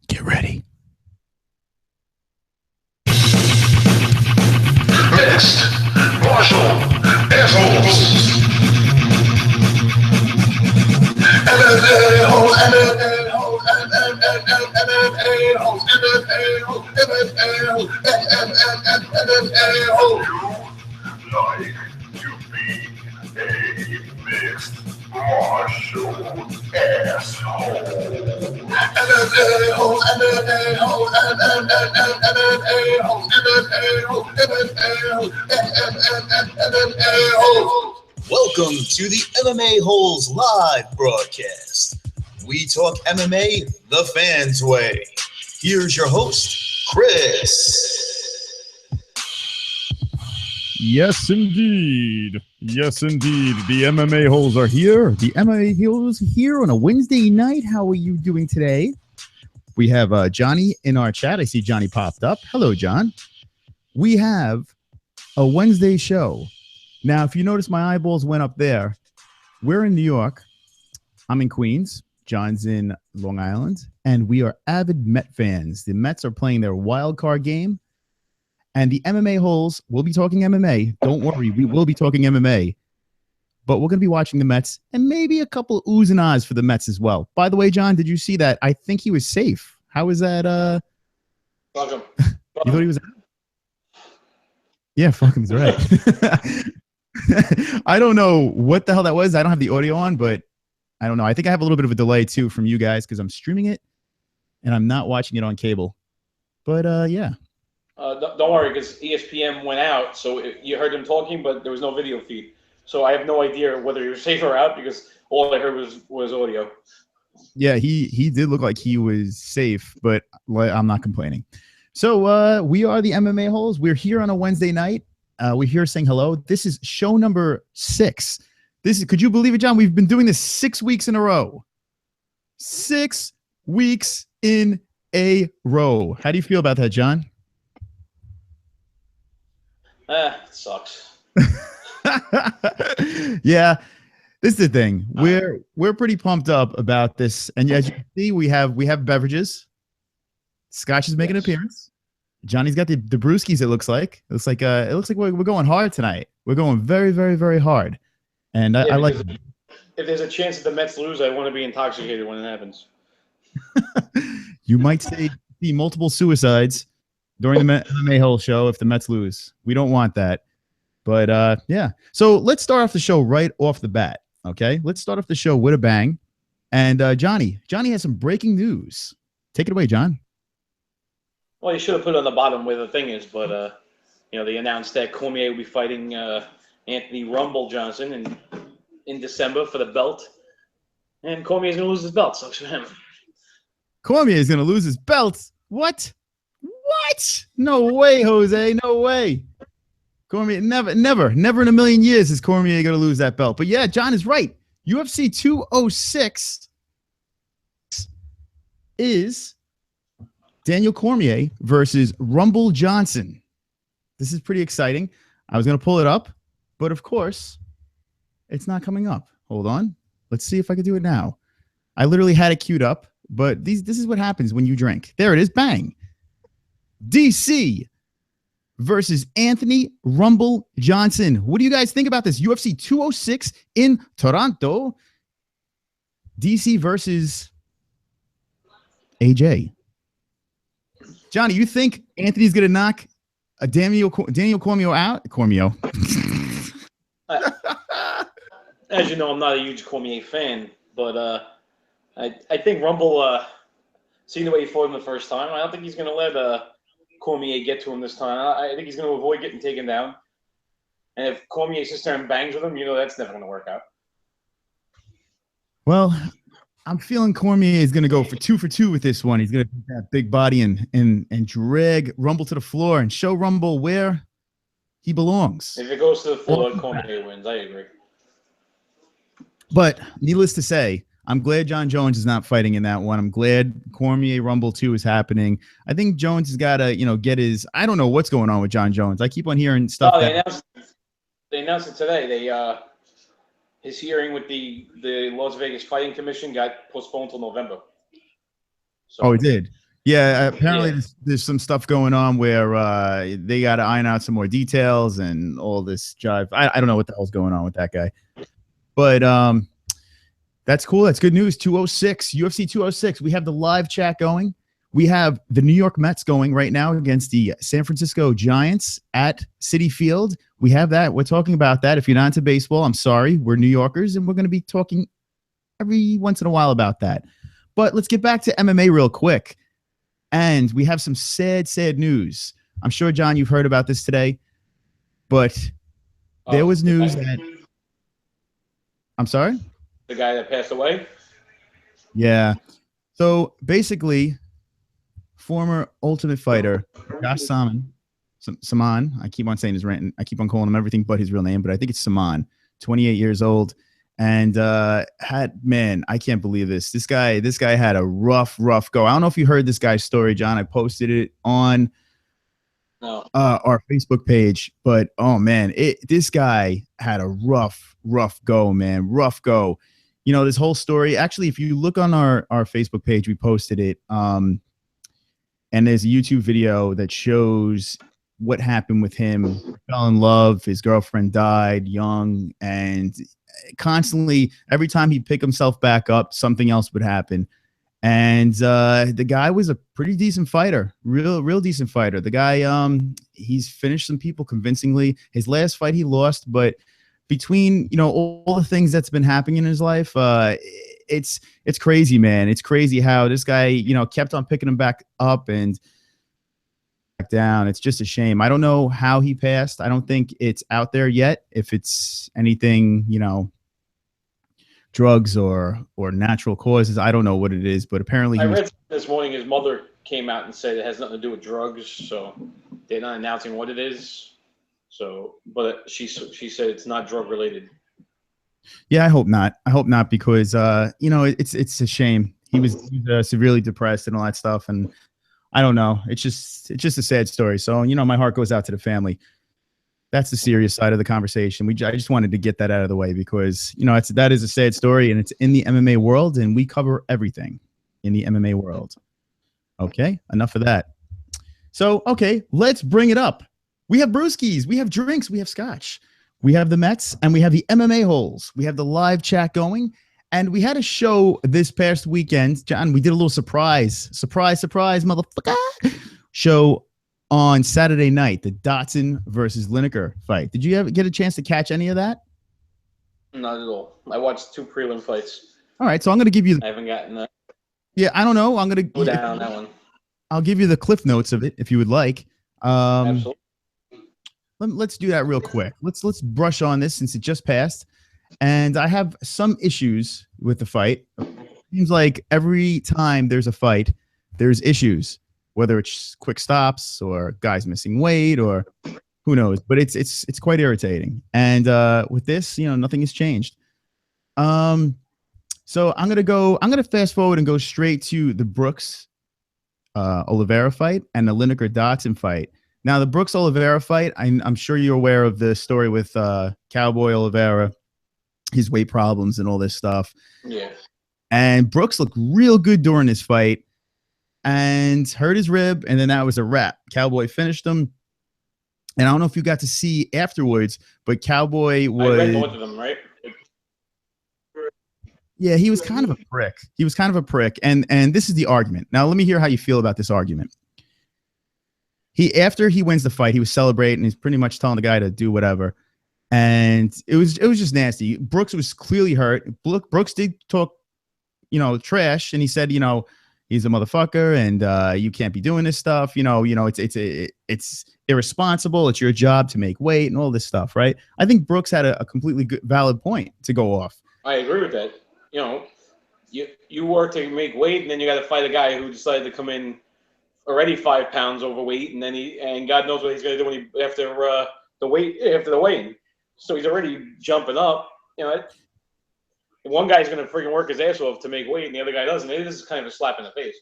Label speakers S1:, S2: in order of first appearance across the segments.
S1: Get ready.
S2: Mixed martial assholes. MMA-holes, MMA-holes, MMA-holes, MMA-holes, MMA-holes, MMA-holes. You like to be a mixed martial asshole. MMA-holes, MMA-holes, MMA-holes, MMA-holes, MMA-holes.
S3: Welcome to the MMA-HOLES live broadcast. We talk MMA the fans' way. Here's your host, Chris.
S1: Yes, indeed. Yes, indeed. The MMA-HOLES are here. The MMA-HOLES here on a Wednesday night. How are you doing today? We have Johnny in our chat. I see Johnny popped up. Hello, John. We have a Wednesday show. Now, if you notice, my eyeballs went up there. We're in New York. I'm in Queens. John's in Long Island. And we are avid Met fans. The Mets are playing their Wildcard game. And the MMA-HOLES will be talking MMA. Don't worry, we will be talking MMA. But we're going to be watching the Mets and maybe a couple of oohs and ahs for the Mets as well. By the way, John, did you see that? I think he was safe. How was that?
S4: Fuck him.
S1: You thought he was? Yeah, fuck him's right. I don't know what the hell that was. I don't have the audio on, but I don't know. I think I have a little bit of a delay too from you guys because I'm streaming it and I'm not watching it on cable. But yeah.
S4: Don't worry, because ESPN went out, so you heard him talking, but there was no video feed. So I have no idea whether you're safe or out because all I heard was audio.
S1: Yeah, he did look like he was safe, but I'm not complaining. So we are the MMA-HOLES. We're here on a Wednesday night. We're here saying hello. This is show number 6. Could you believe it, John? We've been doing this 6 weeks in a row. 6 weeks in a row. How do you feel about that, John?
S4: It sucks.
S1: Yeah, this is the thing. We're pretty pumped up about this, and as you can see, we have beverages. Scotch is making an appearance. Johnny's got the brewskis. It looks like we're going hard tonight. We're going very, very, very hard, and I like.
S4: If there's a chance that the Mets lose, I want to be intoxicated when it happens.
S1: You might see multiple suicides during the MMA-HOLE show if the Mets lose. We don't want that. But yeah. So let's start off the show right off the bat. Okay. Let's start off the show with a bang. And Johnny has some breaking news. Take it away, John.
S4: Well, you should have put it on the bottom where the thing is, but they announced that Cormier will be fighting Anthony Rumble Johnson in December for the belt. And Cormier's gonna lose his belt, sucks for him.
S1: Cormier is gonna lose his belt. What? No way, Jose. No way. Cormier, never in a million years is Cormier going to lose that belt. But yeah, John is right. UFC 206 is Daniel Cormier versus Rumble Johnson. This is pretty exciting. I was going to pull it up, but of course, it's not coming up. Hold on. Let's see if I can do it now. I literally had it queued up, but this is what happens when you drink. There it is. Bang. DC versus Anthony Rumble Johnson. What do you guys think about this? UFC 206 in Toronto. DC versus AJ. Johnny, you think Anthony's going to knock a Daniel Cormier out? Cormier.
S4: As you know, I'm not a huge Cormier fan, but I think Rumble, seeing the way he fought him the first time, I don't think he's going to let Cormier get to him this time. I think he's going to avoid getting taken down. And if Cormier sits there and bangs with him, that's never going to work out.
S1: Well, I'm feeling Cormier is going to go for 2 for 2 with this one. He's going to take that big body and drag Rumble to the floor and show Rumble where he belongs.
S4: If it goes to the floor, Cormier wins. I agree.
S1: But needless to say, I'm glad John Jones is not fighting in that one. I'm glad Cormier Rumble 2 is happening. I think Jones has got to, get his. I don't know what's going on with John Jones. I keep on hearing stuff.
S4: Oh, they announced it today. His hearing with the Las Vegas Fighting Commission got postponed till November. So,
S1: oh, it did. Yeah, apparently there's some stuff going on where they got to iron out some more details and all this jive. I don't know what the hell's going on with that guy. But that's cool. That's good news. 206, UFC 206. We have the live chat going. We have the New York Mets going right now against the San Francisco Giants at Citi Field. We have that. We're talking about that. If you're not into baseball, I'm sorry. We're New Yorkers, and we're going to be talking every once in a while about that. But let's get back to MMA real quick. And we have some sad, sad news. I'm sure, John, you've heard about this today. But there was news that... I'm sorry?
S4: The guy that passed away?
S1: Yeah. So, basically... former Ultimate Fighter, Josh Samman. I keep on saying his rant. I keep on calling him everything but his real name, but I think it's Samman. 28 years old, and I can't believe this. This guy had a rough go. I don't know if you heard this guy's story, John. I posted it on our Facebook page, but oh man, this guy had a rough go, man. Rough go. This whole story. Actually, if you look on our Facebook page, we posted it. And there's a YouTube video that shows what happened with him. He fell in love. His girlfriend died young. And constantly, every time he'd pick himself back up, something else would happen. And the guy was a pretty decent fighter. Real decent fighter. The guy, he's finished some people convincingly. His last fight he lost. But between, all the things that's been happening in his life, it's crazy, man. It's crazy how this guy, kept on picking him back up and back down. It's just a shame. I don't know how he passed. I don't think it's out there yet. If it's anything, drugs or natural causes, I don't know what it is. But apparently,
S4: I read this morning his mother came out and said it has nothing to do with drugs. So they're not announcing what it is. So, but she said it's not drug related.
S1: Yeah, I hope not. Because it's a shame. He was severely depressed and all that stuff, and I don't know. It's just a sad story. So my heart goes out to the family. That's the serious side of the conversation. I just wanted to get that out of the way because that is a sad story, and it's in the MMA world, and we cover everything in the MMA world. Okay, enough of that. So let's bring it up. We have brewskis, we have drinks, we have scotch. We have the Mets, and we have the MMA-holes. We have the live chat going, and we had a show this past weekend. John, we did a little surprise, motherfucker, show on Saturday night, the Dotson versus Lineker fight. Did you ever get a chance to catch any of that?
S4: Not at all. I watched 2 prelim fights.
S1: All right, so I'm going to give you...
S4: I haven't gotten that.
S1: Yeah, I don't know. I'm going to...
S4: Go down on that one.
S1: I'll give you the cliff notes of it if you would like.
S4: Absolutely.
S1: Let's do that real quick. Let's brush on this since it just passed. And I have some issues with the fight. It seems like every time there's a fight, there's issues, whether it's quick stops or guys missing weight or who knows. But it's quite irritating. And with this, nothing has changed. So I'm gonna fast forward and go straight to the Brooks Oliveira fight and the Lineker Dotson fight. Now, the Brooks Oliveira fight, I'm sure you're aware of the story with Cowboy Oliveira, his weight problems and all this stuff.
S4: Yeah.
S1: And Brooks looked real good during this fight and hurt his rib, and then that was a wrap. Cowboy finished him. And I don't know if you got to see afterwards, but Cowboy was... I
S4: read both of them, right?
S1: Yeah, he was kind of a prick. And this is the argument. Now, let me hear how you feel about this argument. After he wins the fight, he was celebrating. He's pretty much telling the guy to do whatever, and it was just nasty. Brooks was clearly hurt. Brooks did talk, trash, and he said, he's a motherfucker, and you can't be doing this stuff. It's irresponsible. It's your job to make weight and all this stuff, right? I think Brooks had a completely valid point to go off.
S4: I agree with that. You work to make weight, and then you got to fight a guy who decided to come in already 5 pounds overweight, and then God knows what he's going to do after the weigh-in. So he's already jumping up. one guy's going to freaking work his ass off to make weight, and the other guy doesn't. It is kind of a slap in the face.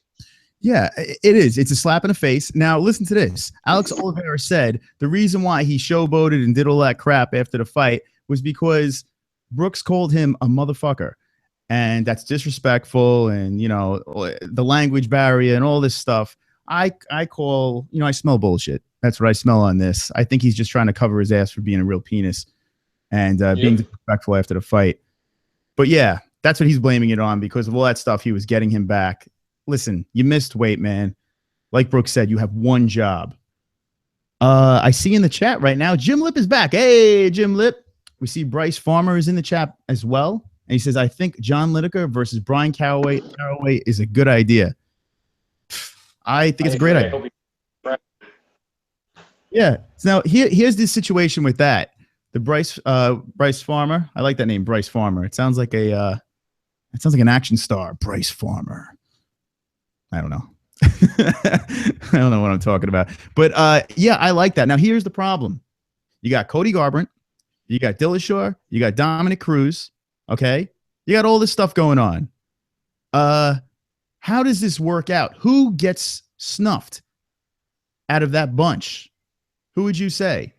S1: Yeah, it is. It's a slap in the face. Now, listen to this. Alex Oliveira said the reason why he showboated and did all that crap after the fight was because Brooks called him a motherfucker. And that's disrespectful, and, you know, the language barrier and all this stuff. I call, you know, I smell bullshit. That's what I smell on this. I think he's just trying to cover his ass for being a real penis and being disrespectful after the fight. But yeah, that's what he's blaming it on because of all that stuff he was getting him back. Listen, you missed weight, man. Like Brooks said, you have one job. I see in the chat right now, Jim Lip is back. Hey, Jim Lip. We see Bryce Farmer is in the chat as well. And he says, I think John Lineker versus Brian Caraway is a good idea. I think it's a great idea. Yeah. So now here's the situation with that. The Bryce Farmer. I like that name, Bryce Farmer. It sounds like an action star, Bryce Farmer. I don't know. I don't know what I'm talking about. But yeah, I like that. Now here's the problem. You got Cody Garbrandt, you got Dillashaw, you got Dominic Cruz. Okay, you got all this stuff going on. How does this work out? Who gets snuffed out of that bunch? Who would you say?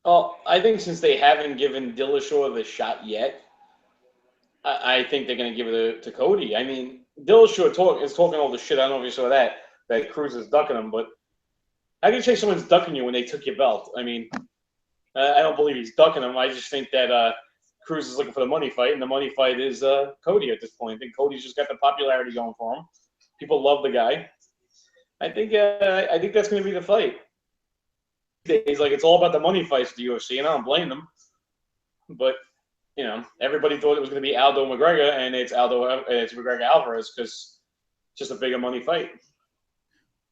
S4: Oh, I think since they haven't given Dillashaw the shot yet, I think they're going to give it to Cody. I mean, Dillashaw is talking all the shit. I don't know if you saw that Cruz is ducking him, but how can you say someone's ducking you when they took your belt? I mean, I don't believe he's ducking him. I just think that Cruz is looking for the money fight, and the money fight is Cody at this point. I think Cody's just got the popularity going for him. People love the guy. I think that's going to be the fight. He's like, it's all about the money fights for the UFC, and I don't blame them. But you know, everybody thought it was going to be Aldo Mcgregor, and it's McGregor Alvarez because it's just a bigger money fight.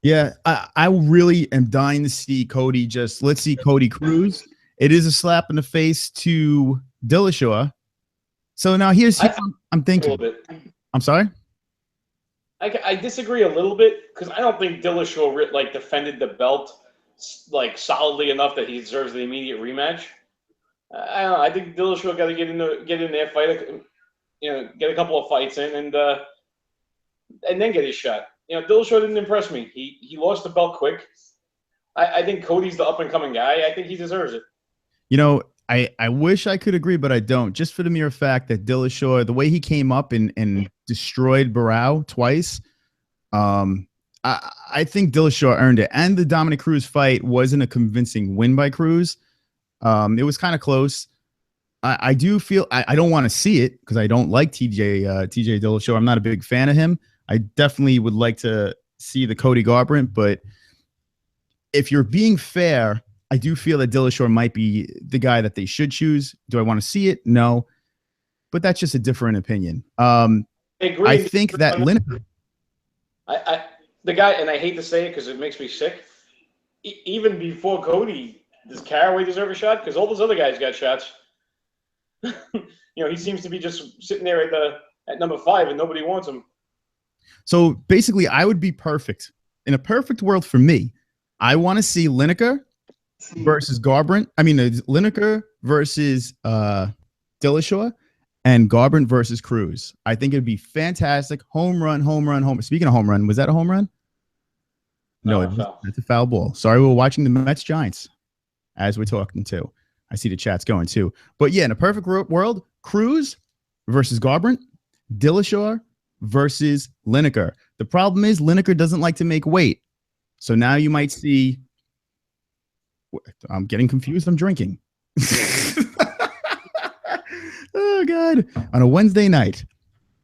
S1: Yeah, I really am dying to see Cody. Let's see Cody Cruz. It is a slap in the face to Dillashaw. So now here's I'm thinking.
S4: A little bit.
S1: I'm sorry?
S4: I disagree a little bit because I don't think Dillashaw like defended the belt like solidly enough that he deserves the immediate rematch. I don't know. I think Dillashaw got to get in there, fight, get a couple of fights in, and then get his shot. You know, Dillashaw didn't impress me. He lost the belt quick. I think Cody's the up and coming guy. I think he deserves it. You know,
S1: I wish I could agree, but I don't. Just for the mere fact that Dillashaw, the way he came up and destroyed Barao twice, I think Dillashaw earned it. And the Dominic Cruz fight wasn't a convincing win by Cruz. It was kind of close. I do feel I don't want to see it because I don't like TJ Dillashaw. I'm not a big fan of him. I definitely would like to see the Cody Garbrandt, but if you're being fair, I do feel that Dillashaw might be the guy that they should choose. Do I want to see it? No, but that's just a different opinion. I think that Lineker,
S4: the guy, and I hate to say it because it makes me sick. Even before Cody, does Caraway deserve a shot? Because all those other guys got shots. He seems to be just sitting there at number 5, and nobody wants him.
S1: So basically, I would be perfect. In a perfect world for me, I want to see Lineker versus Garbrandt. I mean, Lineker versus Dillashaw and Garbrandt versus Cruz. I think it'd be fantastic. Home run. Speaking of home run, was that a home run? No, it's a foul ball. Sorry, we were watching the Mets-Giants as we're talking too. I see the chat's going too. But yeah, in a perfect world, Cruz versus Garbrandt, Dillashaw versus Lineker. The problem is Lineker doesn't like to make weight. So now you might see, I'm getting confused. I'm drinking. Oh, God. On a Wednesday night.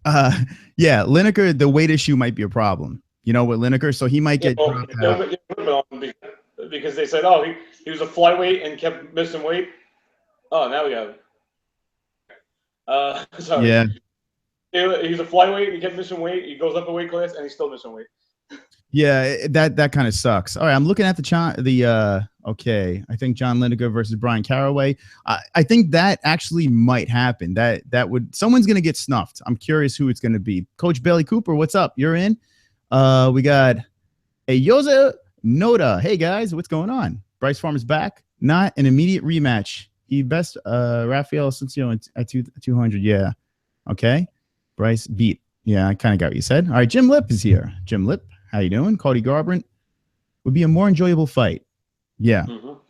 S1: Yeah, Lineker, the weight issue might be a problem. You know, with Lineker, so he might get dropped out.
S4: Because they said, oh, he was a flyweight and kept missing weight. Oh, now we have it. Sorry.
S1: Yeah.
S4: He's a flyweight. He kept missing weight. He goes up a weight class, and he's still missing weight.
S1: Yeah, that kind of sucks. All right, I'm looking at okay. I think John Lineker versus Brian Caraway. I think that actually might happen. Someone's gonna get snuffed. I'm curious who it's gonna be. Coach Bailey Cooper, what's up? You're in. We got a Yoza Noda. Hey guys, what's going on? Bryce Farmer's back. Not an immediate rematch. He best Rafael Assunción at 200. Yeah. Okay. Bryce beat. Yeah, I kind of got what you said. All right, Jim Lip is here. Jim Lip, how you doing? Cody Garbrandt would be a more enjoyable fight. Yeah,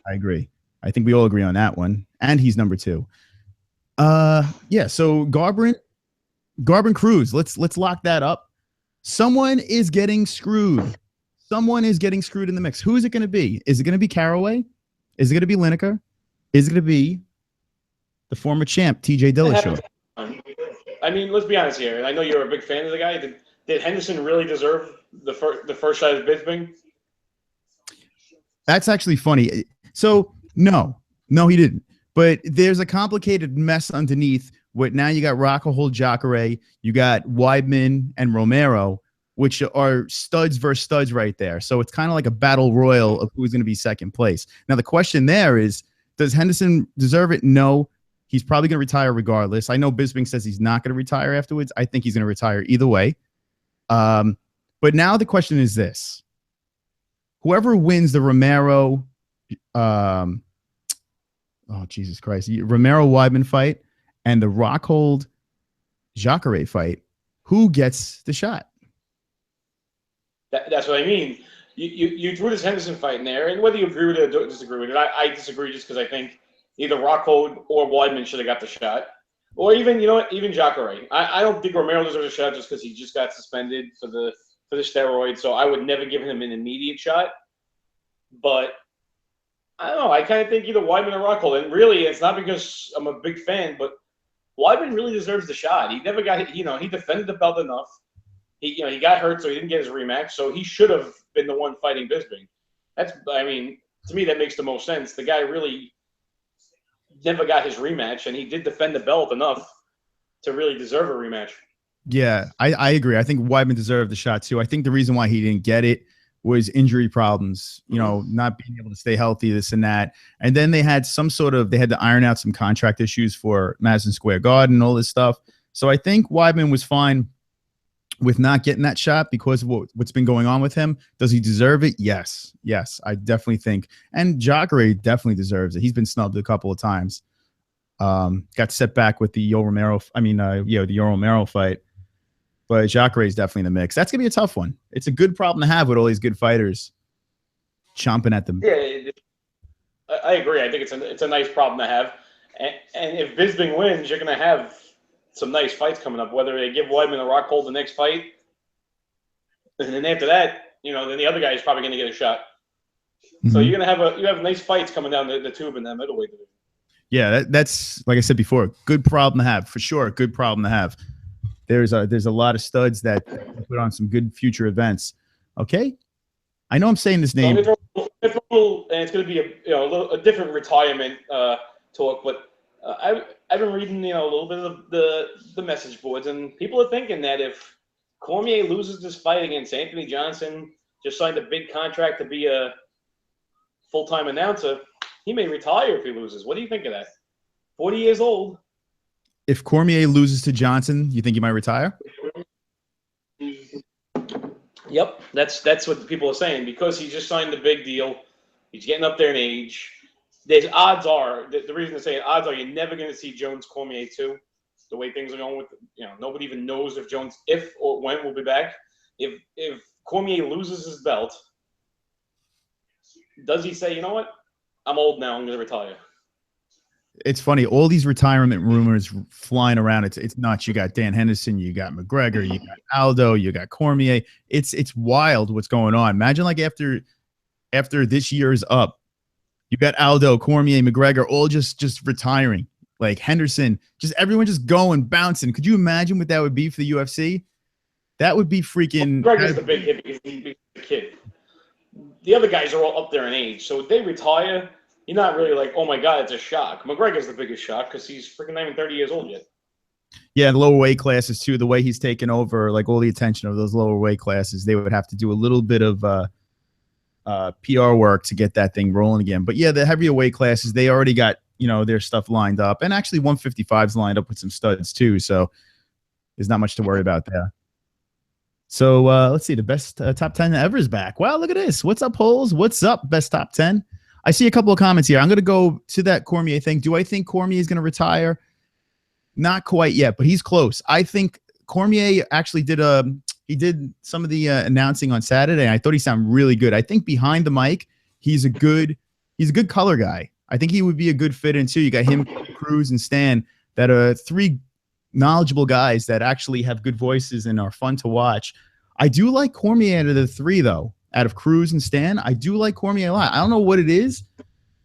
S1: I agree. I think we all agree on that one. And he's number 2. Yeah, so Garbrandt Cruz. Let's lock that up. Someone is getting screwed. Someone is getting screwed in the mix. Who is it going to be? Is it going to be Caraway? Is it going to be Lineker? Is it going to be the former champ, TJ Dillashaw?
S4: I mean, let's be honest here. And I know you're a big fan of the guy. Did Henderson really deserve the first shot at Bisping?
S1: That's actually funny. So, no, he didn't. But there's a complicated mess underneath. What now you got Rockhold, Jacare, you got Weidman and Romero, which are studs versus studs right there. So it's kind of like a battle royal of who's going to be second place. Now, the question there is, does Henderson deserve it? No. He's probably going to retire regardless. I know Bisping says he's not going to retire afterwards. I think he's going to retire either way. But now the question is this. Whoever wins the Romero, Jesus Christ, Romero-Weidman fight and the Rockhold-Jacare fight, who gets the shot?
S4: That's what I mean. You threw this Henderson fight in there, and whether you agree with it or disagree with it, I disagree just because I think either Rockhold or Weidman should have got the shot. Or even, you know what, even Jacare. I don't think Romero deserves a shot just because he just got suspended for the steroids, so I would never give him an immediate shot. But I don't know. I kind of think either Weidman or Rockhold. And really, it's not because I'm a big fan, but Weidman really deserves the shot. He never got, he defended the belt enough. He got hurt, so he didn't get his rematch. So he should have been the one fighting Bisping. To me, that makes the most sense. The guy really never got his rematch, and he did defend the belt enough to really deserve a rematch.
S1: Yeah, I agree. I think Weidman deserved the shot too. I think the reason why he didn't get it was injury problems, not being able to stay healthy, this and that. And then they had they had to iron out some contract issues for Madison Square Garden and all this stuff. So I think Weidman was fine with not getting that shot because of what's been going on with him. Does he deserve it? Yes, I definitely think. And Jacare definitely deserves it. He's been snubbed a couple of times. Got set back with the the Yoel Romero fight. But Jacare is definitely in the mix. That's going to be a tough one. It's a good problem to have with all these good fighters chomping at them.
S4: Yeah, I agree. I think it's a nice problem to have. And if Bisping wins, you're going to have some nice fights coming up, whether they give Weidman a Rockhold the next fight. And then after that, then the other guy is probably going to get a shot. Mm-hmm. So you're going to have nice fights coming down the tube in that middleweight division.
S1: Yeah, that's like I said before, good problem to have for sure. Good problem to have. There's a lot of studs that put on some good future events. Okay, I know I'm saying this name.
S4: And it's going to be a different retirement talk, but I've been reading a little bit of the message boards, and people are thinking that if Cormier loses this fight against Anthony Johnson, just signed a big contract to be a full-time announcer, he may retire if he loses. What do you think of that? 40 years old.
S1: If Cormier loses to Johnson, you think he might retire?
S4: Yep, that's what people are saying because he just signed the big deal. He's getting up there in age. There's odds are the reason to say it, odds are you're never going to see Jones Cormier 2. The way things are going with nobody even knows if or when we'll be back. If Cormier loses his belt, does he say, you know what? I'm old now. I'm going to retire.
S1: It's funny. All these retirement rumors flying around. It's nuts. You got Dan Henderson. You got McGregor. You got Aldo. You got Cormier. It's wild what's going on. Imagine like after this year's up, you got Aldo, Cormier, McGregor, all just retiring. Like Henderson, just everyone just going, bouncing. Could you imagine what that would be for the UFC? That would be freaking.
S4: McGregor's the big hit because he's a big kid. The other guys are all up there in age. So if they retire, you're not really like, oh my God, it's a shock. McGregor's the biggest shock because he's freaking not even 30 years old yet.
S1: Yeah, the lower weight classes too. The way he's taken over, like all the attention of those lower weight classes, they would have to do a little bit of PR work to get that thing rolling again. But yeah, the heavier weight classes, they already got their stuff lined up, and actually 155's lined up with some studs too. So there's not much to worry about there. So let's see, the best top 10 ever is back. Wow, look at this. What's up, Holes? What's up, best top 10? I see a couple of comments here. I'm going to go to that Cormier thing. Do I think Cormier is going to retire? Not quite yet, but he's close. I think Cormier actually did some of the announcing on Saturday. I thought he sounded really good. I think behind the mic, he's a good color guy. I think he would be a good fit in too. You got him, Cruz, and Stan, that are three knowledgeable guys that actually have good voices and are fun to watch. I do like Cormier out of the three, though. Out of Cruz and Stan, I do like Cormier a lot. I don't know what it is,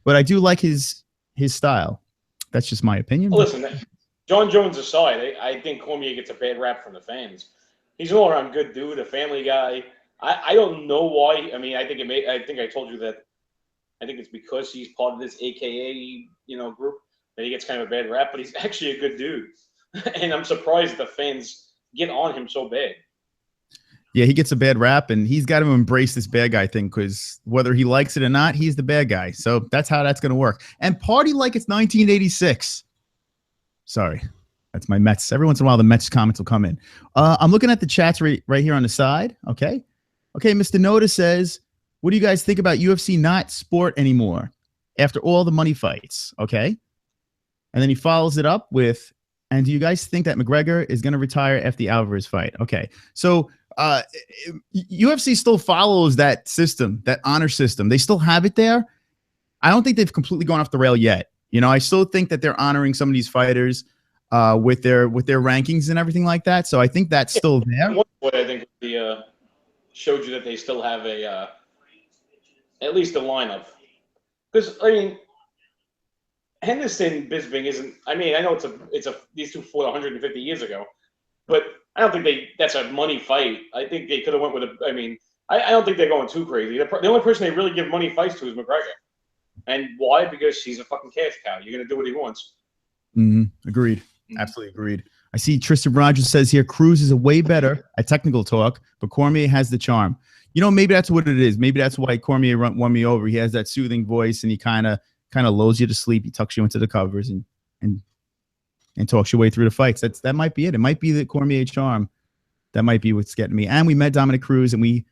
S1: but I do like his style. That's just my opinion.
S4: Well, listen, John Jones aside, I think Cormier gets a bad rap from the fans. He's an all-around good dude, a family guy. I don't know why. I mean, I think I told you that. I think it's because he's part of this AKA group that he gets kind of a bad rap. But he's actually a good dude, and I'm surprised the fans get on him so bad.
S1: Yeah, he gets a bad rap, and he's got to embrace this bad guy thing because whether he likes it or not, he's the bad guy. So that's how that's going to work. And party like it's 1986. Sorry, that's my Mets. Every once in a while, the Mets comments will come in. I'm looking at the chats right here on the side. Okay, Mr. Noda says, what do you guys think about UFC not sport anymore after all the money fights? Okay, and then he follows it up with, and do you guys think that McGregor is going to retire after the Alvarez fight? Okay, so UFC still follows that system, that honor system. They still have it there. I don't think they've completely gone off the rail yet. I still think that they're honoring some of these fighters with their rankings and everything like that. So I think that's still there.
S4: What I think showed you that they still have at least a lineup. Because I mean, Henderson Bisping isn't. I mean, I know these two fought 150 years ago, but I don't think that's a money fight. I think they could have went with I don't think they're going too crazy. The only person they really give money fights to is McGregor. And why? Because he's a fucking cash cow. You're going to do what he wants.
S1: Agreed. Absolutely agreed. I see Tristan Rogers says here, Cruz is a way better at technical talk, but Cormier has the charm. Maybe that's what it is. Maybe that's why Cormier won me over. He has that soothing voice, and he kind of lulls you to sleep. He tucks you into the covers and talks your way through the fights. That might be it. It might be the Cormier charm. That might be what's getting me. And we met Dominic Cruz, and we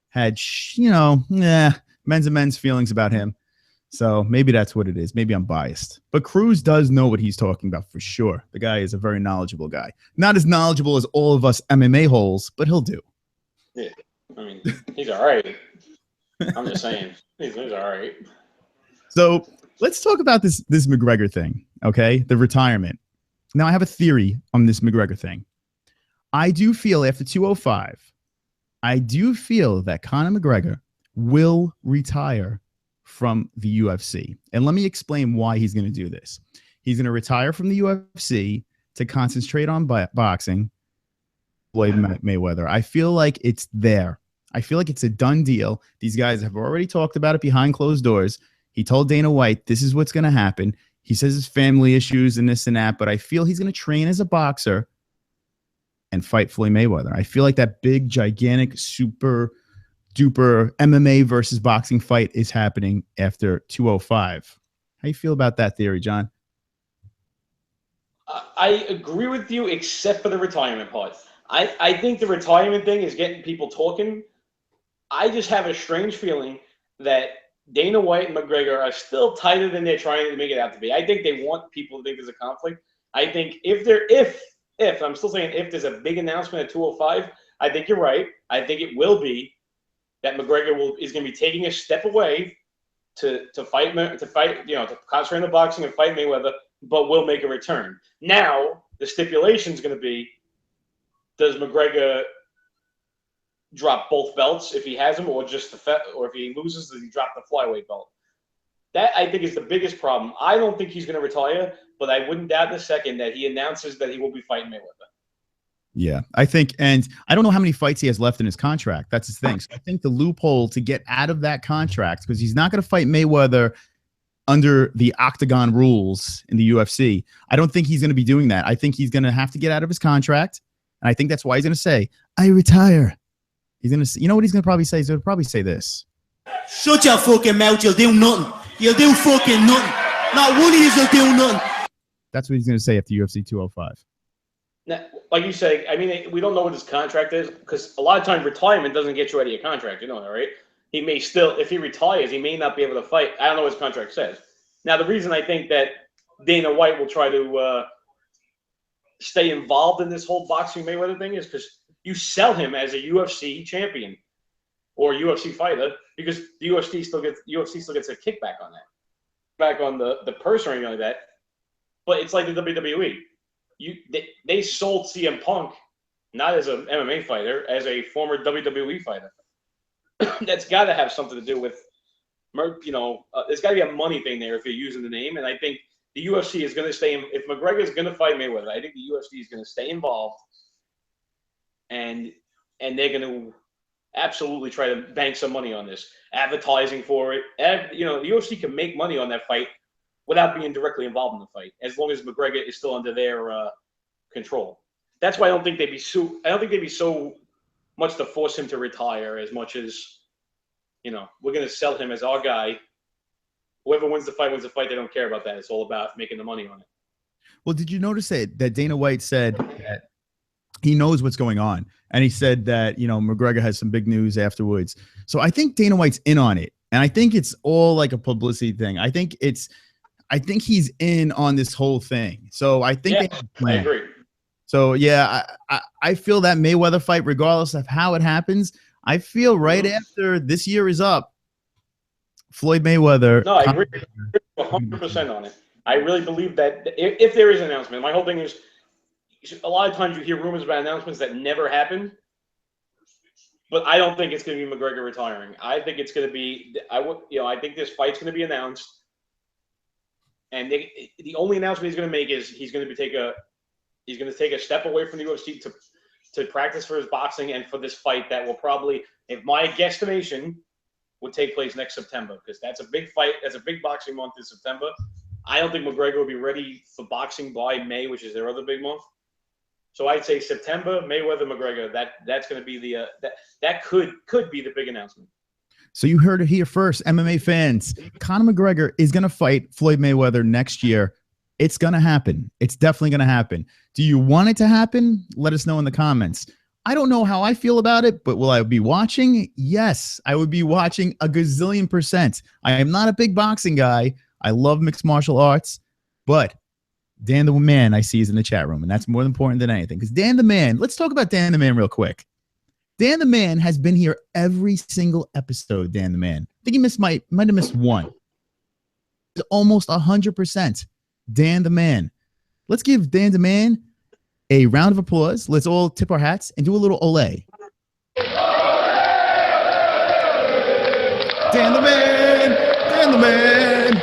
S1: had, men's and men's feelings about him. So maybe that's what it is. Maybe I'm biased. But Cruz does know what he's talking about for sure. The guy is a very knowledgeable guy. Not as knowledgeable as all of us MMA-holes, but he'll do.
S4: Yeah. I mean, he's all right. I'm just saying. He's all right.
S1: So let's talk about this McGregor thing, okay? The retirement. Now, I have a theory on this McGregor thing. I do feel after 205, I do feel that Conor McGregor will retire from the UFC. And let me explain why he's going to do this. He's going to retire from the UFC to concentrate on boxing, Floyd Mayweather. I feel like it's there. I feel like it's a done deal. These guys have already talked about it behind closed doors. He told Dana White, this is what's going to happen. He says his family issues and this and that, but I feel he's going to train as a boxer and fight Floyd Mayweather. I feel like that big, gigantic, super duper MMA versus boxing fight is happening after 205. How you feel about that theory, John?
S4: I agree with you, except for the retirement part. I think the retirement thing is getting people talking. I just have a strange feeling that Dana White and McGregor are still tighter than they're trying to make it out to be. I think they want people to think there's a conflict. I think if I'm still saying if there's a big announcement at 205, I think you're right. I think it will be that McGregor is going to be taking a step away to concentrate on the boxing and fight Mayweather, but will make a return. Now the stipulation is going to be: does McGregor drop both belts if he has them, or if he loses, does he drop the flyweight belt? That, I think, is the biggest problem. I don't think he's going to retire, but I wouldn't doubt in a second that he announces that he will be fighting Mayweather.
S1: Yeah, I think, and I don't know how many fights he has left in his contract. That's his thing. So I think the loophole to get out of that contract, because he's not going to fight Mayweather under the octagon rules in the UFC. I don't think he's going to be doing that. I think he's going to have to get out of his contract, and I think that's why he's going to say, I retire. He's going to, you know what he's going to probably say? He's going to probably say this.
S5: Shut your fucking mouth, you'll do nothing. You'll do fucking nothing. Not one of you will do nothing.
S1: That's what he's going to say after UFC 205.
S4: Now, like you say, I mean, we don't know what his contract is, because a lot of times retirement doesn't get you out of your contract. You know that, right? He may still, if he retires, he may not be able to fight. I don't know what his contract says. Now, the reason I think that Dana White will try to stay involved in this whole boxing Mayweather thing is because you sell him as a UFC champion or UFC fighter because the UFC still gets a kickback on that, back on the purse or anything like that. But it's like the WWE. They sold CM Punk not as an MMA fighter, as a former WWE fighter. That's got to have something to do with, there's got to be a money thing there if you're using the name. And I think the UFC is going to stay. If McGregor is going to fight Mayweather, I think the UFC is going to stay involved, and they're going to absolutely try to bank some money on this, advertising for it. The UFC can make money on that fight without being directly involved in the fight, as long as McGregor is still under their control. That's why I don't think they'd be so much to force him to retire as much as, we're going to sell him as our guy. Whoever wins the fight wins the fight. They don't care about that. It's all about making the money on it.
S1: Well, did you notice that Dana White said that he knows what's going on, and he said that McGregor has some big news afterwards. So I think Dana White's in on it, and I think it's all like a publicity thing. I think he's in on this whole thing. So I think they have a plan.
S4: I agree.
S1: So yeah, I feel that Mayweather fight, regardless of how it happens, I feel right after this year is up, Floyd Mayweather.
S4: No, I agree 100% on it. I really believe that if there is an announcement, my whole thing is a lot of times you hear rumors about announcements that never happen, but I don't think it's going to be McGregor retiring. I think it's going to be I think this fight's going to be announced, and the only announcement he's going to make is he's going to take a step away from the UFC to practice for his boxing and for this fight that will probably, if my guesstimation, would take place next September, because that's a big fight. That's a big boxing month in September. I don't think McGregor will be ready for boxing by May, which is their other big month. So I'd say September, Mayweather, McGregor. That's going to be the that could be the big announcement.
S1: So you heard it here first, MMA fans. Conor McGregor is going to fight Floyd Mayweather next year. It's going to happen. It's definitely going to happen. Do you want it to happen? Let us know in the comments. I don't know how I feel about it, but will I be watching? Yes, I would be watching a gazillion %. I am not a big boxing guy. I love mixed martial arts, but Dan the Man I see is in the chat room, and that's more important than anything. Because Dan the Man, let's talk about Dan the Man real quick. Dan the Man has been here every single episode, Dan the Man. I think he might have missed one. It's almost 100%. Dan the Man. Let's give Dan the Man a round of applause. Let's all tip our hats and do a little ole. Dan the Man! Dan the Man!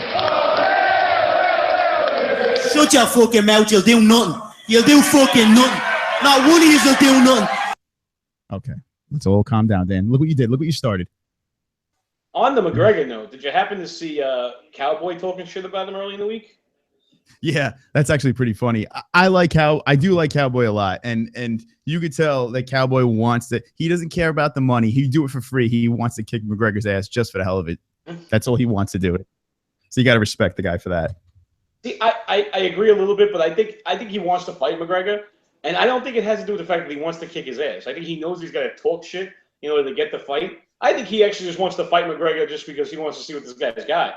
S5: Shut your fucking mouth, you'll do nothing. You'll do fucking nothing. Not one of you will do nothing.
S1: Okay, let's all calm down, Dan. Look what you did. Look what you started.
S4: On the McGregor note, did you happen to see Cowboy talking shit about him early in the week?
S1: Yeah, that's actually pretty funny. I do like Cowboy a lot, and you could tell that Cowboy wants to. He doesn't care about the money. He'd do it for free. He wants to kick McGregor's ass just for the hell of it. That's all he wants to do. So you got to respect the guy for that.
S4: See, I agree a little bit, but I think he wants to fight McGregor, and I don't think it has to do with the fact that he wants to kick his ass. I think he knows he's got to talk shit, to get the fight. I think he actually just wants to fight McGregor just because he wants to see what this guy's got.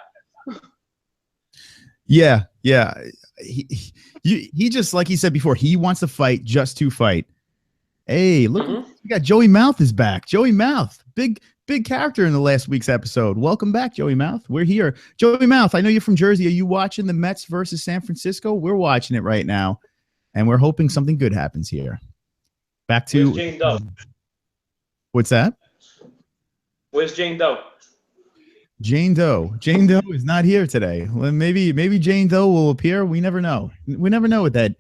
S1: Yeah. He just, like he said before, he wants to fight just to fight. Hey, look, we got Joey Mouth is back. Joey Mouth, big character in the last week's episode. Welcome back, Joey Mouth. We're here. Joey Mouth, I know you're from Jersey. Are you watching the Mets versus San Francisco? We're watching it right now, and we're hoping something good happens here. Back to
S4: Where's Jane Doe?
S1: What's that?
S4: Where's Jane Doe?
S1: Jane Doe. Jane Doe is not here today. Well, maybe Jane Doe will appear. We never know. We never know with that.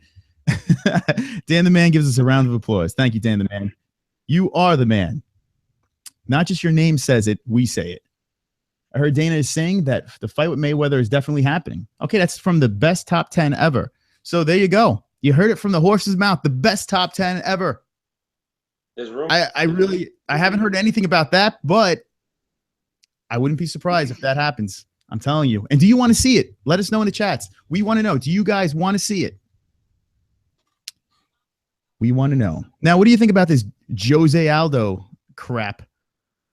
S1: Dan the Man gives us a round of applause. Thank you, Dan the Man. You are the man. Not just your name says it, we say it. I heard Dana is saying that the fight with Mayweather is definitely happening. Okay, that's from the best top 10 ever. So there you go. You heard it from the horse's mouth. The best top 10 ever.
S4: There's room.
S1: I haven't heard anything about that, but I wouldn't be surprised if that happens. I'm telling you. And do you want to see it? Let us know in the chats. We want to know. Do you guys want to see it? We want to know. Now, what do you think about this Jose Aldo crap?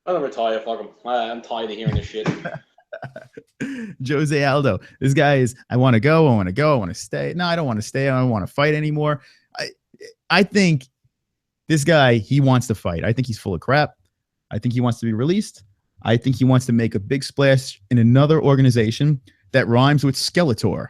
S4: I'm gonna retire. Fuck him. I'm tired of hearing this shit.
S1: Jose Aldo. This guy is, I want to go. I want to stay. No, I don't want to stay. I don't want to fight anymore. I think this guy, he wants to fight. I think he's full of crap. I think he wants to be released. I think he wants to make a big splash in another organization that rhymes with Skeletor.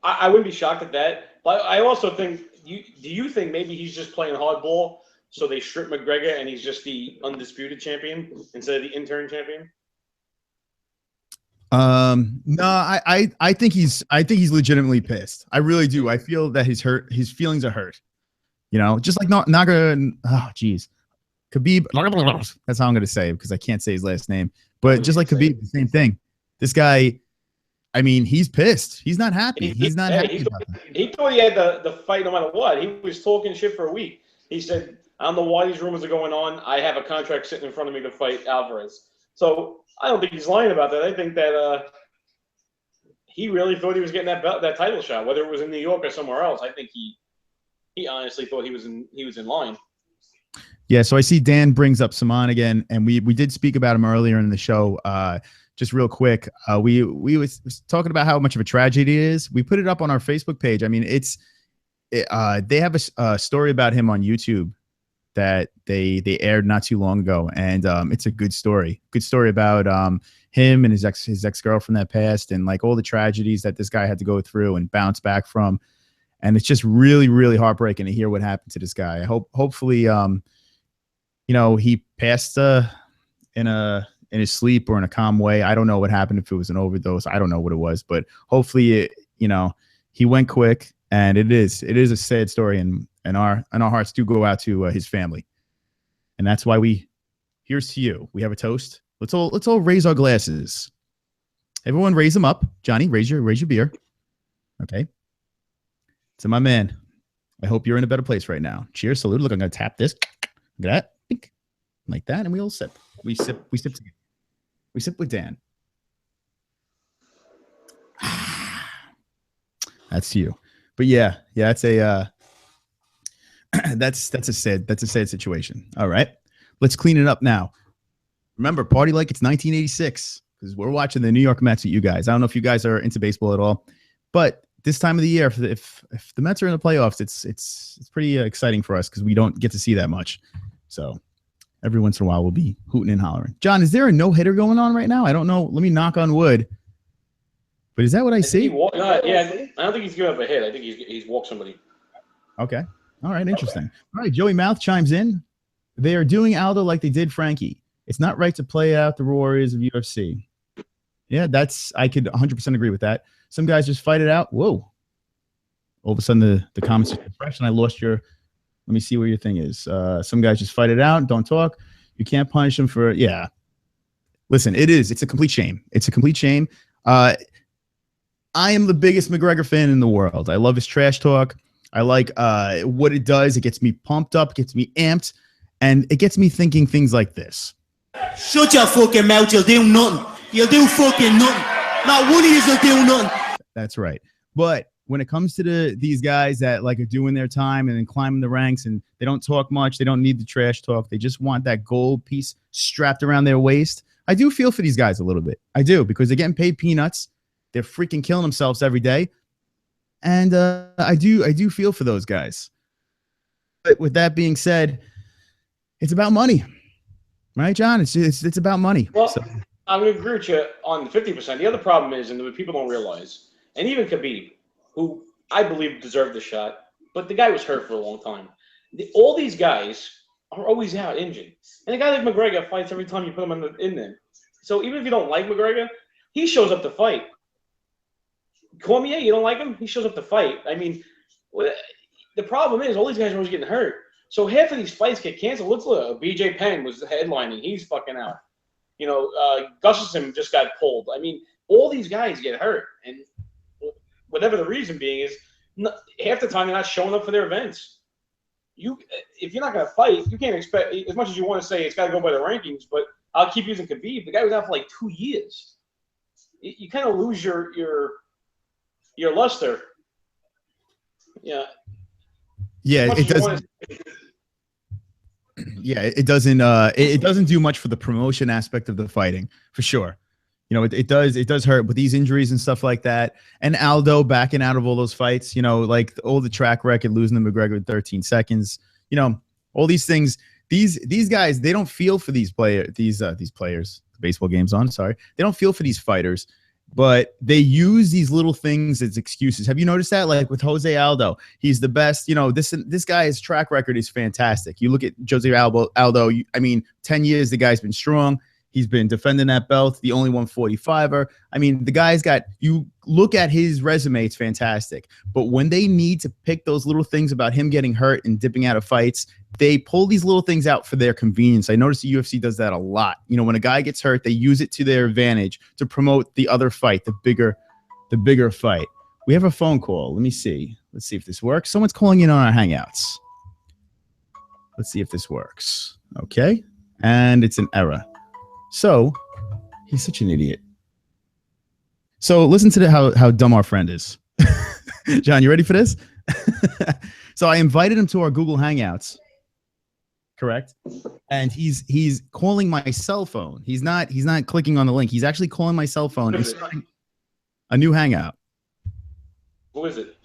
S4: I wouldn't be shocked at that. But I also think, do you think maybe he's just playing hardball, so they strip McGregor and he's just the undisputed champion instead of the interim champion?
S1: No, I think he's legitimately pissed. I really do. I feel that he's hurt. His feelings are hurt. You know, just like Naga. Oh, geez. Khabib. That's how I'm going to say it because I can't say his last name. But just like Khabib, the same thing. This guy, I mean, he's pissed. He's not happy. He's not happy about that.
S4: He thought he had the fight no matter what. He was talking shit for a week. He said, I don't know why these rumors are going on. I have a contract sitting in front of me to fight Alvarez. So I don't think he's lying about that. I think that he really thought he was getting that title shot, whether it was in New York or somewhere else. I think he honestly thought he was in line.
S1: Yeah, so I see Dan brings up Samman again, and we did speak about him earlier in the show. Just real quick, we was talking about how much of a tragedy it is. We put it up on our Facebook page. I mean, they have a story about him on YouTube that they aired not too long ago, and it's a good story. Good story about him and his ex-girlfriend that passed, and like all the tragedies that this guy had to go through and bounce back from. And it's just really, really heartbreaking to hear what happened to this guy. Hopefully, you know, he passed in his sleep or in a calm way. I don't know what happened, if it was an overdose. I don't know what it was, but hopefully, you know, he went quick. And it is a sad story, and our hearts do go out to his family, and that's why here's to you. We have a toast. Let's all raise our glasses. Everyone, raise them up. Johnny, raise your beer. Okay. To my man. I hope you're in a better place right now. Cheers, salute. Look, I'm gonna tap this. Look at that, like that, and we all sip. We sip together. We sip with Dan. That's you. But yeah, that's a that's a sad situation. All right, let's clean it up now. Remember, party like it's 1986 because we're watching the New York Mets with you guys. I don't know if you guys are into baseball at all, but this time of the year, if the Mets are in the playoffs, it's pretty exciting for us because we don't get to see that much. So every once in a while, we'll be hooting and hollering. John, is there a no hitter going on right now? I don't know. Let me knock on wood. But is that what I see?
S4: Yeah, I don't think he's giving up a hit. I think he's walked somebody.
S1: Okay. All right. Interesting. All right. Joey Mouth chimes in. They are doing Aldo like they did Frankie. It's not right to play out the warriors of UFC. Yeah, I could 100% agree with that. Some guys just fight it out. Whoa. All of a sudden, the comments are fresh, and I lost your. Let me see where your thing is. Some guys just fight it out. Don't talk. You can't punish them for. Yeah. Listen, it's a complete shame. It's a complete shame. I am the biggest McGregor fan in the world. I love his trash talk. I like what it does. It gets me pumped up, gets me amped, and it gets me thinking things like this.
S5: Shut your fucking mouth. You'll do nothing. You'll do fucking nothing. Not one of you will do nothing.
S1: That's right. But when it comes to these guys that like are doing their time and then climbing the ranks and they don't talk much, they don't need the trash talk. They just want that gold piece strapped around their waist. I do feel for these guys a little bit. I do, because they're getting paid peanuts. They're freaking killing themselves every day. And I do feel for those guys. But with that being said, it's about money. Right, John? It's about money.
S4: Well, so. I'm going to agree with you on the 50%. The other problem is, and what people don't realize, and even Khabib, who I believe deserved the shot, but the guy was hurt for a long time. All these guys are always out injured. And a guy like McGregor fights every time you put him in there. So even if you don't like McGregor, he shows up to fight. Cormier, you don't like him? He shows up to fight. I mean, the problem is all these guys are always getting hurt. So half of these fights get canceled. Look, BJ Penn was headlining. He's fucking out. You know, Gustafsson just got pulled. I mean, all these guys get hurt. And whatever the reason being is, half the time they're not showing up for their events. If you're not going to fight, you can't expect, as much as you want to say it's got to go by the rankings, but I'll keep using Khabib. The guy was out for like 2 years. You kind of lose your luster. Yeah.
S1: Yeah, it doesn't. Yeah, it doesn't. It doesn't do much for the promotion aspect of the fighting, for sure. You know, it does hurt with these injuries and stuff like that. And Aldo backing out of all those fights, you know, like all the track record, losing to McGregor in 13 seconds, you know, all these things. These guys, they don't feel for these players. The baseball game's on. Sorry, they don't feel for these fighters, but they use these little things as excuses. Have you noticed that? Like with Jose Aldo, he's the best. You know, this guy's track record is fantastic. You look at Jose Aldo. I mean, 10 years the guy's been strong. He's been defending that belt, the only 145er. I mean, the guy's got, you look at his resume, it's fantastic. But when they need to pick those little things about him getting hurt and dipping out of fights, they pull these little things out for their convenience. I notice the UFC does that a lot. You know, when a guy gets hurt, they use it to their advantage to promote the other fight, the bigger fight. We have a phone call. Let me see. Let's see if this works. Someone's calling in on our Hangouts. Let's see if this works. Okay. And it's an error. So he's such an idiot. So listen to how dumb our friend is. John, you ready for this? So I invited him to our Google Hangouts. Correct. And he's calling my cell phone. He's not clicking on the link. He's actually calling my cell phone and starting a new Hangout.
S4: Who is it?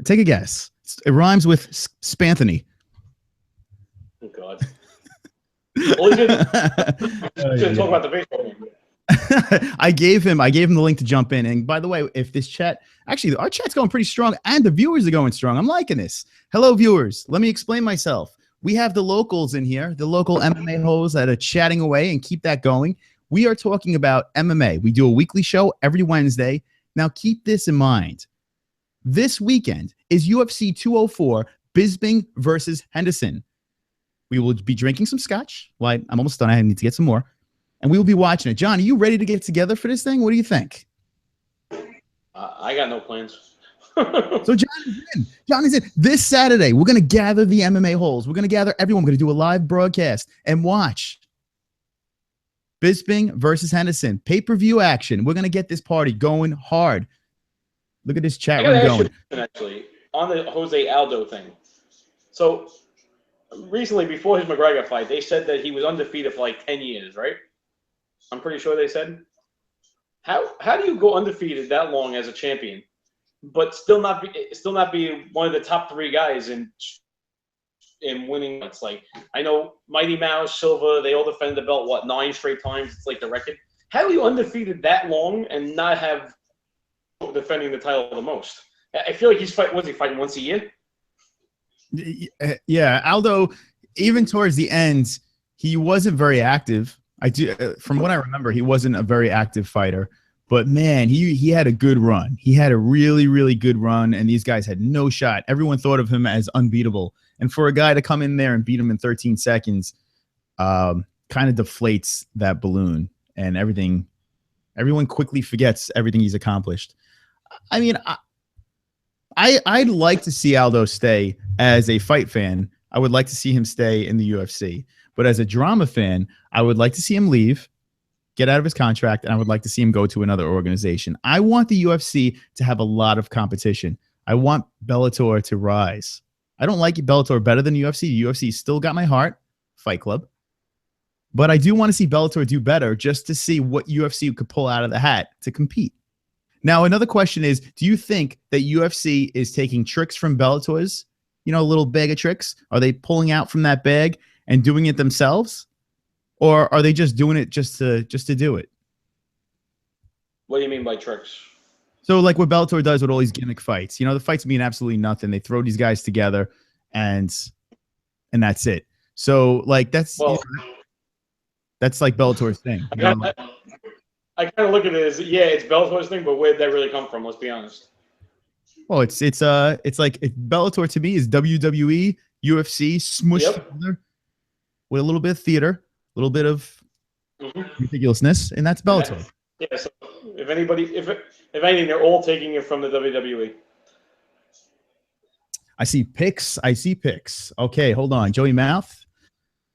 S1: Take a guess. It rhymes with Spanthony.
S4: Oh God. Well, he's gonna talk about the baseball game.
S1: I gave him the link to jump in. And by the way, if this chat, actually our chat's going pretty strong and the viewers are going strong. I'm liking this. Hello, viewers. Let me explain myself. We have the locals in here, the local MMA-holes that are chatting away, and keep that going. We are talking about MMA. We do a weekly show every Wednesday. Now keep this in mind. This weekend is UFC 204, Bisping versus Henderson. We will be drinking some scotch. Well, I'm almost done. I need to get some more. And we will be watching it. John, are you ready to get together for this thing? What do you think?
S4: I got no plans.
S1: So John is in. John is in. This Saturday, we're going to gather the MMA holes. We're going to gather everyone. We're going to do a live broadcast and watch Bisping versus Henderson. Pay-per-view action. We're going to get this party going hard. Look at this chat room going.
S4: Actually, on the Jose Aldo thing. So recently, before his McGregor fight, they said that he was undefeated for like 10 years, right? I'm pretty sure they said. How do you go undefeated that long as a champion, but still not be one of the top 3 guys in winning? It's like, I know Mighty Mouse, Silva, they all defended the belt 9 straight times. It's like the record. How are you undefeated that long and not have defending the title the most? I feel like he's fighting once a year?
S1: Yeah, Aldo, even towards the end, he wasn't very active. From what I remember, he wasn't a very active fighter. But man, he had a good run. He had a really, really good run, and these guys had no shot. Everyone thought of him as unbeatable. And for a guy to come in there and beat him in 13 seconds, kind of deflates that balloon, and everyone quickly forgets everything he's accomplished. I mean, I'd like to see Aldo stay as a fight fan. I would like to see him stay in the UFC. But as a drama fan, I would like to see him leave, get out of his contract, and I would like to see him go to another organization. I want the UFC to have a lot of competition. I want Bellator to rise. I don't like Bellator better than UFC. The UFC still got my heart, Fight Club. But I do want to see Bellator do better just to see what UFC could pull out of the hat to compete. Now, another question is, do you think that UFC is taking tricks from Bellator's, a little bag of tricks? Are they pulling out from that bag and doing it themselves? Or are they just doing it just to do it?
S4: What do you mean by tricks?
S1: So like what Bellator does with all these gimmick fights, the fights mean absolutely nothing. They throw these guys together and that's it. So like that's like Bellator's thing.
S4: I kind of look at it as, it's Bellator's thing, but where did that really come from? Let's be honest.
S1: Well, it's like Bellator to me is WWE, UFC smushed together with a little bit of theater, a little bit of ridiculousness, and that's Bellator.
S4: Yeah. So if anything, they're all taking it from the WWE.
S1: I see picks. Okay, hold on. Joey Mouth.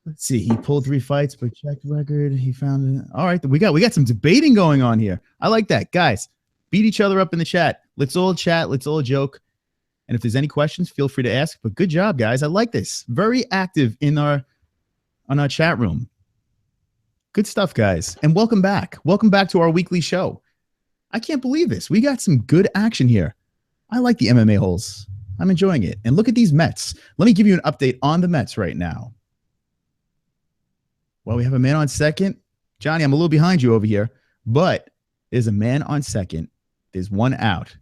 S1: Let's see. He pulled 3 fights, but checked record. He found it. All right, we got some debating going on here. I like that, guys. Beat each other up in the chat. Let's all chat. Let's all joke. And if there's any questions, feel free to ask. But good job, guys. I like this. Very active on our chat room. Good stuff, guys. And welcome back. Welcome back to our weekly show. I can't believe this. We got some good action here. I like the MMA holes. I'm enjoying it. And look at these Mets. Let me give you an update on the Mets right now. Well, we have a man on second. Johnny, I'm a little behind you over here, but there's a man on second. There's one out.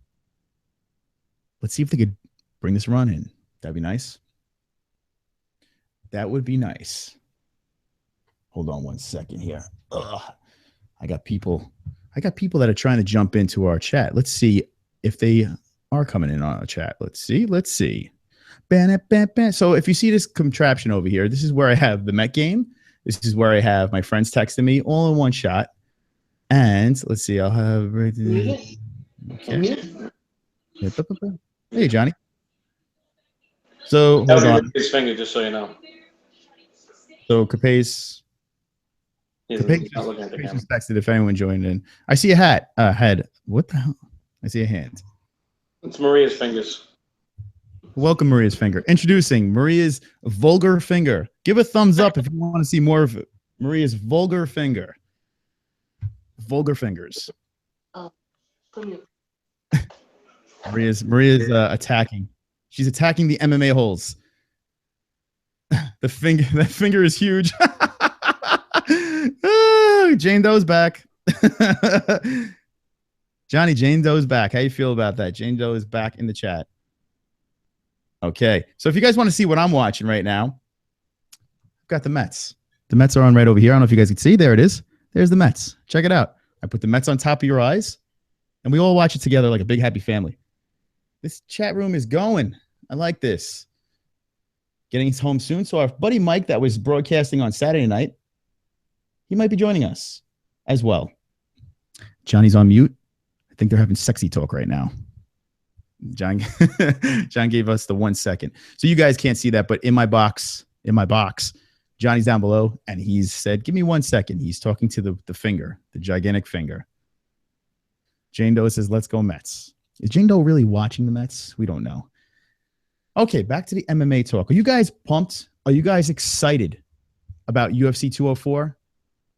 S1: Let's see if they could bring this run in. That'd be nice. That would be nice. Hold on one second here. Ugh. I got people that are trying to jump into our chat. Let's see if they are coming in on our chat. Let's see. So if you see this contraption over here, this is where I have the Met game. This is where I have my friends texting me all in one shot. And let's see, I'll have right there. Okay. Hey, Johnny. So hold on.
S4: His finger, just so you know.
S1: So Capace. Capace texted if anyone joined in. I see a head. What the hell? I see a hand.
S4: It's Maria's fingers.
S1: Welcome, Maria's finger. Introducing Maria's vulgar finger. Give a thumbs up if you want to see more of Maria's vulgar finger. Vulgar fingers. Maria's attacking. She's attacking the MMA holes. That finger is huge. Jane Doe's back. Johnny, Jane Doe's back. How you feel about that? Jane Doe is back in the chat. Okay. So if you guys want to see what I'm watching right now, I've got the Mets. The Mets are on right over here. I don't know if you guys can see. There it is. There's the Mets. Check it out. I put the Mets on top of your eyes, and we all watch it together like a big happy family. This chat room is going. I like this. Getting home soon. So our buddy Mike that was broadcasting on Saturday night, he might be joining us as well. Johnny's on mute. I think they're having sexy talk right now. John gave us the 1 second. So you guys can't see that, but in my box, Johnny's down below, and he's said, give me 1 second. He's talking to the finger, the gigantic finger. Jane Doe says, let's go Mets. Is Jane Doe really watching the Mets? We don't know. Okay, back to the MMA talk. Are you guys pumped? Are you guys excited about UFC 204?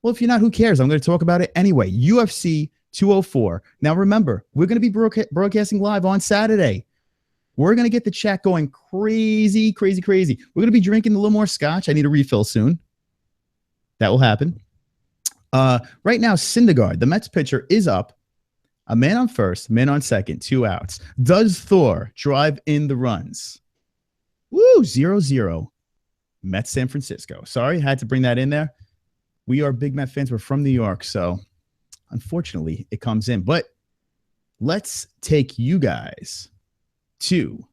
S1: Well, if you're not, who cares? I'm going to talk about it anyway. UFC 204. Now, remember, we're going to be broadcasting live on Saturday. We're going to get the chat going crazy. We're going to be drinking a little more scotch. I need a refill soon. That will happen. Right now, Syndergaard, the Mets pitcher, is up. A man on first, man on second, 2 outs. Does Thor drive in the runs? Woo, 0-0. Mets San Francisco. Sorry, had to bring that in there. We are big Met fans. We're from New York, so unfortunately, it comes in. But let's take you guys to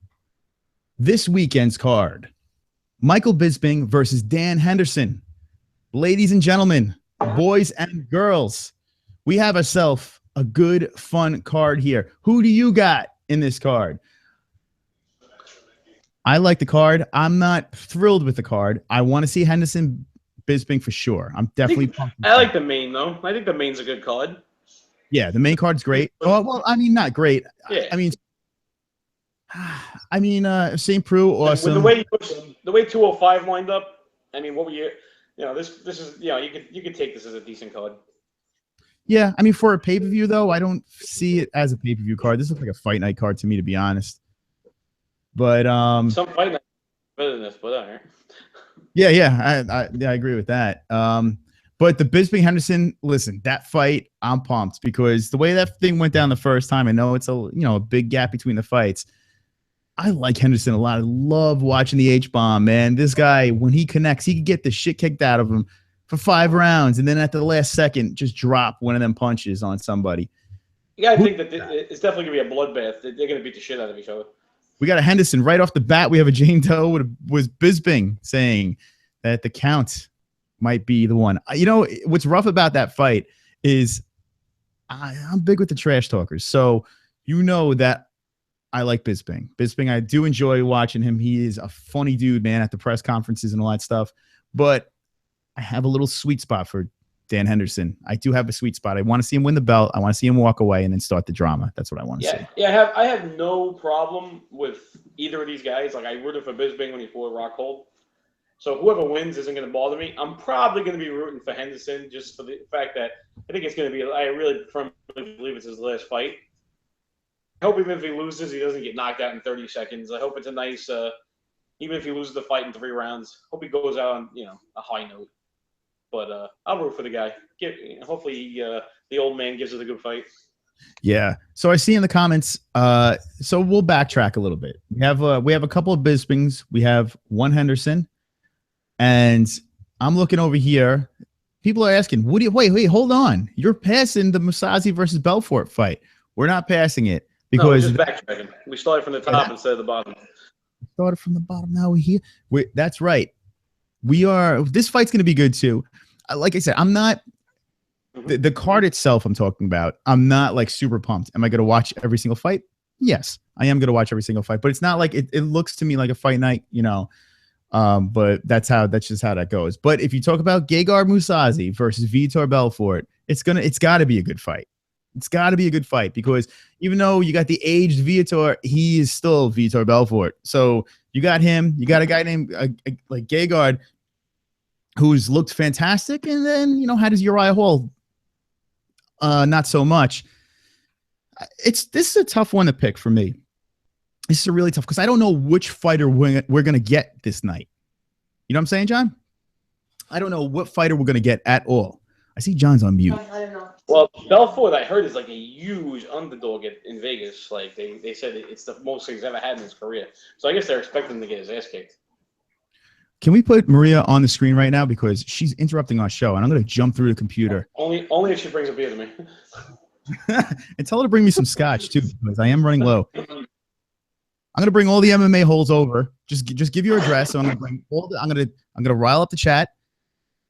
S1: this weekend's card. Michael Bisping versus Dan Henderson. Ladies and gentlemen, boys and girls, we have ourselves a good, fun card here. Who do you got in this card? I like the card. I'm not thrilled with the card. I want to see Henderson Bisping for sure. I'm definitely pumped.
S4: I like the main, though. I think the main's a good card.
S1: Yeah, the main card's great. Oh, well, I mean, not great.
S4: Yeah.
S1: I mean, St. Preux, awesome.
S4: With the way 205 lined up, I mean, what were you know, this is, you know, you could take this as a decent card.
S1: Yeah, I mean, for a pay-per-view, though, I don't see it as a pay-per-view card. This looks like a fight night card to me, to be honest. But
S4: some fight night better than this, but all right.
S1: Yeah, I agree with that. But the Bisping Henderson, listen, that fight, I'm pumped because the way that thing went down the first time, I know it's a big gap between the fights. I like Henderson a lot. I love watching the H-bomb, man. This guy, when he connects, he can get the shit kicked out of him for 5 rounds, and then at the last second, just drop one of them punches on somebody.
S4: You got to think that it's definitely going to be a bloodbath. They're going to beat the shit out of each other.
S1: We got a Henderson right off the bat. We have a Jane Doe was Bisping saying that the count might be the one. You know, what's rough about that fight is I'm big with the trash talkers. So you know that I like Bisping. Bisping, I do enjoy watching him. He is a funny dude, man, at the press conferences and all that stuff. But I have a little sweet spot for Dan Henderson. I do have a sweet spot. I want to see him win the belt. I want to see him walk away and then start the drama. That's what I want to see.
S4: Yeah, I have no problem with either of these guys. Like, I rooted for Bisping when he fought Rockhold. So whoever wins isn't going to bother me. I'm probably going to be rooting for Henderson just for the fact that I think it's going to be. I really firmly believe it's his last fight. I hope even if he loses, he doesn't get knocked out in 30 seconds. I hope it's a nice. Even if he loses the fight in 3 rounds, hope he goes out on a high note. But I'll root for the guy. Hopefully the old man gives it a good fight.
S1: Yeah. So I see in the comments. So we'll backtrack a little bit. We have a couple of Bispings. We have one Henderson, and I'm looking over here. People are asking, wait, hold on. You're passing the Musashi versus Belfort fight. We're not passing it because
S4: we're just backtracking. We started from the top instead of the bottom.
S1: Started from the bottom. Now we're here. That's right. This fight's going to be good too. Like I said, I'm not the card itself. I'm talking about. I'm not like super pumped. Am I going to watch every single fight? Yes, I am going to watch every single fight. But it's not like it looks to me like a fight night, But that's just how that goes. But if you talk about Gegard Mousasi versus Vitor Belfort, it's got to be a good fight. It's got to be a good fight because even though you got the aged Vitor, he is still Vitor Belfort. So you got him. You got a guy named like Gegard, who's looked fantastic, and then had his Uriah Hall. Not so much. This is a tough one to pick for me. This is a really tough because I don't know which fighter we're gonna get this night. You know what I'm saying, John? I don't know what fighter we're gonna get at all. I see John's on mute.
S4: I don't know. Well, Belfort, I heard, is like a huge underdog in Vegas. Like they said it's the most he's ever had in his career. So I guess they're expecting him to get his ass kicked.
S1: Can we put Maria on the screen right now because she's interrupting our show and I'm going to jump through the computer.
S4: Only if she brings a beer to me.
S1: And tell her to bring me some scotch too because I am running low. I'm going to bring all the MMA holes over. Just give your address. So I'm going to bring all I'm going to rile up the chat,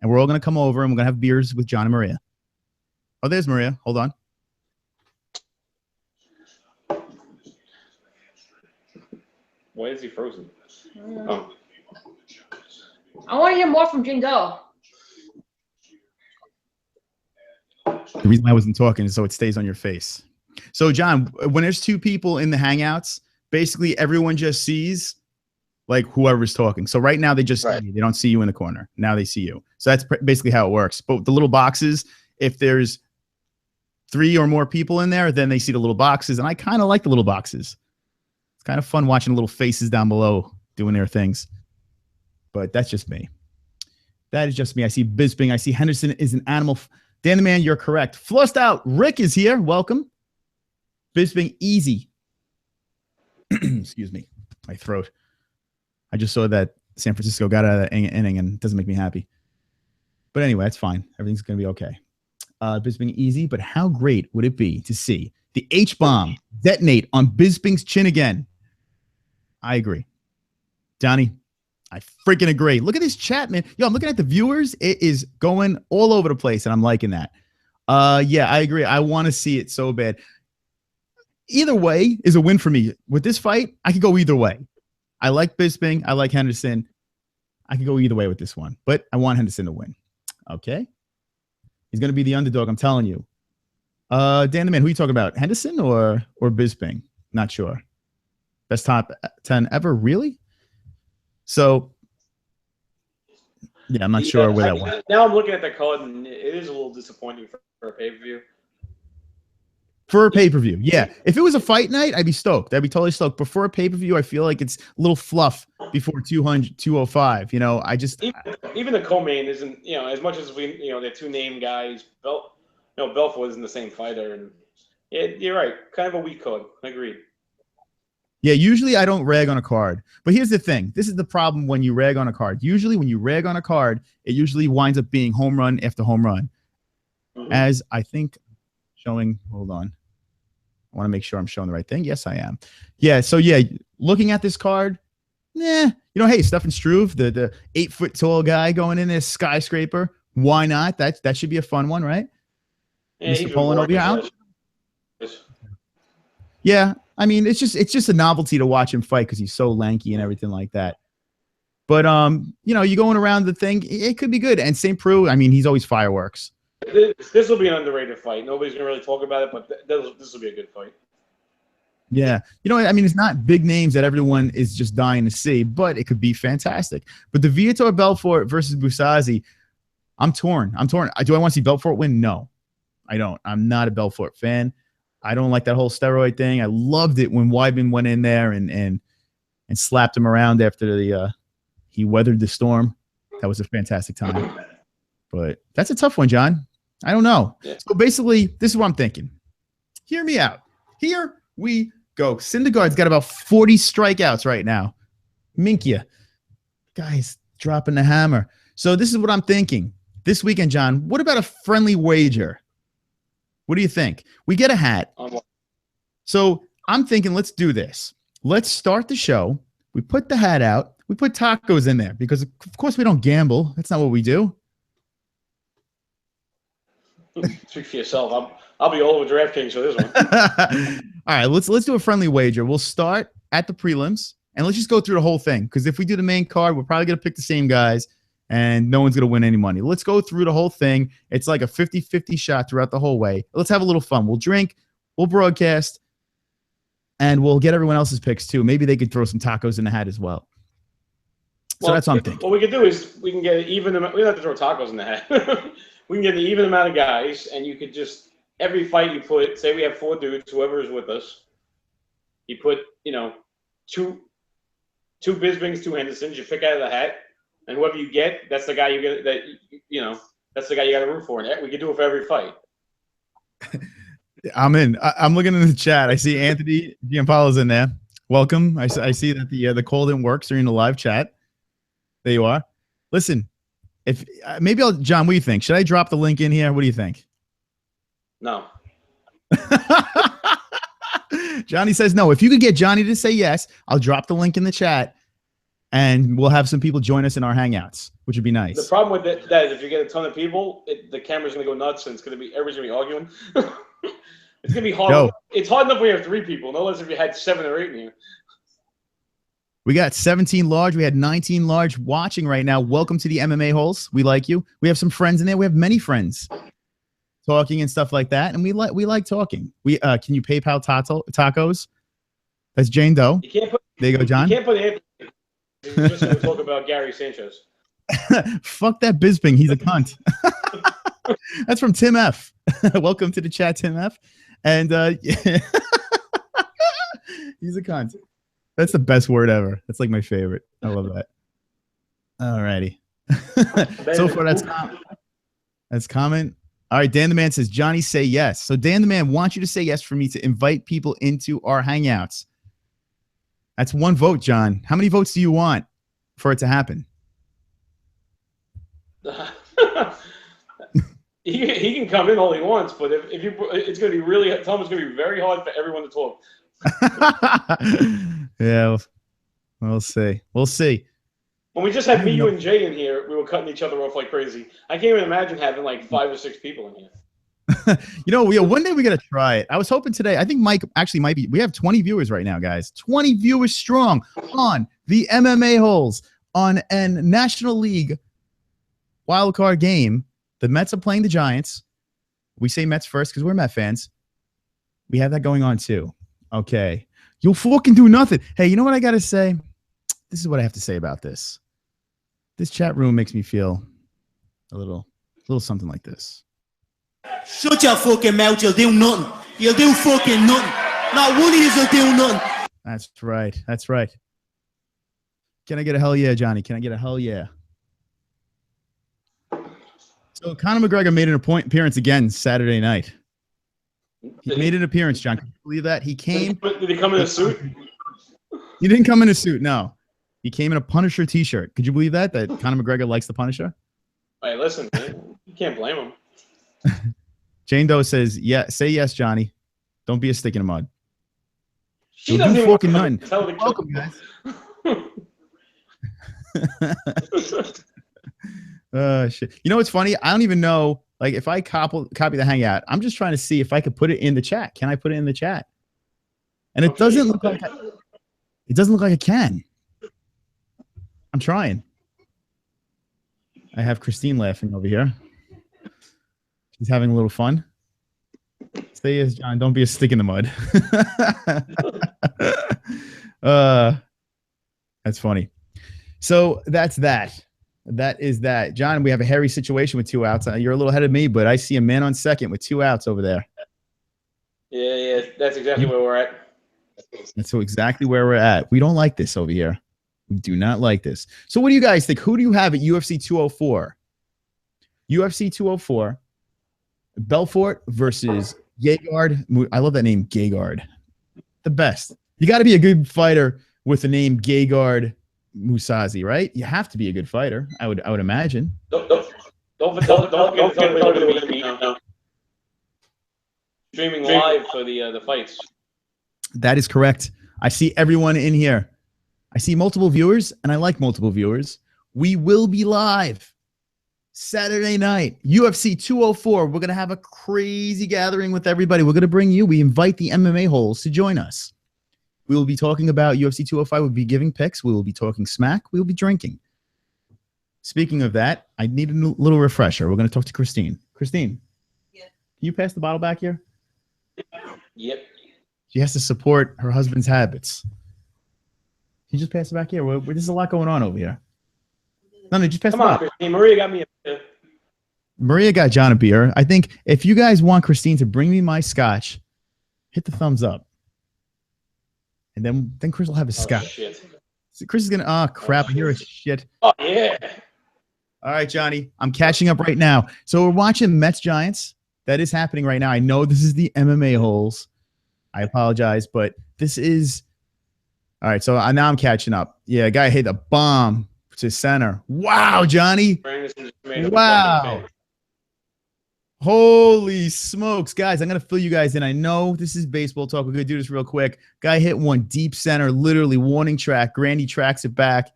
S1: and we're all going to come over and we're going to have beers with John and Maria. Oh, there's Maria. Hold on.
S4: Why is he frozen?
S6: Oh. I want to hear more from Jingo.
S1: The reason I wasn't talking is so it stays on your face. So, John, when there's 2 people in the Hangouts, basically everyone just sees like whoever's talking. So right now they just see you. They don't see you in the corner. Now they see you. So that's basically how it works. But the little boxes, if there's 3 or more people in there, then they see the little boxes. And I kind of like the little boxes. It's kind of fun watching the little faces down below doing their things. But that's just me. That is just me. I see Bisping. I see Henderson is an animal. Dan the Man, you're correct. Flussed out. Rick is here. Welcome. Bisping, easy. Excuse me. My throat. I just saw that San Francisco got out of that inning and it doesn't make me happy. But anyway, that's fine. Everything's going to be okay. Bisping, easy. But how great would it be to see the H-bomb detonate on Bisping's chin again? I agree. Johnny, I freaking agree. Look at this chat, man. Yo, I'm looking at the viewers. It is going all over the place, and I'm liking that. Yeah, I agree. I want to see it so bad. Either way is a win for me. With this fight, I could go either way. I like Bisping. I like Henderson. I could go either way with this one, but I want Henderson to win. Okay? He's going to be the underdog, I'm telling you. Dan the Man, who are you talking about? Henderson or Bisping? Not sure. Best top 10 ever? Really? So, yeah, I'm not sure where that went.
S4: Now I'm looking at the card, and it is a little disappointing for a pay-per-view.
S1: For a pay-per-view, yeah. If it was a fight night, I'd be stoked. I'd be totally stoked. But for a pay-per-view, I feel like it's a little fluff before 205. I just...
S4: Even the co-main isn't, as much as we, they're 2 name guys, Belfort isn't the same fighter. And yeah, you're right. Kind of a weak card. Agreed.
S1: Yeah, usually I don't rag on a card. But here's the thing. This is the problem when you rag on a card. Usually when you rag on a card, it usually winds up being home run after home run. Mm-hmm. As I think showing, hold on. I want to make sure I'm showing the right thing. Yes, I am. Yeah, so yeah, looking at this card, hey, Stefan Struve, the 8-foot tall guy going in this skyscraper. Why not? That should be a fun one, right?
S4: Yeah,
S1: Mr. Poland over here. Yeah, I mean, it's just a novelty to watch him fight because he's so lanky and everything like that. But you going around the thing, it could be good. And St. Preux, I mean, he's always fireworks.
S4: This will be an underrated fight. Nobody's gonna really talk about it, but this will be a good fight.
S1: Yeah. You know, I mean, it's not big names that everyone is just dying to see, but it could be fantastic. But the Viator Belfort versus Busazi, I'm torn. Do I want to see Belfort win? No, I don't. I'm not a Belfort fan. I don't like that whole steroid thing. I loved it when Weidman went in there and slapped him around after he weathered the storm. That was a fantastic time. But that's a tough one, John. I don't know.
S4: Yeah.
S1: So basically, this is what I'm thinking. Hear me out. Here we go. Syndergaard's got about 40 strikeouts right now. Minkia. Guys, dropping the hammer. So this is what I'm thinking. This weekend, John, what about a friendly wager? What do you think? We get a hat. So I'm thinking, let's do this. Let's start the show. We put the hat out. We put tacos in there because, of course, we don't gamble. That's not what we do.
S4: Speak for yourself. I'll be all over DraftKings for this one.
S1: All right, let's do a friendly wager. We'll start at the prelims, and let's just go through the whole thing. Because if we do the main card, we're probably going to pick the same guys, and no one's going to win any money. Let's go through the whole thing. It's like a 50-50 shot throughout the whole way. Let's have a little fun. We'll drink, we'll broadcast, and we'll get everyone else's picks, too. Maybe they could throw some tacos in the hat as well. So that's what I'm thinking.
S4: What we could do is we can get an even amount. We don't have to throw tacos in the hat. We can get an even amount of guys, and you could just every fight you put. Say we have 4 dudes, whoever is with us. You put two Bisbings, 2 Hendersons. You pick out of the hat, and whoever you get, that's the guy you get. That's the guy you got to root for. And we could do it for every fight.
S1: I'm in. I'm looking in the chat. I see Anthony Giampaolo's in there. Welcome. I see that the call didn't work during the live chat. There you are. Listen, if maybe John, what do you think? Should I drop the link in here? What do you think?
S4: No.
S1: Johnny says no. If you could get Johnny to say yes, I'll drop the link in the chat, and we'll have some people join us in our hangouts, which would be nice.
S4: The problem with that is if you get a ton of people, the camera's going to go nuts, and everybody's going to be arguing. It's going to be hard.
S1: Yo.
S4: It's hard enough when you have 3 people. No less if you had 7 or 8 in here.
S1: We got 17 large. We had 19 large watching right now. Welcome to the MMA-HOLES. We like you. We have some friends in there. We have many friends talking and stuff like that, and we like talking. We can you PayPal tacos? That's Jane Doe.
S4: You can't put.
S1: There you go, John.
S4: You can't put Anthony. You're just going to talk about Gary Sanchez.
S1: Fuck that Bisping. He's a cunt. That's from Tim F. Welcome to the chat, Tim F. And he's a cunt. That's the best word ever. That's like my favorite. I love that. All righty. So far, that's comment. All right, Dan the Man says, Johnny, say yes. So Dan the Man wants you to say yes for me to invite people into our hangouts. That's 1 vote, John. How many votes do you want for it to happen?
S4: He can come in all he wants, but if you, it's going to be really, tell him it's going to be very hard for everyone to talk.
S1: Yeah, we'll see. We'll see.
S4: When we just had me, you, and Jay in here, we were cutting each other off like crazy. I can't even imagine having like 5 or 6 people in here.
S1: One day we got to try it. I was hoping today. I think Mike actually might be. We have 20 viewers right now, guys. 20 viewers strong on the MMA-HOLES on a National League wildcard game. The Mets are playing the Giants. We say Mets first because we're Met fans. We have that going on too. Okay. You'll fucking do nothing. Hey, you know what I got to say? This is what I have to say about this. This chat room makes me feel a little something like this.
S5: Shut your fucking mouth. You'll do nothing. You'll do fucking nothing. Not one of you will do nothing.
S1: That's right. That's right. Can I get a hell yeah, Johnny? Can I get a hell yeah? So Conor McGregor made an appearance again Saturday night. He made an appearance, John. Can you believe that? He came.
S4: Did he come in a suit?
S1: He didn't come in a suit, no. He came in a Punisher t-shirt. Could you believe that Conor McGregor likes the Punisher?
S4: Hey, listen, man, you can't blame him.
S1: Jane Doe says, yeah, say yes, Johnny. Don't be a stick in the mud.
S4: She doesn't even
S1: fucking nothing.
S4: Welcome, guys.
S1: Shit. You know what's funny? I don't even know. Like, if I copy the hangout, I'm just trying to see if I could put it in the chat. Can I put it in the chat? And it doesn't look like it doesn't look like I can. I'm trying. I have Christine laughing over here. She's having a little fun. Say yes, John. Don't be a stick in the mud. That's funny. So that's that. That is that. John, we have a hairy situation with 2 outs. You're a little ahead of me, but I see a man on second with 2 outs over there.
S4: Yeah. That's exactly where we're at.
S1: That's so exactly where we're at. We don't like this over here. We do not like this. So what do you guys think? Who do you have at UFC 204? UFC 204, Belfort versus Gegard. I love that name, Gegard. The best. You got to be a good fighter with the name Gegard Mousasi, right? You have to be a good fighter, I would imagine.
S4: Don't get with me now. Streaming live for the fights.
S1: That is correct. I see everyone in here. I see multiple viewers, and I like multiple viewers. We will be live Saturday night, UFC 204. We're going to have a crazy gathering with everybody. We're going to bring you. We invite the MMA-holes to join us. We will be talking about UFC 205. We'll be giving picks. We will be talking smack. We will be drinking. Speaking of that, I need a little refresher. We're going to talk to Christine. Christine, yeah. Can you pass the bottle back here?
S4: Yep.
S1: She has to support her husband's habits. Can you just pass it back here? There's a lot going on over here. No, just pass it back.
S4: Christine. Maria got me a beer.
S1: Maria got John a beer. I think if you guys want Christine to bring me my scotch, hit the thumbs up. And then Chris will have his scotch.
S4: Shit.
S1: So Chris is going to, crap, I hear a shit.
S4: Oh, yeah.
S1: All right, Johnny, I'm catching up right now. So we're watching Mets Giants. That is happening right now. I know this is the MMA-holes. I apologize, but this is all right. So now I'm catching up. Yeah, guy hit a bomb to center. Wow, Johnny. Wow. Holy smokes, guys. I'm going to fill you guys in. I know this is baseball talk. We're going to do this real quick. Guy hit one deep center, literally warning track. Grandy tracks it back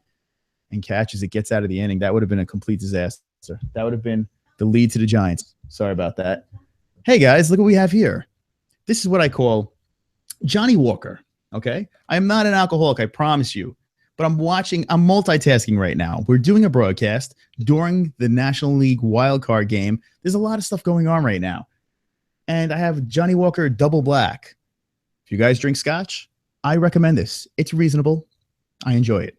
S1: and catches it, gets out of the inning. That would have been a complete disaster. That would have been the lead to the Giants. Sorry about that. Hey, guys, look what we have here. This is what I call Johnny Walker, okay? I am not an alcoholic, I promise you. But I'm multitasking right now. We're doing a broadcast during the National League Wildcard game. There's a lot of stuff going on right now. And I have Johnny Walker Double Black. If you guys drink scotch, I recommend this. It's reasonable. I enjoy it.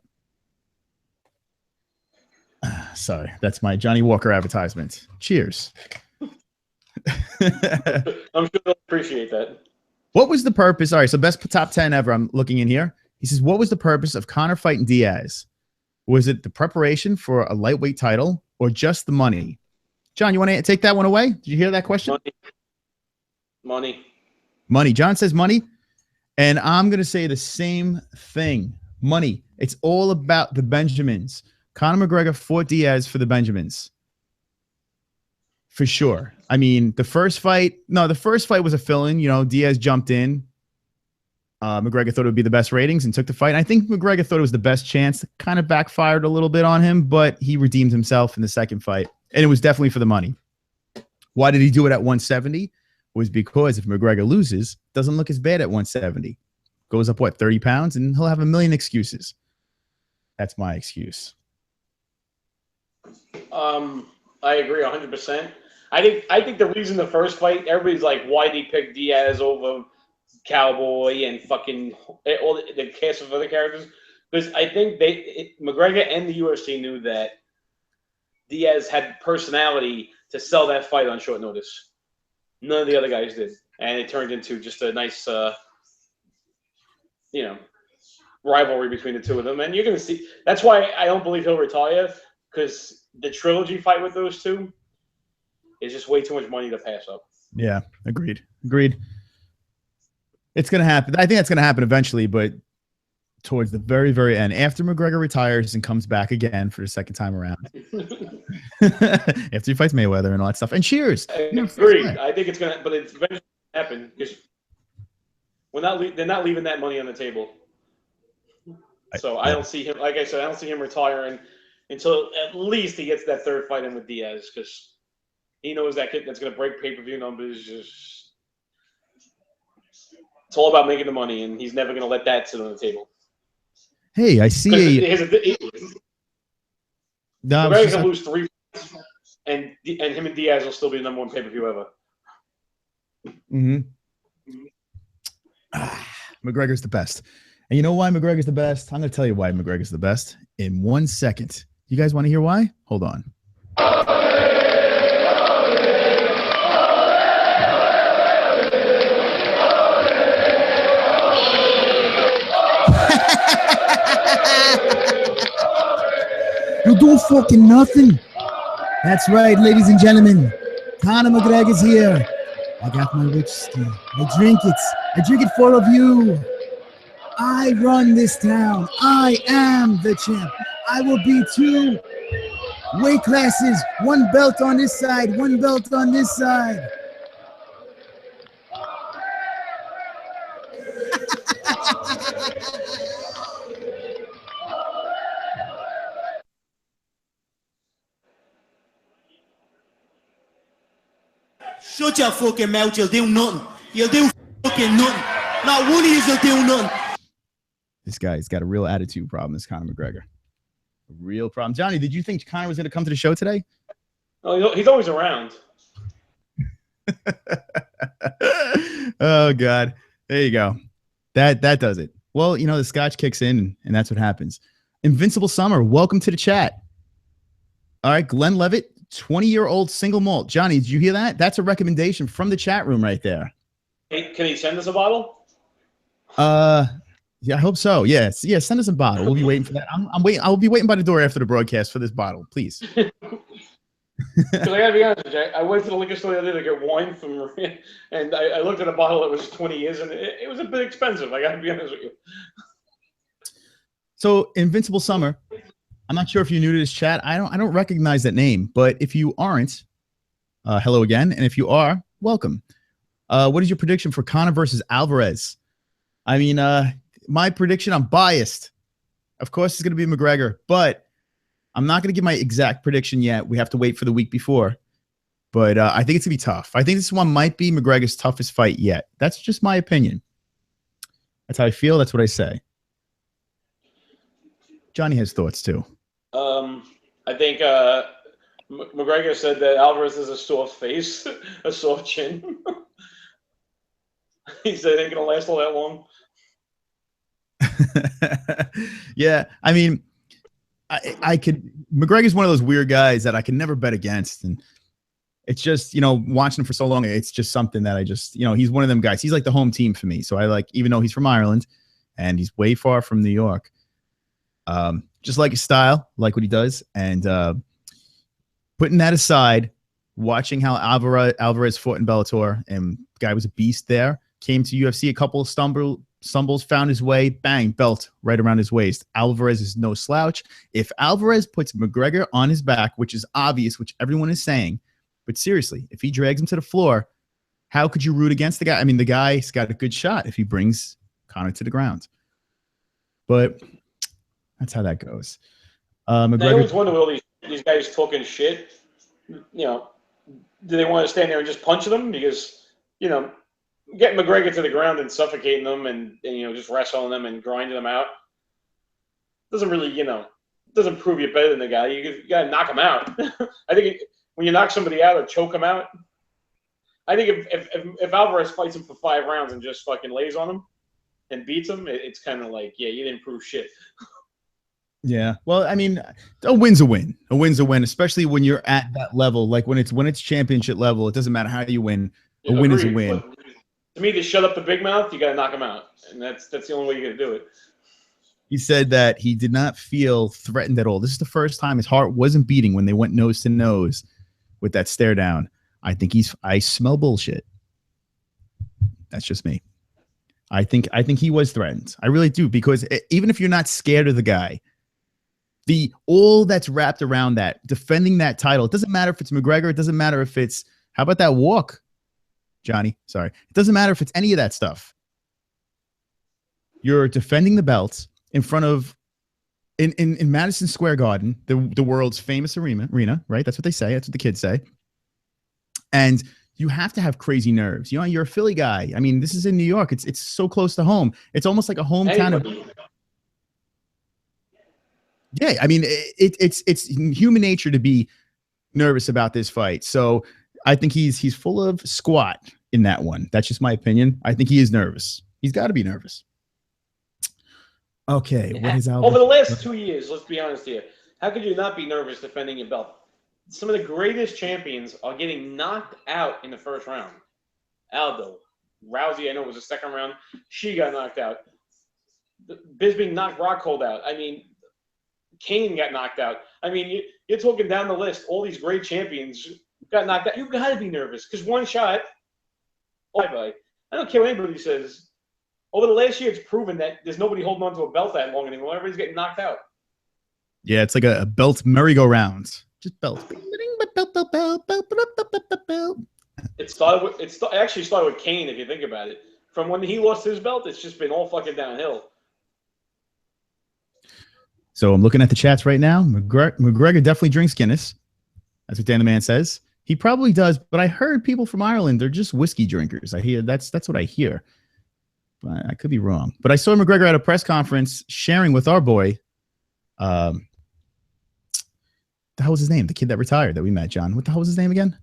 S1: Sorry, that's my Johnny Walker advertisement. Cheers.
S4: I'm sure they'll appreciate that.
S1: What was the purpose? All right, so best top 10 ever. I'm looking in here. He says, what was the purpose of Conor fighting Diaz? Was it the preparation for a lightweight title or just the money? John, you want to take that one away? Did you hear that question?
S4: Money.
S1: Money. John says money. And I'm going to say the same thing. Money. It's all about the Benjamins. Conor McGregor fought Diaz for the Benjamins. For sure. I mean, the first fight was a fill-in. You know, Diaz jumped in. McGregor thought it would be the best ratings and took the fight. And I think McGregor thought it was the best chance. Kind of backfired a little bit on him, but he redeemed himself in the second fight. And it was definitely for the money. Why did he do it at 170? Was because if McGregor loses, doesn't look as bad at 170. Goes up, 30 pounds? And he'll have a million excuses. That's my excuse.
S4: I agree 100%. I think the reason the first fight, everybody's like, why did he pick Diaz over Cowboy and fucking all the cast of other characters? Because I think McGregor and the UFC knew that Diaz had personality to sell that fight on short notice. None of the other guys did, and it turned into just a nice, rivalry between the two of them. And you're gonna see. That's why I don't believe he'll retire, because the trilogy fight with those two is just way too much money to pass up.
S1: Yeah, agreed. It's going to happen. I think that's going to happen eventually, but towards the very, very end, after McGregor retires and comes back again for the second time around, after he fights Mayweather and all that stuff. And cheers.
S4: I agree. I think it's going to, but it's eventually going to happen because they're not leaving that money on the table. So I don't see him, like I said, I don't see him retiring until at least he gets that third fight in with Diaz, because he knows that kid that's going to break pay-per-view numbers. It's all about making the money, and he's never going to let that sit on the table.
S1: Hey, I see.
S4: McGregor can lose 3 fights, and him and Diaz will still be the #1 pay-per-view ever.
S1: Mm-hmm. McGregor's the best. And you know why McGregor's the best? I'm going to tell you why McGregor's the best in 1 second. You guys want to hear why? Hold on. You do fucking nothing. That's right, ladies and gentlemen. Conor McGregor's here. I got my whiskey. I drink it. I drink it for all of you. I run this town. I am the champ. I will be 2 weight classes. 1 belt on this side, 1 belt on this side.
S5: Shut your fucking mouth, you'll do nothing. You'll do fucking nothing. Not one of you will do nothing.
S1: This guy's got a real attitude problem, this Conor McGregor. A real problem. Johnny, did you think Conor was going to come to the show today?
S4: Oh, he's always around.
S1: Oh, God. There you go. That does it. Well, you know, the scotch kicks in, and that's what happens. Invincible Summer, welcome to the chat. All right, Glenn Levitt, 20-year-old single malt. Johnny, did you hear that? That's a recommendation from the chat room right there.
S4: Hey, can he send us a bottle?
S1: Yeah, I hope so. Yes. Yeah, send us a bottle. We'll be waiting for that. I'm waiting. I'll be waiting by the door after the broadcast for this bottle, please.
S4: Because I gotta be honest with you, I went to the liquor store the other day to get wine from, and I looked at a bottle that was 20 years, and it was a bit expensive. I gotta be honest with you.
S1: So, Invincible Summer. I'm not sure if you're new to this chat. I don't recognize that name, but if you aren't, hello again, and if you are, welcome. What is your prediction for Conor versus Alvarez? I mean, my prediction, I'm biased. Of course, it's going to be McGregor, but I'm not going to give my exact prediction yet. We have to wait for the week before. But I think it's going to be tough. I think this one might be McGregor's toughest fight yet. That's just my opinion. That's how I feel. That's what I say. Johnny has thoughts, too.
S4: I think McGregor said that Alvarez is a soft face, a soft chin. He said it ain't going to last all that long.
S1: Yeah, I mean, I could. McGregor's one of those weird guys that I can never bet against, and it's just, you know, watching him for so long, it's just something that I just, you know, he's one of them guys. He's like the home team for me. So I like, even though he's from Ireland and he's way far from New York, just like his style, like what he does, and putting that aside, watching how Alvarez fought in Bellator, and the guy was a beast there. Came to UFC, a couple of stumbles, found his way, bang, belt right around his waist. Alvarez is no slouch. If Alvarez puts McGregor on his back, which is obvious, which everyone is saying, but seriously, if he drags him to the floor, how could you root against the guy? I mean, the guy's got a good shot if he brings Conor to the ground. But that's how that goes. McGregor,
S4: I always wonder with all these guys talking shit, you know, do they want to stand there and just punch them? Because, you know, getting McGregor to the ground and suffocating them and you know, just wrestling them and grinding them out doesn't really, you know, doesn't prove you're better than the guy. You got to knock him out. I think when you knock somebody out or choke him out, I think if Alvarez fights him for 5 rounds and just fucking lays on him and beats him, it's kind of like, yeah, you didn't prove shit.
S1: Yeah. Well, I mean, a win's a win. A win's a win, especially when you're at that level. Like when it's championship level, it doesn't matter how you win. A win is a win.
S4: But to me, to shut up the big mouth, you got to knock him out, and that's the only way you're gonna do it.
S1: He said that he did not feel threatened at all. This is the first time his heart wasn't beating when they went nose to nose with that stare down. I think I smell bullshit. That's just me. I think he was threatened. I really do, because even if you're not scared of the guy, all that's wrapped around that, defending that title, it doesn't matter if it's McGregor. It doesn't matter if it's, how about that walk, Johnny? Sorry. It doesn't matter if it's any of that stuff. You're defending the belts in front of, in Madison Square Garden, the world's famous arena, right? That's what they say. That's what the kids say. And you have to have crazy nerves. You know, you're a Philly guy. I mean, this is in New York. It's so close to home. It's almost like a hometown. Yeah, I mean, it's human nature to be nervous about this fight. So I think he's full of squat. in that one. That's just my opinion. I think he is nervous. He's got to be nervous. Okay, what is Aldo?
S4: Over the last 2 years, let's be honest here, how could you not be nervous defending your belt? Some of the greatest champions are getting knocked out in the first round. Aldo, Rousey, I know it was the second round. She got knocked out. Bisping knocked Rockhold out. I mean, Kane got knocked out. I mean, you're talking down the list. All these great champions got knocked out. You've got to be nervous because one shot, bye-bye. I don't care what anybody says. Over the last year, it's proven that there's nobody holding on to a belt that long anymore. Everybody's getting knocked out.
S1: Yeah, it's like a belt merry-go-round. Just belt.
S4: It actually started with Kane, if you think about it. From when he lost his belt, it's just been all fucking downhill.
S1: So I'm looking at the chats right now. McGregor definitely drinks Guinness. That's what Dan the Man says. He probably does, but I heard people from Ireland, they're just whiskey drinkers. I hear that's what I hear. But I could be wrong. But I saw McGregor at a press conference sharing with our boy. The hell was his name? The kid that retired that we met, John. What the hell was his name again?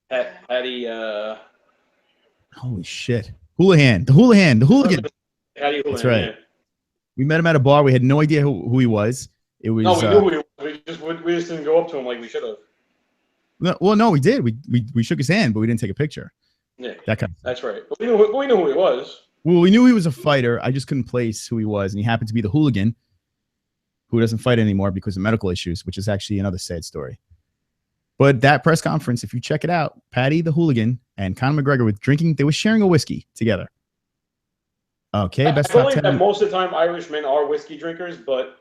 S4: Patty.
S1: Holy shit. Houlihan. The Hooligan.
S4: Patty Houlihan.
S1: That's right.
S4: Yeah.
S1: We met him at a bar. We had no idea who he was. It was.
S4: No, we knew who he was. We just didn't go up to him like we should have.
S1: No, we did. We shook his hand, but we didn't take a picture.
S4: Yeah,
S1: That's
S4: right. But we knew who he was.
S1: Well, we knew he was a fighter. I just couldn't place who he was, and he happened to be the hooligan who doesn't fight anymore because of medical issues, which is actually another sad story. But that press conference, if you check it out, Patty the Hooligan and Conor McGregor were drinking. They were sharing a whiskey together. Okay, best
S4: I
S1: top
S4: believe
S1: 10.
S4: that most of the time Irishmen are whiskey drinkers, but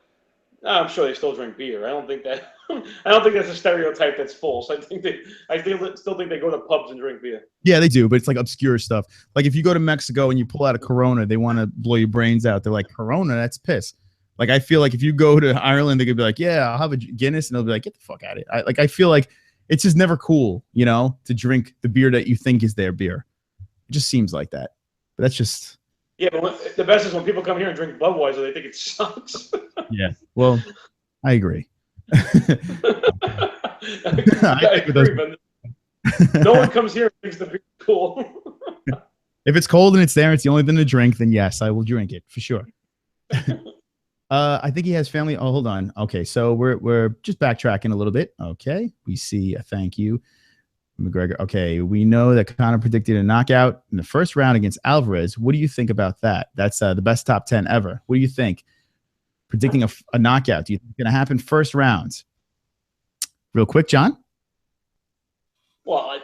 S4: I'm sure they still drink beer. I don't think that's a stereotype that's false. I still think they go to pubs and drink beer.
S1: Yeah, they do, but it's like obscure stuff. Like if you go to Mexico and you pull out a Corona, they want to blow your brains out. They're like, Corona, that's piss. Like I feel like if you go to Ireland, they could be like, yeah, I'll have a Guinness, and they'll be like, get the fuck out of it. I feel like it's just never cool, to drink the beer that you think is their beer. It just seems like that. But that's just.
S4: Yeah, but the best is when people come here and drink Budweiser, they think it sucks.
S1: Yeah, well, I agree.
S4: I agree, but no one comes here and thinks the beer's cool.
S1: If it's cold and it's there, it's the only thing to drink, then yes, I will drink it for sure. I think he has family. Oh, hold on. Okay, so we're just backtracking a little bit. Okay, we see a thank you. McGregor. Okay, we know that Conor predicted a knockout in the first round against Alvarez. What do you think about that? That's the best top 10 ever. What do you think? Predicting a knockout. Do you think it's going to happen first round? Real quick, John?
S4: Well,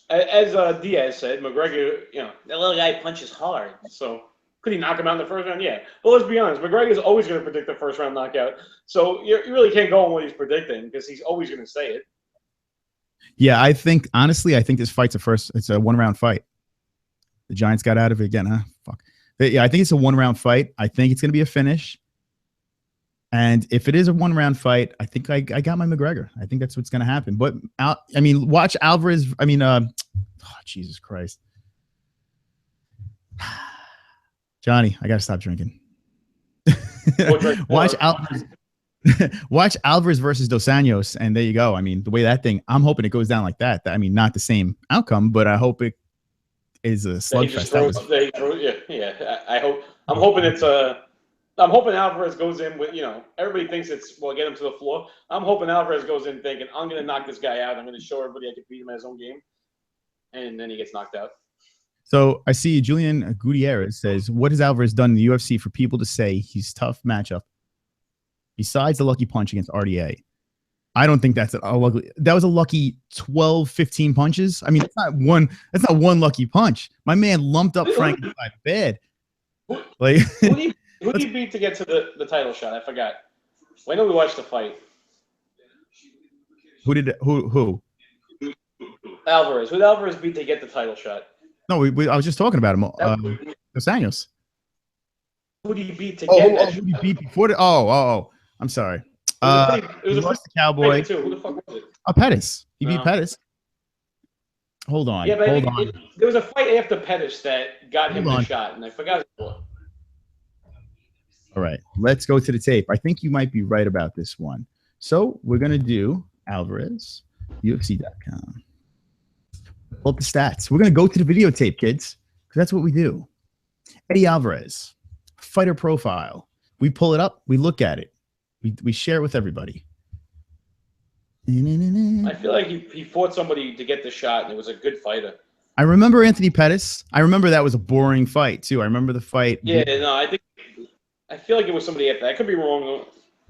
S4: as Diaz said, McGregor, that little guy punches hard. So could he knock him out in the first round? Yeah. But let's be honest, McGregor's always going to predict the first round knockout. So you really can't go on what he's predicting because he's always going to say it.
S1: Yeah, honestly, I think this fight's it's a one-round fight. The Giants got out of it again, huh? Fuck. But yeah, I think it's a one-round fight. I think it's going to be a finish. And if it is a one-round fight, I think I got my McGregor. I think that's what's going to happen. But, watch Alvarez. Jesus Christ. Johnny, I got to stop drinking. Watch Alvarez. Watch Alvarez versus Dos Anjos, and there you go. I mean, the way that thing, I'm hoping it goes down like that. I mean, not the same outcome, but I hope it is a slugfest.
S4: I'm hoping Alvarez goes in with, everybody thinks get him to the floor. I'm hoping Alvarez goes in thinking, I'm going to knock this guy out. I'm going to show everybody I can beat him at his own game. And then he gets knocked out.
S1: So I see Julian Gutierrez says, what has Alvarez done in the UFC for people to say he's tough matchup? Besides the lucky punch against RDA, I don't think that's a lucky. That was a lucky 12, 15 punches. I mean, that's not one lucky punch. My man lumped up Frank inside bed. Like,
S4: who did he beat to get to the title shot? I forgot. When did we watch the fight?
S1: Who?
S4: Alvarez. Who did Alvarez beat to get the title shot?
S1: No, I was just talking about him. Dos Anjos.
S4: Who did he beat to get
S1: who did he beat before the? I'm sorry. It was the Cowboy.
S4: Who the fuck was it?
S1: Pettis. He beat Pettis. Hold on.
S4: Yeah, but there was a fight after Pettis that got him the shot, and I forgot what.
S1: All right, let's go to the tape. I think you might be right about this one. So we're going to do Alvarez, UFC.com. Pull up the stats. We're going to go to the videotape, kids, because that's what we do. Eddie Alvarez, fighter profile. We pull it up. We look at it. We share it with everybody.
S4: I feel like he fought somebody to get the shot, and it was a good fighter.
S1: I remember Anthony Pettis. I remember that was a boring fight, too. I remember the fight.
S4: Yeah, no, I feel like it was somebody after. I could be wrong.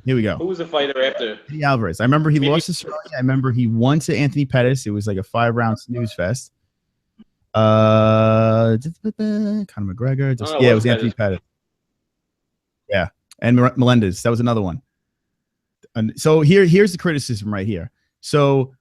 S1: Here we go.
S4: Who was the fighter after?
S1: Eddie Alvarez. I remember he lost to Cerrone. I remember he won to Anthony Pettis. It was like a 5-round snooze fest. Conor McGregor. Yeah, it was Anthony Pettis. Yeah, and Melendez. That was another one. And so here's the criticism right here. So,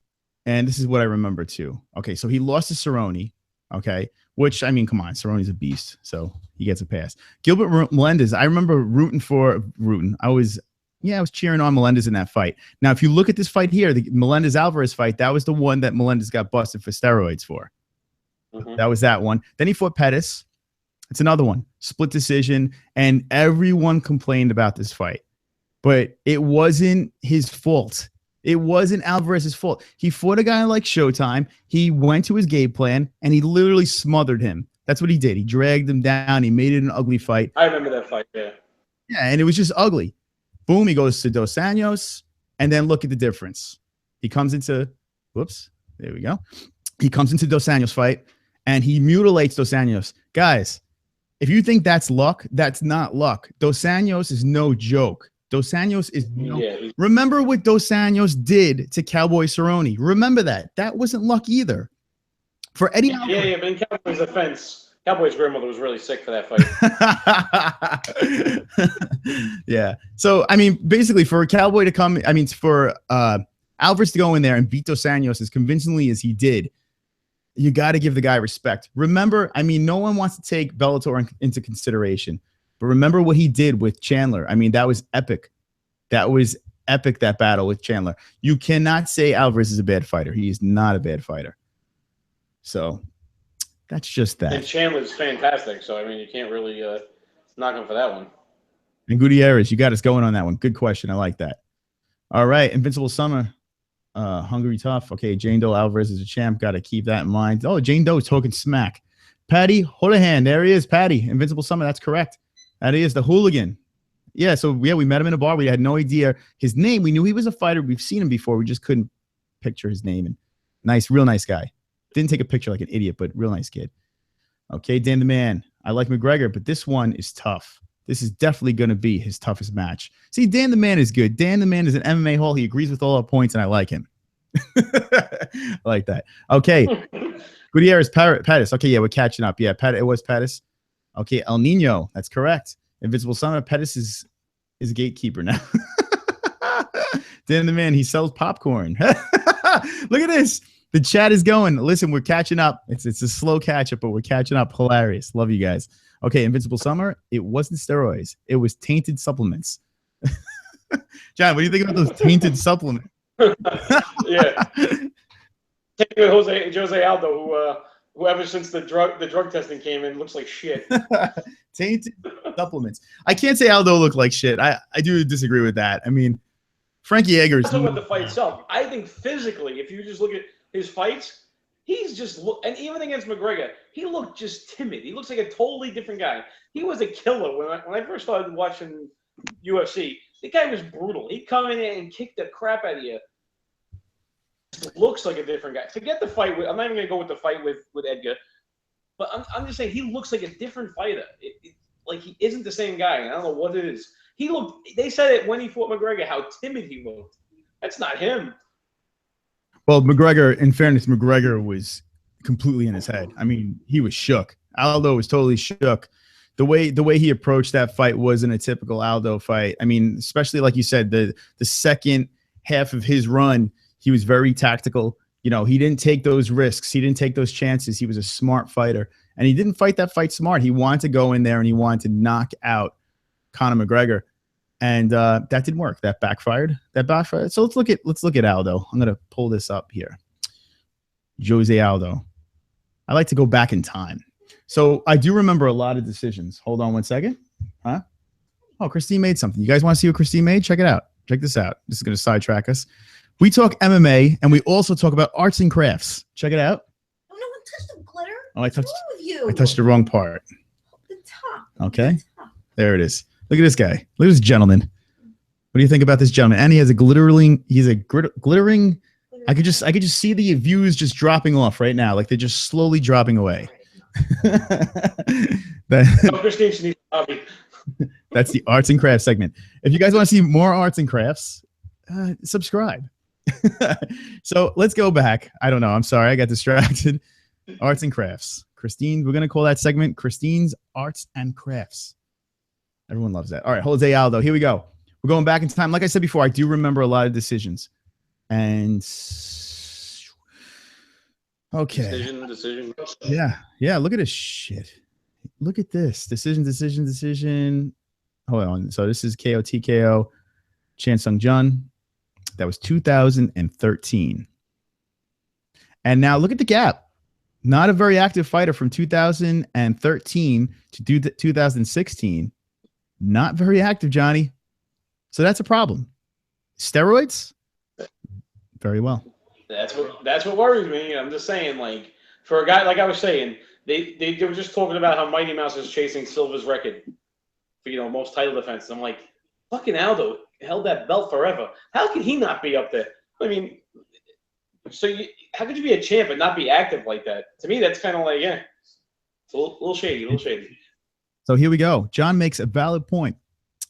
S1: and this is what I remember too. Okay, so he lost to Cerrone. Okay, which, I mean, come on, Cerrone's a beast, so he gets a pass. Gilbert Melendez. I remember rooting. I was cheering on Melendez in that fight. Now, if you look at this fight here, the Melendez-Alvarez fight, that was the one that Melendez got busted for steroids for. Mm-hmm. That was that one. Then he fought Pettis. It's another one. Split decision. And everyone complained about this fight. But it wasn't his fault. It wasn't Alvarez's fault. He fought a guy like Showtime. He went to his game plan, and he literally smothered him. That's what he did. He dragged him down. He made it an ugly fight.
S4: I remember that fight, yeah.
S1: Yeah, and it was just ugly. Boom, he goes to Dos Anjos, and then look at the difference. He comes into, whoops, there we go. He comes into Dos Anjos fight, and he mutilates Dos Anjos. Guys, if you think that's luck, that's not luck. Dos Anjos is no joke. Dos Anjos is no. Yeah. Remember what Dos Anjos did to Cowboy Cerrone. Remember that. That wasn't luck either. For Eddie.
S4: Yeah, but in Cowboy's offense, Cowboy's grandmother was really sick for that
S1: fight. Yeah. So, I mean, basically for a Cowboy to come, I mean, for Alvarez to go in there and beat Dos Anjos as convincingly as he did, you got to give the guy respect. Remember, I mean, no one wants to take Bellator into consideration, but remember what he did with Chandler. I mean, that was epic. That was epic, that battle with Chandler. You cannot say Alvarez is a bad fighter. He is not a bad fighter. So that's just that.
S4: And Chandler's fantastic. So, I mean, you can't really knock him for that one.
S1: And Gutierrez, you got us going on that one. Good question. I like that. All right. Invincible Summer. Hungry Tough. Okay. Jane Doe Alvarez is a champ. Got to keep that in mind. Oh, Jane Doe talking smack. Patty Holohan. There he is. Patty. Invincible Summer. That's correct. That is the hooligan. Yeah. So, yeah, we met him in a bar. We had no idea his name. We knew he was a fighter. We've seen him before. We just couldn't picture his name. And nice, real nice guy. Didn't take a picture like an idiot, but real nice kid. Okay. Dan the Man. I like McGregor, but this one is tough. This is definitely going to be his toughest match. See, Dan the Man is good. Dan the Man is an MMA-hole. He agrees with all our points, and I like him. I like that. Okay. Gutierrez, Pettis. Okay, yeah, we're catching up. Yeah, it was Pettis. Okay, El Nino. That's correct. Invincible Summer. Pettis is a gatekeeper now. Dan the Man, he sells popcorn. Look at this. The chat is going. Listen, we're catching up. It's a slow catch up, but we're catching up. Hilarious. Love you guys. Okay, Invincible Summer. It wasn't steroids. It was tainted supplements. John, what do you think about those tainted supplements?
S4: Yeah. Jose Aldo, who ever since the drug testing came in looks like shit.
S1: Tainted supplements. I can't say Aldo looked like shit. I do disagree with that. I mean, Frankie Eggers.
S4: Talking about the fight itself. I think physically, if you just look at his fights, he's just and even against McGregor, he looked just timid. He looks like a totally different guy. He was a killer when I first started watching UFC. The guy was brutal. He'd come in and kick the crap out of you. Looks like a different guy. Forget the fight with. I'm not even gonna go with the fight with Edgar, but I'm just saying he looks like a different fighter. Like he isn't the same guy. I don't know what it is. He looked. They said it when he fought McGregor how timid he looked. That's not him.
S1: Well, McGregor, in fairness, McGregor was completely in his head. I mean, he was shook. Aldo was totally shook. The way he approached that fight wasn't a typical Aldo fight. I mean, especially like you said, the second half of his run, he was very tactical. You know, he didn't take those risks. He didn't take those chances. He was a smart fighter. And he didn't fight that fight smart. He wanted to go in there and he wanted to knock out Conor McGregor. And that didn't work. That backfired. So let's look at Aldo. I'm gonna pull this up here. Jose Aldo. I like to go back in time. So I do remember a lot of decisions. Hold on one second. Huh? Oh, Christine made something. You guys want to see what Christine made? Check it out. Check this out. This is gonna sidetrack us. We talk MMA and we also talk about arts and crafts. Check it out.
S7: No one
S1: Oh, I touched
S6: What's wrong with you?
S1: I touched the wrong part.
S6: The top.
S1: Okay.
S6: The top.
S1: There it is. Look at this guy. Look at this gentleman. What do you think about this gentleman? And he has a glittering. I could just see the views just dropping off right now. Like they're just slowly dropping away. That's the arts and crafts segment. If you guys want to see more arts and crafts, subscribe. So let's go back. I don't know. I'm sorry. I got distracted. Arts and crafts. Christine, we're going to call that segment Christine's Arts and Crafts. Everyone loves that. All right. Jose Aldo. Here we go. We're going back in time. Like I said before, I do remember a lot of decisions. And okay.
S4: Decision.
S1: Yeah. Look at this shit. Look at this. Decision. Hold on. So this is KO TKO Chan Sung Jun. That was 2013. And now look at the gap. Not a very active fighter from 2013 to 2016. Not very active, Johnny. So that's a problem. Steroids? Very well.
S4: That's what worries me. I'm just saying, like, for a guy, like I was saying, they were just talking about how Mighty Mouse is chasing Silva's record for, most title defenses. I'm like, fucking Aldo held that belt forever. How can he not be up there? I mean, how could you be a champ and not be active like that? To me, that's kind of like, it's a little shady.
S1: So here we go. John makes a valid point.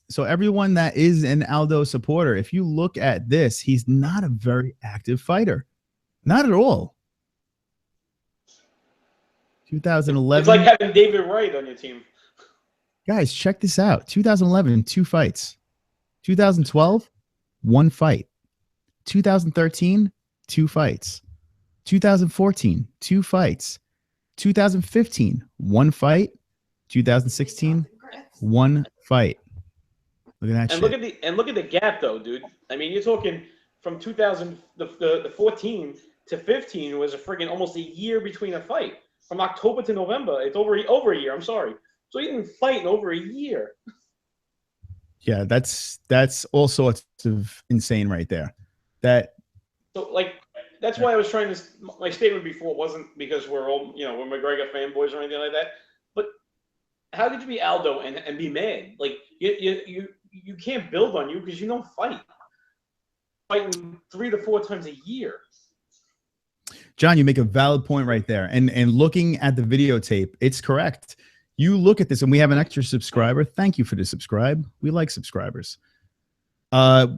S1: So everyone that is an Aldo supporter, if you look at this, he's not a very active fighter. Not at all. 2011.
S4: It's like having David Wright on your team.
S1: Guys, check this out. 2011, 2 fights. 2012, 1 fight. 2013, 2 fights. 2014, 2 fights. 2015, 1 fight. 2016, 1 fight. Look at that shit.
S4: Look at the gap though, dude. I mean, you're talking from 2014 to 15 was a friggin' almost a year between a fight. From October to November, it's over a year. I'm sorry. So he didn't fight in over a year.
S1: Yeah, that's all sorts of insane right there.
S4: That's why I was trying to. My statement before wasn't because we're all we're McGregor fanboys or anything like that. But how could you be Aldo and be mad? Like you can't build on you because you don't fight. Fighting 3 to 4 times a year.
S1: John, you make a valid point right there. And looking at the videotape, it's correct. You look at this, and we have an extra subscriber. Thank you for the subscribe. We like subscribers. After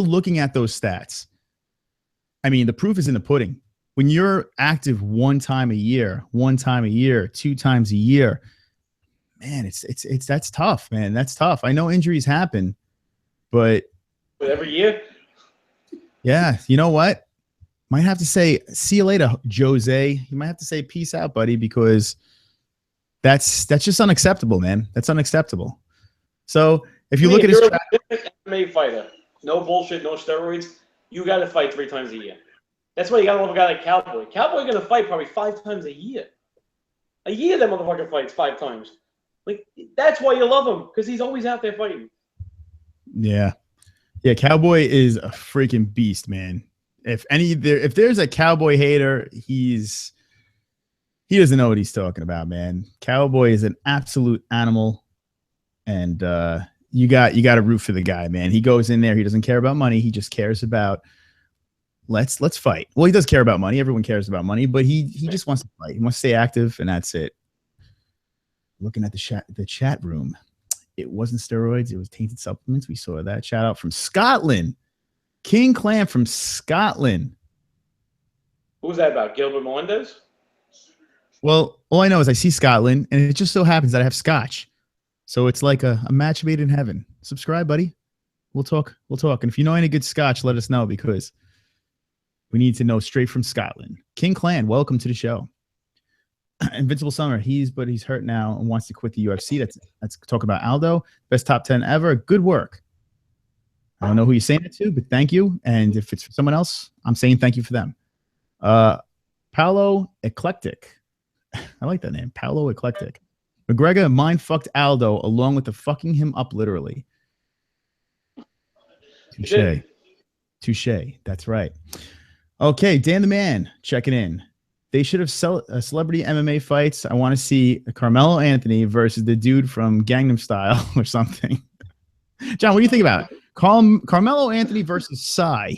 S1: looking at those stats, I mean, the proof is in the pudding. When you're active 1 time a year, 2 times a year, man, that's tough, man. That's tough. I know injuries happen, but
S4: every year.
S1: Yeah, you know what? Might have to say, see you later, Jose. You might have to say peace out, buddy, because that's just unacceptable, man. That's unacceptable. So if you look at his
S4: MMA fighter, no bullshit, no steroids, you got to fight 3 times a year. That's why you got to love a guy like Cowboy. Cowboy going to fight probably 5 times a year. A year that motherfucker fights 5 times. Like, that's why you love him, because he's always out there fighting.
S1: Yeah. Yeah, Cowboy is a freaking beast, man. If there's a Cowboy hater, he doesn't know what he's talking about, man. Cowboy is an absolute animal, and you got to root for the guy, man. He goes in there, he doesn't care about money, he just cares about let's fight. Well, he does care about money. Everyone cares about money, but he just wants to fight. He wants to stay active, and that's it. Looking at the chat room, it wasn't steroids, it was tainted supplements. We saw that. Shout out from Scotland. King Clan from Scotland.
S4: Who was that about? Gilbert Melendez?
S1: Well, all I know is I see Scotland, and it just so happens that I have Scotch. So it's like a match made in heaven. Subscribe, buddy. We'll talk. And if you know any good Scotch, let us know, because we need to know straight from Scotland. King Clan, welcome to the show. Invincible Summer, he's hurt now and wants to quit the UFC. Let's talk about Aldo. Best top 10 ever. Good work. I don't know who you're saying it to, but thank you. And if it's for someone else, I'm saying thank you for them. Paolo Eclectic. I like that name. Paolo Eclectic. McGregor mind fucked Aldo along with the fucking him up literally. Touche. That's right. Okay, Dan the Man checking in. They should have celebrity MMA fights. I want to see Carmelo Anthony versus the dude from Gangnam Style or something. John, what do you think about it? Carmelo Anthony versus Psy.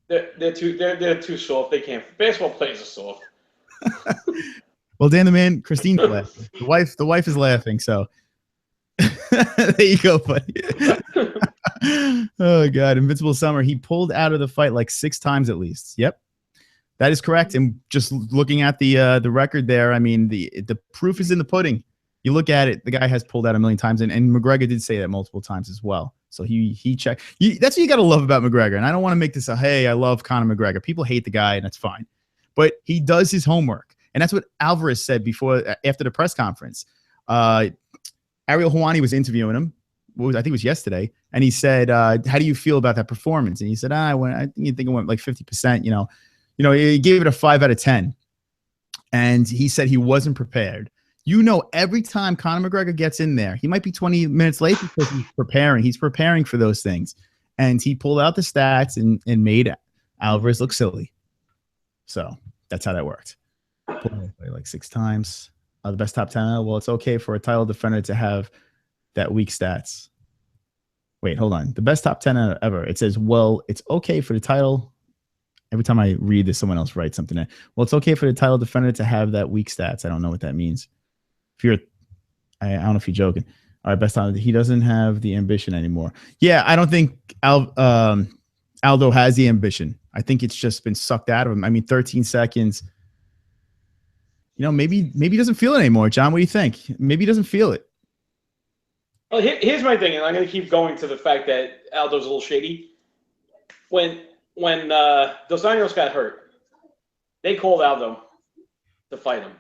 S4: They're too soft. They can't. Basketball players are soft.
S1: Well, Dan the man, Christine's laughing. The wife is laughing. So there you go, buddy. Oh God, Invincible Summer. He pulled out of the fight like 6 times at least. Yep. That is correct. And just looking at the record there, I mean, the proof is in the pudding. You look at it, the guy has pulled out a million times, and McGregor did say that multiple times as well. So he checked. That's what you got to love about McGregor. And I don't want to make this hey, I love Conor McGregor. People hate the guy, and that's fine. But he does his homework. And that's what Alvarez said after the press conference. Ariel Helwani was interviewing him. I think it was yesterday. And he said, how do you feel about that performance? And he said, I think it went like 50%, he gave it a 5 out of 10. And he said he wasn't prepared. Every time Conor McGregor gets in there, he might be 20 minutes late because he's preparing. He's preparing for those things. And he pulled out the stats and made Alvarez look silly. So that's how that worked. Like 6 times. The best top 10. Well, it's okay for a title defender to have that weak stats. Wait, hold on. The best top 10 ever. It says, well, it's okay for the title. Every time I read this, someone else writes something. Well, it's okay for the title defender to have that weak stats. I don't know what that means. I don't know if you're joking. All right, best time. He doesn't have the ambition anymore. Yeah, I don't think Aldo has the ambition. I think it's just been sucked out of him. I mean, 13 seconds. Maybe he doesn't feel it anymore. John, what do you think? Maybe he doesn't feel it.
S4: Well, here's my thing, and I'm going to keep going to the fact that Aldo's a little shady. When Dos Anjos got hurt, they called Aldo to fight him.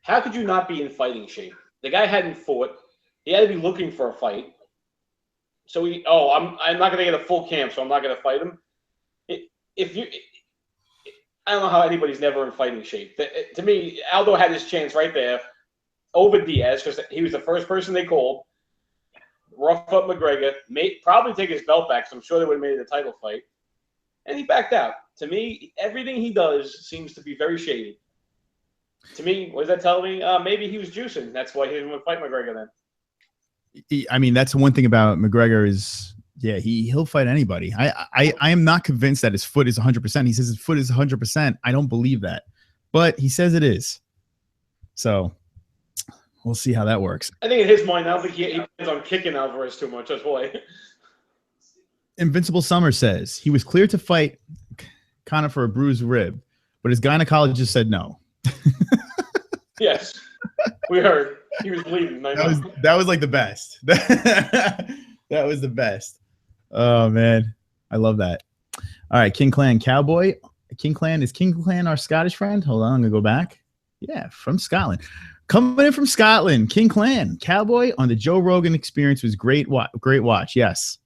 S4: How could you not be in fighting shape? The guy hadn't fought. He had to be looking for a fight. So I'm not going to get a full camp, so I'm not going to fight him. I don't know how anybody's never in fighting shape. To me, Aldo had his chance right there over Diaz because he was the first person they called. Rough up McGregor, probably take his belt back, so I'm sure they would have made it a title fight. And he backed out. To me, everything he does seems to be very shady. To me, what does that tell me? Maybe he was juicing. That's why he didn't want to fight McGregor then.
S1: I mean, that's one thing about McGregor is, yeah, he'll fight anybody. I am not convinced that his foot is 100%. He says his foot is 100%. I don't believe that. But he says it is. So we'll see how that works.
S4: I think in his mind, I don't think he plans on kicking Alvarez too much. That's why.
S1: Invincible Summer says he was cleared to fight Conor for a bruised rib, but his gynecologist said no.
S4: Yes, we heard he was bleeding.
S1: That was like the best. That was the best. Oh man, I love that. All right, King Clan Cowboy. King Clan our Scottish friend? Hold on, I'm gonna go back. Yeah, from Scotland. Coming in from Scotland, King Clan Cowboy on the Joe Rogan Experience was great. Great watch. Yes.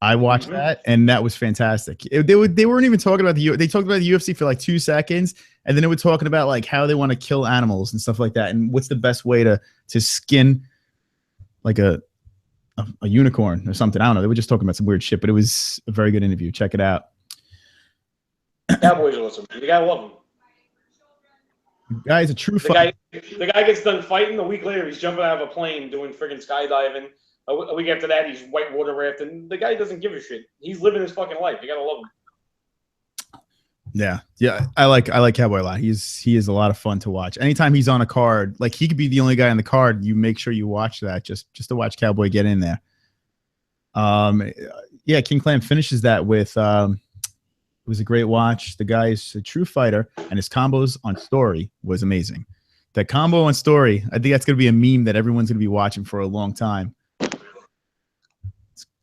S1: I watched that, and that was fantastic. They weren't even talking about they talked about the UFC for like 2 seconds, and then they were talking about like how they want to kill animals and stuff like that, and what's the best way to skin like a unicorn or something. I don't know. They were just talking about some weird shit, but it was a very good interview. Check it out.
S4: Cowboy's awesome. You gotta love him.
S1: The guy's a true fighter.
S4: The guy gets done fighting. A week later, he's jumping out of a plane doing friggin' skydiving. A week after that, he's whitewater rafting. The guy doesn't give a shit. He's living his fucking life. You gotta love him.
S1: Yeah. I like Cowboy a lot. He is a lot of fun to watch. Anytime he's on a card, like he could be the only guy on the card. You make sure you watch that just to watch Cowboy get in there. Yeah, King Clan finishes that with it was a great watch. The guy's a true fighter, and his combos on Story was amazing. That combo on Story, I think that's gonna be a meme that everyone's gonna be watching for a long time.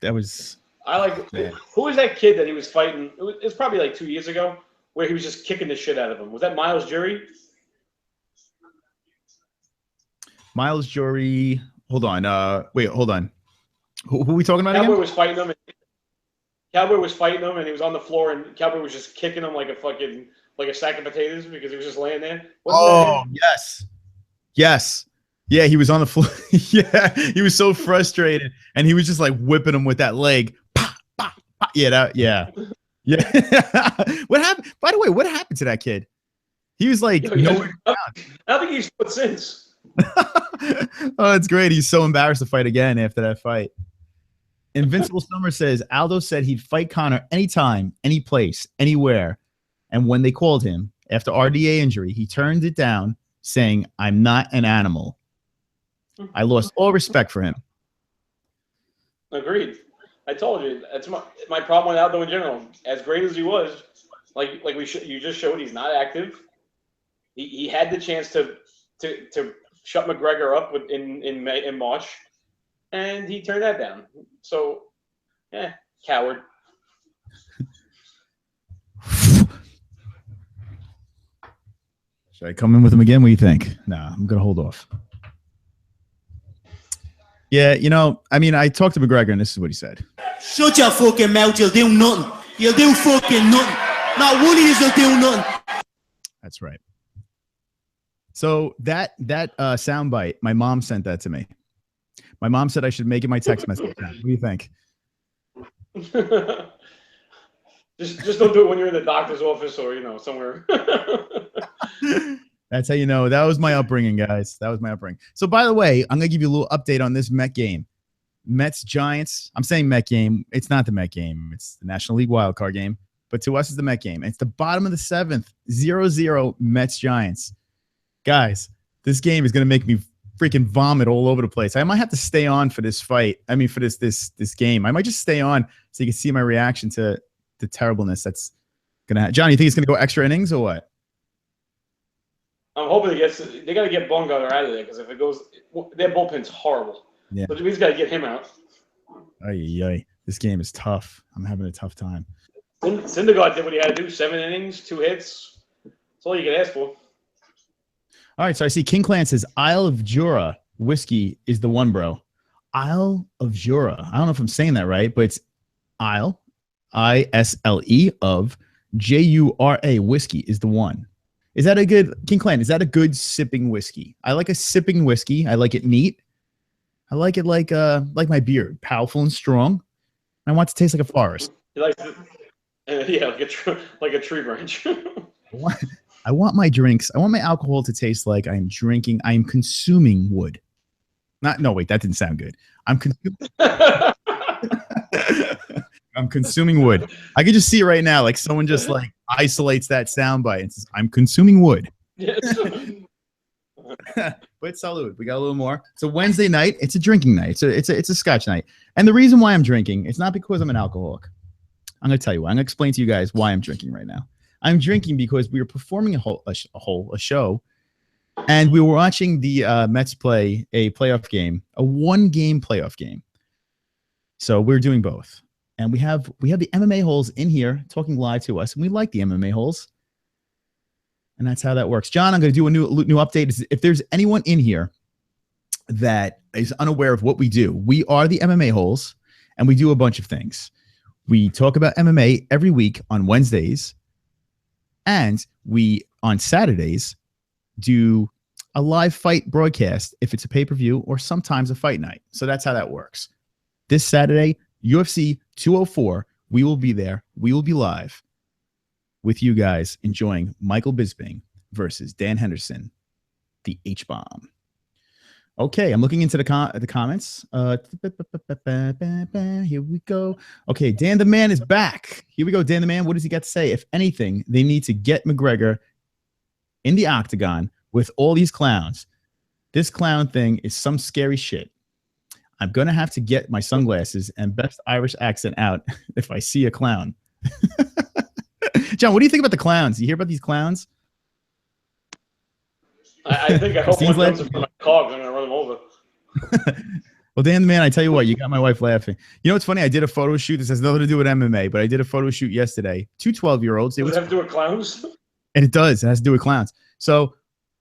S1: That was.
S4: I like. Who was that kid that he was fighting? It was probably like 2 years ago, where he was just kicking the shit out of him. Was that Miles Jury?
S1: Miles Jury. Hold on. Wait, hold on. Who are we talking about
S4: Cowboy
S1: again?
S4: was fighting him. Cowboy was fighting him, and he was on the floor, and Cowboy was just kicking him like a sack of potatoes because he was just laying there.
S1: Yes. Yeah, he was on the floor. Yeah, he was so frustrated, and he was just like whipping him with that leg. Pah, pah, pah. Yeah. Yeah. What happened? By the way, what happened to that kid? He was like, nowhere
S4: I don't think he's put since.
S1: Oh, it's great. He's so embarrassed to fight again after that fight. Invincible Summer says Aldo said he'd fight Conor anytime, any place, anywhere. And when they called him after RDA injury, he turned it down, saying, "I'm not an animal." I lost all respect for him.
S4: Agreed. I told you that's my problem with Aldo in general. As great as he was, you just showed, he's not active. He had the chance to shut McGregor up in March, and he turned that down. So, coward.
S1: Should I come in with him again? What do you think? Nah, I'm gonna hold off. Yeah, I mean, I talked to McGregor, and this is what he said.
S5: Shut your fucking mouth, you'll do nothing. You'll do fucking nothing. Not one of you will do nothing.
S1: That's right. So that soundbite, my mom sent that to me. My mom said I should make it my text message. What do you think?
S4: just don't do it when you're in the doctor's office or somewhere.
S1: That's how you know. That was my upbringing, guys. That was my upbringing. So, by the way, I'm going to give you a little update on this Met game. Mets, Giants. I'm saying Met game. It's not the Met game. It's the National League wildcard game. But to us, it's the Met game. It's the bottom of the 7th, 0-0 Mets, Giants. Guys, this game is going to make me freaking vomit all over the place. I might have to stay on for this fight. I mean, for this game. I might just stay on so you can see my reaction to the terribleness that's going to happen. John, you think it's going to go extra innings or what?
S4: I'm hoping they got to get Bumgarner out of there, because if it goes, their bullpen's horrible.
S1: Yeah.
S4: So we just got to get him out.
S1: Ay. This game is tough. I'm having a tough time.
S4: Syndergaard did what he had to do. 7 innings, 2 hits. That's all you can ask for.
S1: All right, so I see King Clan says Isle of Jura whiskey is the one, bro. Isle of Jura. I don't know if I'm saying that right, but it's Isle, I-S-L-E of J-U-R-A whiskey is the one. Is that a good, King Clan, is that a good sipping whiskey? I like a sipping whiskey. I like it neat. I like it like my beard, powerful and strong. I want it to taste like a forest.
S4: He likes it, like a tree branch.
S1: I want my drinks. I want my alcohol to taste like I'm consuming wood. No, wait, that didn't sound good. I'm consuming wood. I can just see it right now, like someone just like isolates that soundbite and says, "I'm consuming wood."
S4: Yes.
S1: But salud. We got a little more. It's a Wednesday night. It's a drinking night. It's a Scotch night. And the reason why I'm drinking, it's not because I'm an alcoholic. I'm going to tell you why. I'm going to explain to you guys why I'm drinking right now. I'm drinking because we were performing a show, and we were watching the Mets play a playoff game, a 1-game playoff game. So we're doing both, and we have the MMA-holes in here talking live to us, and we like the MMA-holes, and that's how that works. John, I'm going to do a new update. If there's anyone in here that is unaware of what we do, we are the MMA-holes, and we do a bunch of things. We talk about MMA every week on Wednesdays. And we, on Saturdays, do a live fight broadcast if it's a pay-per-view or sometimes a fight night. So that's how that works. This Saturday, UFC 204, we will be there. We will be live with you guys enjoying Michael Bisping versus Dan Henderson, the H-Bomb. Okay, I'm looking into the comments. Here we go. Okay, Dan the Man is back. Here we go, Dan the Man. What does he got to say? If anything, they need to get McGregor in the octagon with all these clowns. This clown thing is some scary shit. I'm going to have to get my sunglasses and best Irish accent out if I see a clown. John, what do you think about the clowns? You hear about these clowns?
S4: I think I hope one comes in front of my car, I'm going to run them over.
S1: Well, Dan the Man, I tell you what, you got my wife laughing. You know what's funny? I did a photo shoot. This has nothing to do with MMA, but I did a photo shoot yesterday. 2 12-year-olds.
S4: Does it have to do with clowns?
S1: And it does. It has to do with clowns. So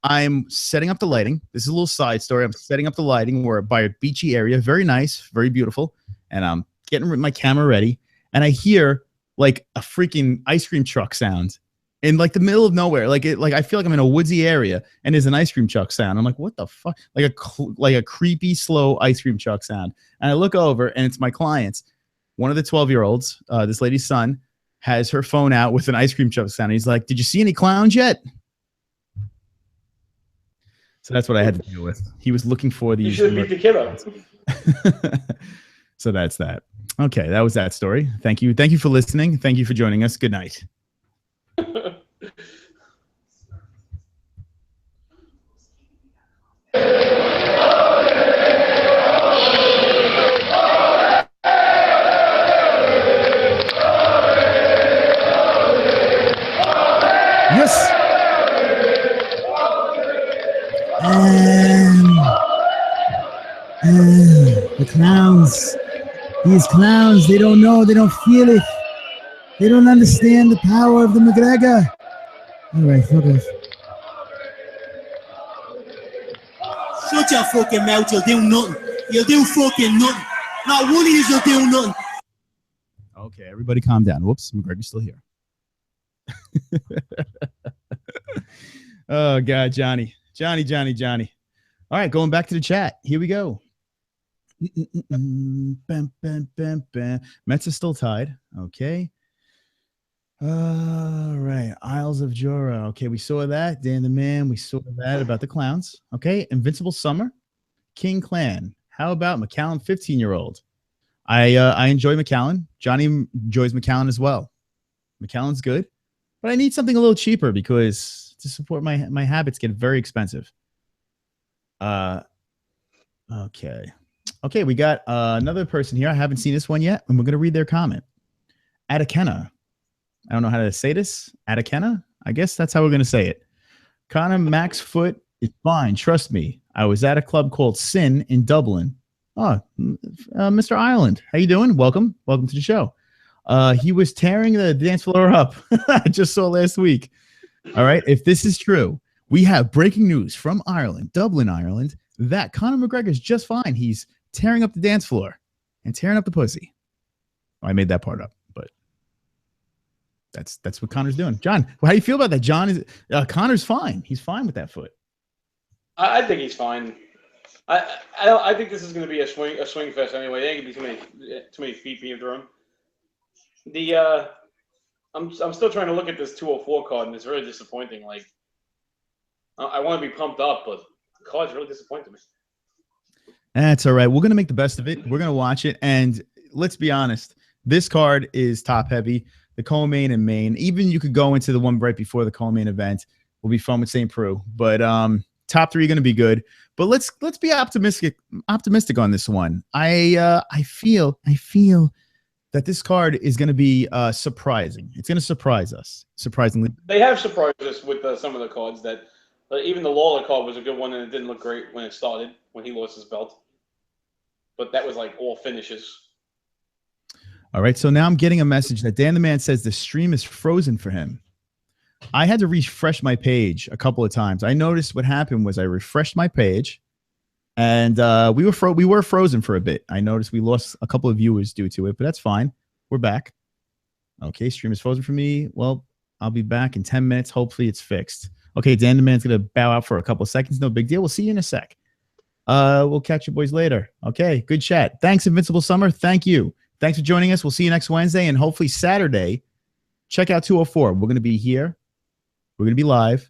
S1: I'm setting up the lighting. This is a little side story. I'm setting up the lighting. We're by a beachy area. Very nice. Very beautiful. And I'm getting my camera ready. And I hear like a freaking ice cream truck sound in like the middle of nowhere. Like I feel like I'm in a woodsy area and there's an ice cream truck sound. I'm like, what the fuck? Like a creepy, slow ice cream truck sound. And I look over and it's my clients. One of the 12-year-olds, this lady's son, has her phone out with an ice cream truck sound. He's like, "Did you see any clowns yet?" So that's what I had to deal with. He was looking for these.
S4: You should have beat the kid up.
S1: So that's that. Okay, that was that story. Thank you. Thank you for listening. Thank you for joining us. Good night. Yes. The clowns. These clowns, they don't know. They don't feel it. They don't understand the power of the Mcgregor. All right, fuck off.
S5: Shut your fucking mouth, you'll do nothing. You'll do fucking nothing. Not one of you will do nothing.
S1: Okay, everybody calm down. Whoops, McGregor's still here. Oh, God, Johnny. All right, going back to the chat. Here we go. Mets are still tied. Okay. All right. Isles of Jorah. Okay, we saw that. Dan the Man. We saw that about the clowns. Okay. Invincible Summer. King Clan. How about McAllen 15-year-old? I enjoy McAllen. Johnny enjoys McAllen as well. McAllen's good, but I need something a little cheaper because to support my habits get very expensive. Okay, we got another person here. I haven't seen this one yet, and we're going to read their comment. Atakena. I don't know how to say this. Atakena? I guess that's how we're going to say it. Conor Max Foot is fine. Trust me. I was at a club called Sin in Dublin. Oh, Mr. Ireland. How you doing? Welcome to the show. He was tearing the dance floor up. I just saw last week. All right. If this is true, we have breaking news from Ireland, Dublin, Ireland, that Conor McGregor is just fine. He's tearing up the dance floor and tearing up the pussy. I made that part up, but that's what Conor's doing. John, how do you feel about that? John, is Conor's fine. He's fine with that foot. I
S4: think he's fine. I think this is going to be a swing fest anyway. There ain't gonna be too many feet being thrown. I'm still trying to look at this 204 card, and it's really disappointing. Like, I want to be pumped up, but the card's really disappointing me.
S1: That's all right. We're going to make the best of it. We're going to watch it. And let's be honest, this card is top heavy. The co-main and main. Even you could go into the one right before the co-main event. Will be fun with St. Preux. But top three are going to be good. But let's be optimistic on this one. I feel that this card is going to be surprising. It's going to surprise us, surprisingly.
S4: They have surprised us with some of the cards that even the Lawler card was a good one, and it didn't look great when it started, when he lost his belt. But that was like all finishes.
S1: All right, so now I'm getting a message that Dan the Man says the stream is frozen for him. I had to refresh my page a couple of times. I noticed what happened was I refreshed my page, and we were frozen for a bit. I noticed we lost a couple of viewers due to it, but that's fine. We're back. Okay, stream is frozen for me. Well, I'll be back in 10 minutes. Hopefully it's fixed. Okay, Dan the Man's going to bow out for a couple of seconds. No big deal. We'll see you in a sec. We'll catch you boys later. Okay, good chat. Thanks, Invincible Summer. Thank you. Thanks for joining us. We'll see you next Wednesday, and hopefully Saturday. Check out 204. We're going to be here. We're going to be live,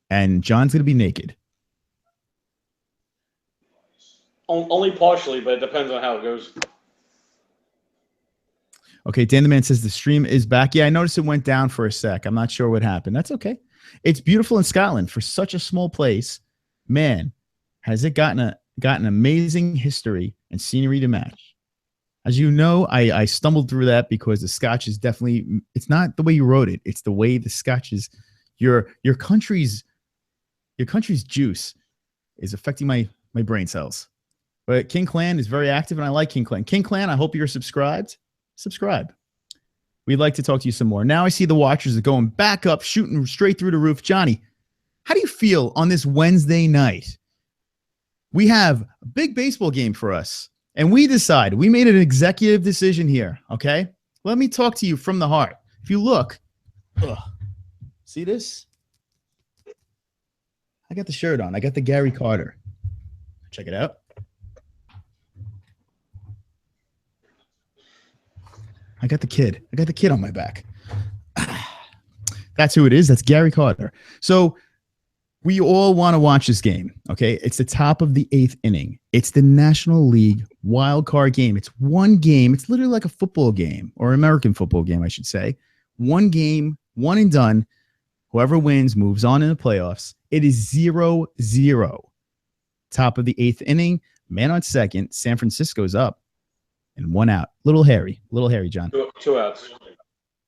S1: and John's going to be naked.
S4: Only partially, but it depends on how it goes.
S1: Okay, Dan the Man says the stream is back. Yeah, I noticed it went down for a sec. I'm not sure what happened. That's okay. It's beautiful in Scotland for such a small place. Man, has it gotten amazing history and scenery to match. As you know, I stumbled through that because the Scotch is definitely, it's not the way you wrote it. It's the way the Scotch is, your country's juice is affecting my brain cells. But King Clan is very active, and I like King Clan. King Clan, I hope you're subscribed. Subscribe. We'd like to talk to you some more. Now I see the watchers are going back up, shooting straight through the roof. Johnny, how do you feel on this Wednesday night? We have a big baseball game for us, and we made an executive decision here, okay? Let me talk to you from the heart. If you look, see this? I got the shirt on. I got the Gary Carter. Check it out. I got the kid. I got the kid on my back. That's who it is. That's Gary Carter. So we all want to watch this game. Okay. It's the top of the 8th inning. It's the National League wildcard game. It's one game. It's literally like a football game or American football game, I should say. One game, one and done. Whoever wins moves on in the playoffs. It is 0-0. Top of the 8th inning. Man on second. San Francisco's up. And 1 out. Little hairy, John.
S4: Two outs.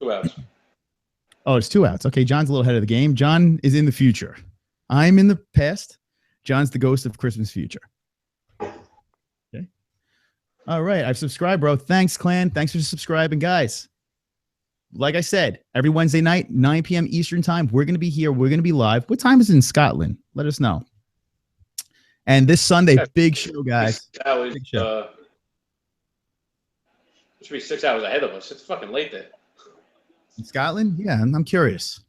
S4: 2 outs.
S1: Oh, it's 2 outs. Okay, John's a little ahead of the game. John is in the future. I'm in the past. John's the ghost of Christmas future. Okay. All right. I've subscribed, bro. Thanks, clan. Thanks for subscribing, guys. Like I said, every Wednesday night, 9 p.m. Eastern time, we're going to be here. We're going to be live. What time is it in Scotland? Let us know. And this Sunday, big show, guys. Big show.
S4: It should be 6 hours ahead of us. It's fucking late there.
S1: In Scotland? Yeah, I'm curious.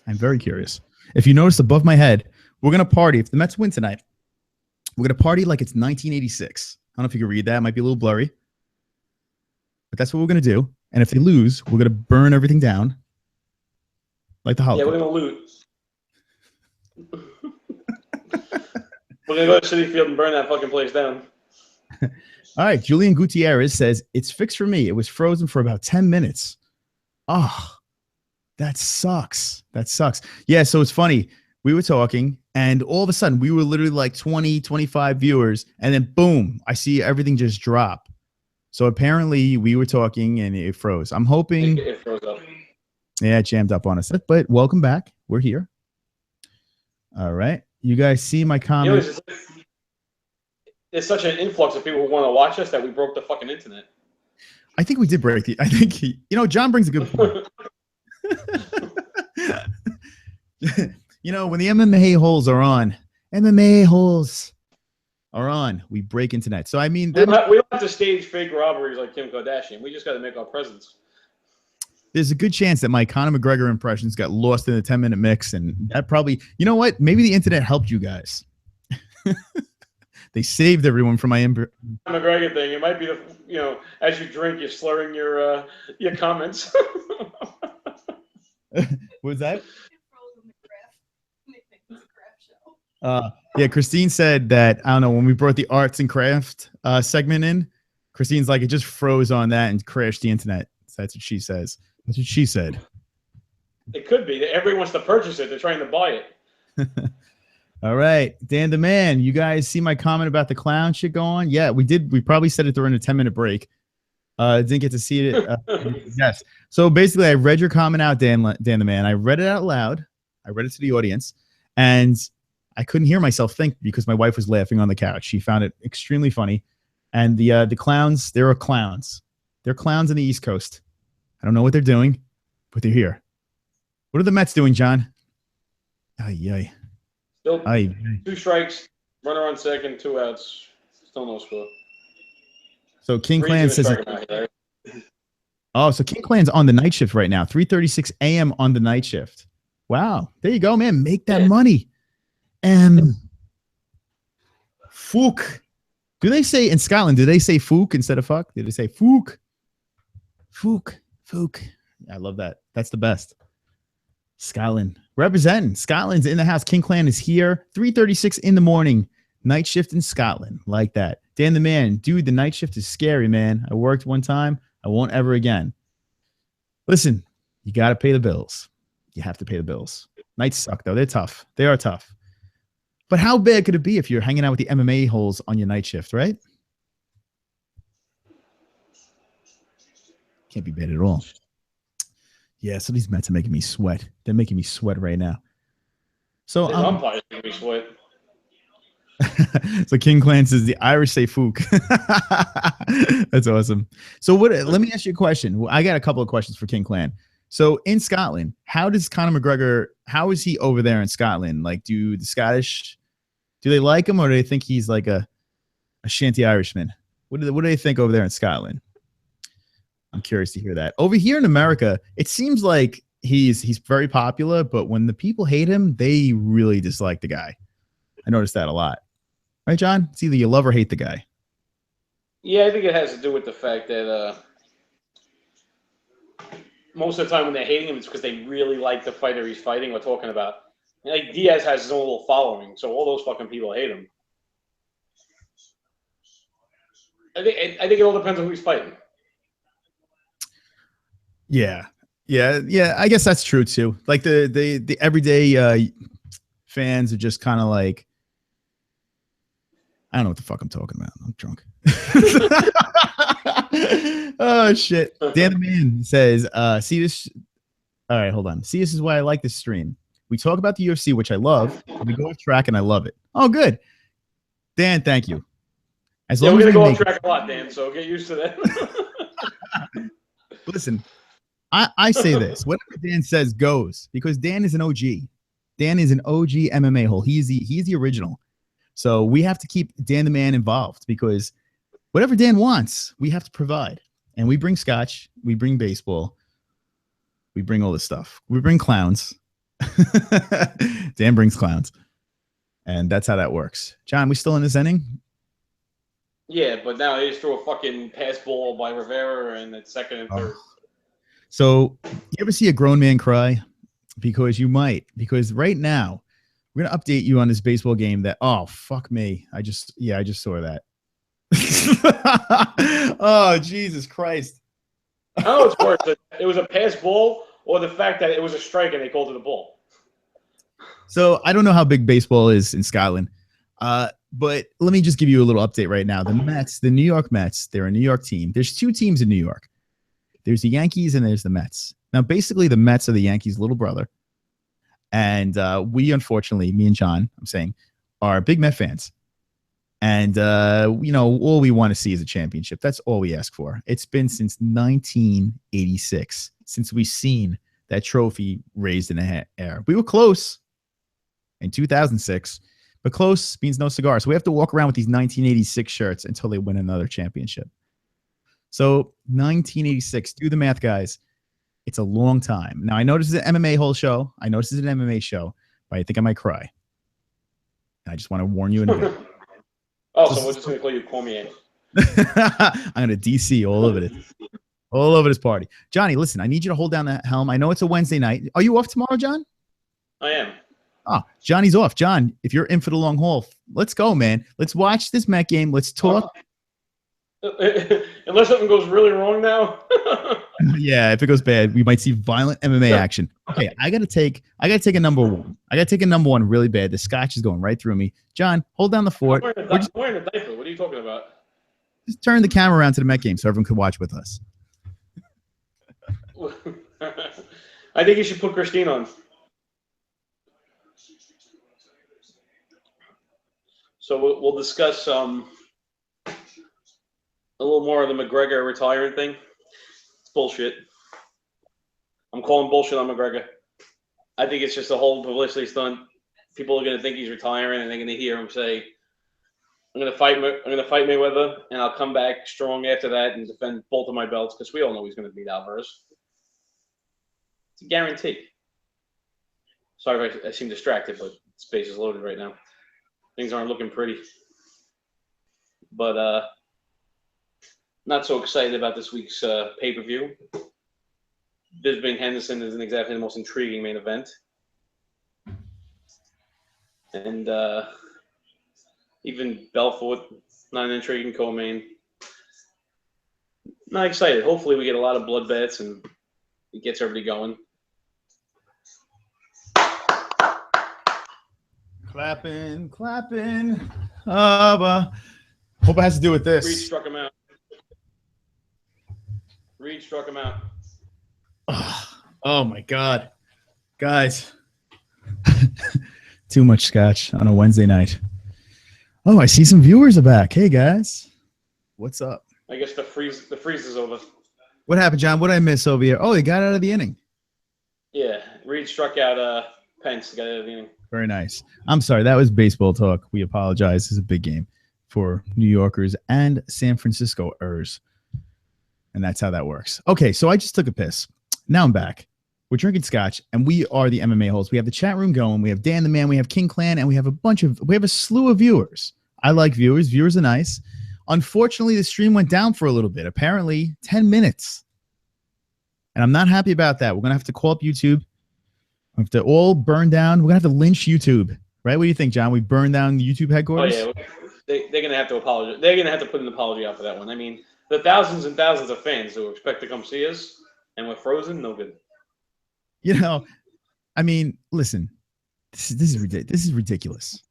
S1: I'm very curious. If you notice above my head, we're going to party. If the Mets win tonight, we're going to party like it's 1986. I don't know if you can read that. It might be a little blurry. But that's what we're going to do. And if they lose, we're going to burn everything down. Like the Holocaust.
S4: Yeah, we're going to lose. We're going to go to City Field and burn that fucking place down.
S1: All right. Julian Gutierrez says, it's fixed for me. It was frozen for about 10 minutes. Oh, that sucks. That sucks. Yeah, so it's funny. We were talking, and all of a sudden, we were literally like 20, 25 viewers, and then boom, I see everything just drop. So apparently, we were talking, and it froze. I'm hoping...
S4: It froze up.
S1: Yeah, it jammed up on us. But welcome back. We're here. All right. You guys see my comment?
S4: You know, there's such an influx of people who want to watch us that we broke the fucking internet.
S1: I think we did break the... I think, John brings a good point. When the MMA-holes are on, MMA-holes are on, we break internet. So, I mean...
S4: we don't have to stage fake robberies like Kim Kardashian. We just got to make our presence.
S1: There's a good chance that my Conor McGregor impressions got lost in the 10-minute mix, and that probably... You know what? Maybe the internet helped you guys. They saved everyone from my...
S4: McGregor thing. It might be as you drink, you're slurring your comments.
S1: What was that? Yeah, Christine said that, I don't know, when we brought the arts and craft segment in, Christine's like, it just froze on that and crashed the internet. So that's what she says. That's what she said.
S4: It could be. Everyone wants to purchase it. They're trying to buy it.
S1: All right. Dan the Man, you guys see my comment about the clown shit going on? Yeah, we did. We probably said it during a 10-minute break. Didn't get to see it. Yes. So basically, I read your comment out, Dan the Man. I read it out loud. I read it to the audience. And I couldn't hear myself think because my wife was laughing on the couch. She found it extremely funny. And the clowns, there are clowns. They're clowns on the East Coast. I don't know what they're doing, but they're here. What are the Mets doing, John? Ay.
S4: Still 2 strikes, runner on second, 2 outs. Still no score.
S1: So King Clan says... Oh, so King Clan's on the night shift right now. 3:36 a.m. on the night shift. Wow. There you go, man. Make that money. Fook. Do they say in Scotland, do they say fook instead of fuck? Did they say fook? Fook. I love that. That's the best. Scotland. Representing. Scotland's in the house. King Clan is here. 3:36 in the morning. Night shift in Scotland. Like that. Dan the Man. Dude, the night shift is scary, man. I worked one time. I won't ever again. Listen, you got to pay the bills. You have to pay the bills. Nights suck, though. They're tough. They are tough. But how bad could it be if you're hanging out with the MMA-holes on your night shift, right? Can't be bad at all. Yeah, so these Mets are making me sweat. They're making me sweat right now. So
S4: the umpires make me sweat.
S1: So King Clan says the Irish say fook. That's awesome. So let me ask you a question. I got a couple of questions for King Clan. So in Scotland, how does Conor McGregor, how is he over there in Scotland? Like, do the Scottish, do they like him, or do they think he's like a shanty Irishman? What do they think over there in Scotland? I'm curious to hear that. Over here in America, it seems like he's very popular, but when the people hate him, they really dislike the guy. I noticed that a lot. Right, John? It's either you love or hate the guy.
S4: Yeah, I think it has to do with the fact that most of the time when they're hating him, it's because they really like the fighter he's fighting or talking about. Like Diaz has his own little following, so all those fucking people hate him. I think it all depends on who he's fighting.
S1: Yeah. I guess that's true too. Like the everyday fans are just kind of like, I don't know what the fuck I'm talking about. I'm drunk. Oh shit. Dan the Man says, see this. All right, hold on. See, this is why I like this stream. We talk about the UFC, which I love. We go off track and I love it. Oh, good. Dan, thank you. As long
S4: we're
S1: as
S4: gonna
S1: we
S4: go
S1: make
S4: off track a lot, Dan. So get used to that.
S1: Listen, I say this. Whatever Dan says goes, because Dan is an OG. Dan is an OG MMA hole. He's the original. So we have to keep Dan the Man involved, because whatever Dan wants, we have to provide. And we bring scotch, we bring baseball, we bring all this stuff. We bring clowns. Dan brings clowns. And that's how that works. John, we still in this inning?
S4: Yeah, but now they just threw a fucking pass ball by Rivera and it's second and third.
S1: So you ever see a grown man cry? Because you might. Because right now, we're going to update you on this baseball game that, oh, fuck me. I just saw that. Oh, Jesus Christ.
S4: I don't know what's worse. It was a pass ball or the fact that it was a strike and they called it a ball.
S1: So I don't know how big baseball is in Scotland. But let me just give you a little update right now. The Mets, the New York Mets, they're a New York team. There's two teams in New York. There's the Yankees and there's the Mets. Now, basically, the Mets are the Yankees' little brother. And we, unfortunately, me and John, I'm saying, are big Met fans. And, all we want to see is a championship. That's all we ask for. It's been since 1986 since we've seen that trophy raised in the air. We were close in 2006, but close means no cigar. So we have to walk around with these 1986 shirts until they win another championship. So 1986, do the math, guys. It's a long time. Now, I know this is an MMA-hole show. I know this is an MMA show, but I think I might cry. I just want to warn you in advance.
S4: Oh, so we're just going to call you Cormier.
S1: I'm going to DC all over this. All over this party. Johnny, listen, I need you to hold down the helm. I know it's a Wednesday night. Are you off tomorrow, John?
S4: I am.
S1: Oh, Johnny's off. John, if you're in for the long haul, let's go, man. Let's watch this Met game. Let's talk.
S4: Unless something goes really wrong now.
S1: Yeah, if it goes bad, we might see violent MMA action. Okay, I gotta take a number one. I gotta take a number one really bad. The scotch is going right through me. John, hold down the fort.
S4: I'm wearing a diaper. What are you talking about?
S1: Just turn the camera around to the Met game so everyone can watch with us.
S4: I think you should put Christine on. So we'll discuss a little more of the Mcgregor retiring thing. It's bullshit. I'm calling bullshit on Mcgregor. I think it's just a whole publicity stunt. People are going to think he's retiring, and they're going to hear him say, "I'm going to fight Mayweather, and I'll come back strong after that and defend both of my belts," because we all know he's going to beat Alvarez. It's a guarantee. Sorry if I seem distracted, but space is loaded right now. Things aren't looking pretty. But not so excited about this week's pay-per-view. Bisping Henderson isn't exactly the most intriguing main event. And even Belfort, not an intriguing co-main. Not excited. Hopefully we get a lot of bloodbaths and it gets everybody going.
S1: Clapping. Hope it has to do with this.
S4: Reed struck him out.
S1: Oh my God. Guys. Too much scotch on a Wednesday night. Oh, I see some viewers are back. Hey guys. What's up?
S4: I guess the freeze is over.
S1: What happened, John? What did I miss over here? Oh, they got out of the inning.
S4: Yeah, Reed struck out Pence to get out of the inning.
S1: Very nice. I'm sorry. That was baseball talk. We apologize. This is a big game for New Yorkers and San Franciscoers. And that's how that works. Okay, so I just took a piss. Now I'm back. We're drinking scotch, and we are the MMA-holes. We have the chat room going. We have Dan the Man. We have King Clan, and we have a slew of viewers. I like viewers. Viewers are nice. Unfortunately, the stream went down for a little bit. Apparently, 10 minutes. And I'm not happy about that. We're going to have to call up YouTube. We have to all burn down. We're going to have to lynch YouTube. Right? What do you think, John? We burn down the YouTube headquarters?
S4: Oh, yeah. They're going to have to apologize. They're going to have to put an apology out for that one. I mean, the thousands and thousands of fans who expect to come see us, and we're frozen, no good.
S1: You know, I mean, listen, this is ridiculous.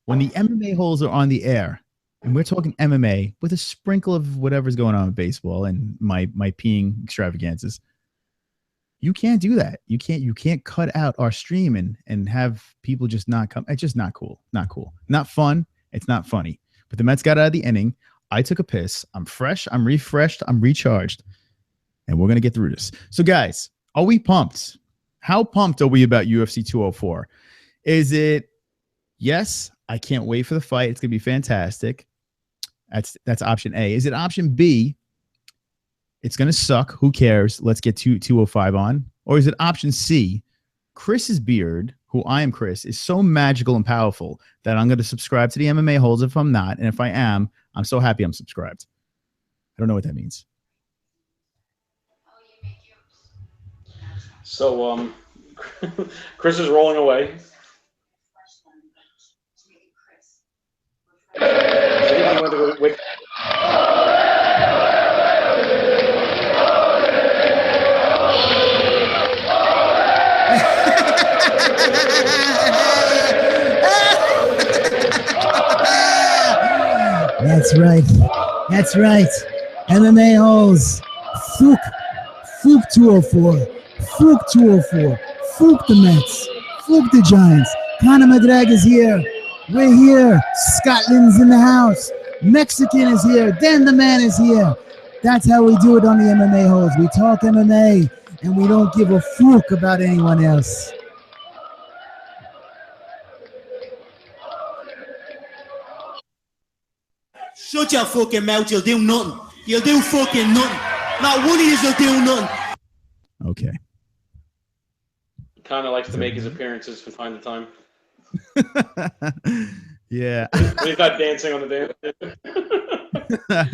S1: When the MMA holes are on the air, and we're talking MMA with a sprinkle of whatever's going on with baseball and my peeing extravagances, you can't do that. You can't cut out our stream and have people just not come. It's just not cool. Not cool. Not fun. It's not funny. But the Mets got out of the inning. I took a piss. I'm fresh. I'm refreshed. I'm recharged. And we're going to get through this. So, guys, are we pumped? How pumped are we about UFC 204? Is it, yes, I can't wait for the fight. It's going to be fantastic. That's option A. Is it option B? It's going to suck. Who cares? Let's get 205 on. Or is it option C? Chris's beard, who I am Chris, is so magical and powerful that I'm going to subscribe to the MMA holes if I'm not. And if I am, I'm so happy I'm subscribed. I don't know what that means.
S4: So, Chris is rolling away.
S7: That's right. That's right. MMA holes. Fook 204. Fook 204. Fook the Mets. Fook the Giants. Conor McGregor's here. We're here. Scotland's in the house. Mexican is here. Dan the Man is here. That's how we do it on the MMA holes. We talk MMA and we don't give a fook about anyone else.
S5: Shut your fucking mouth, you'll do nothing. You'll do fucking nothing. Not one of you will do nothing.
S1: Okay.
S4: Conor likes to make his appearances from time to time.
S1: Yeah.
S4: He's not dancing on the dance.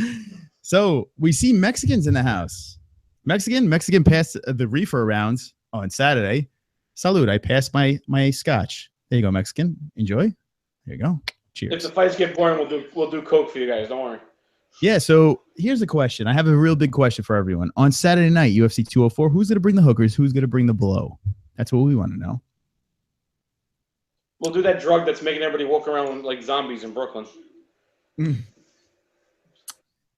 S1: So we see Mexicans in the house. Mexican passed the reefer around on Saturday. Salud. I passed my scotch. There you go, Mexican. Enjoy. There you go. Cheers.
S4: If the fights get boring, we'll do Coke for you guys. Don't worry.
S1: Yeah, so here's the question. I have a real big question for everyone. On Saturday night, UFC 204, who's going to bring the hookers? Who's going to bring the blow? That's what we want to know.
S4: We'll do that drug that's making everybody walk around like zombies in Brooklyn.
S1: Who's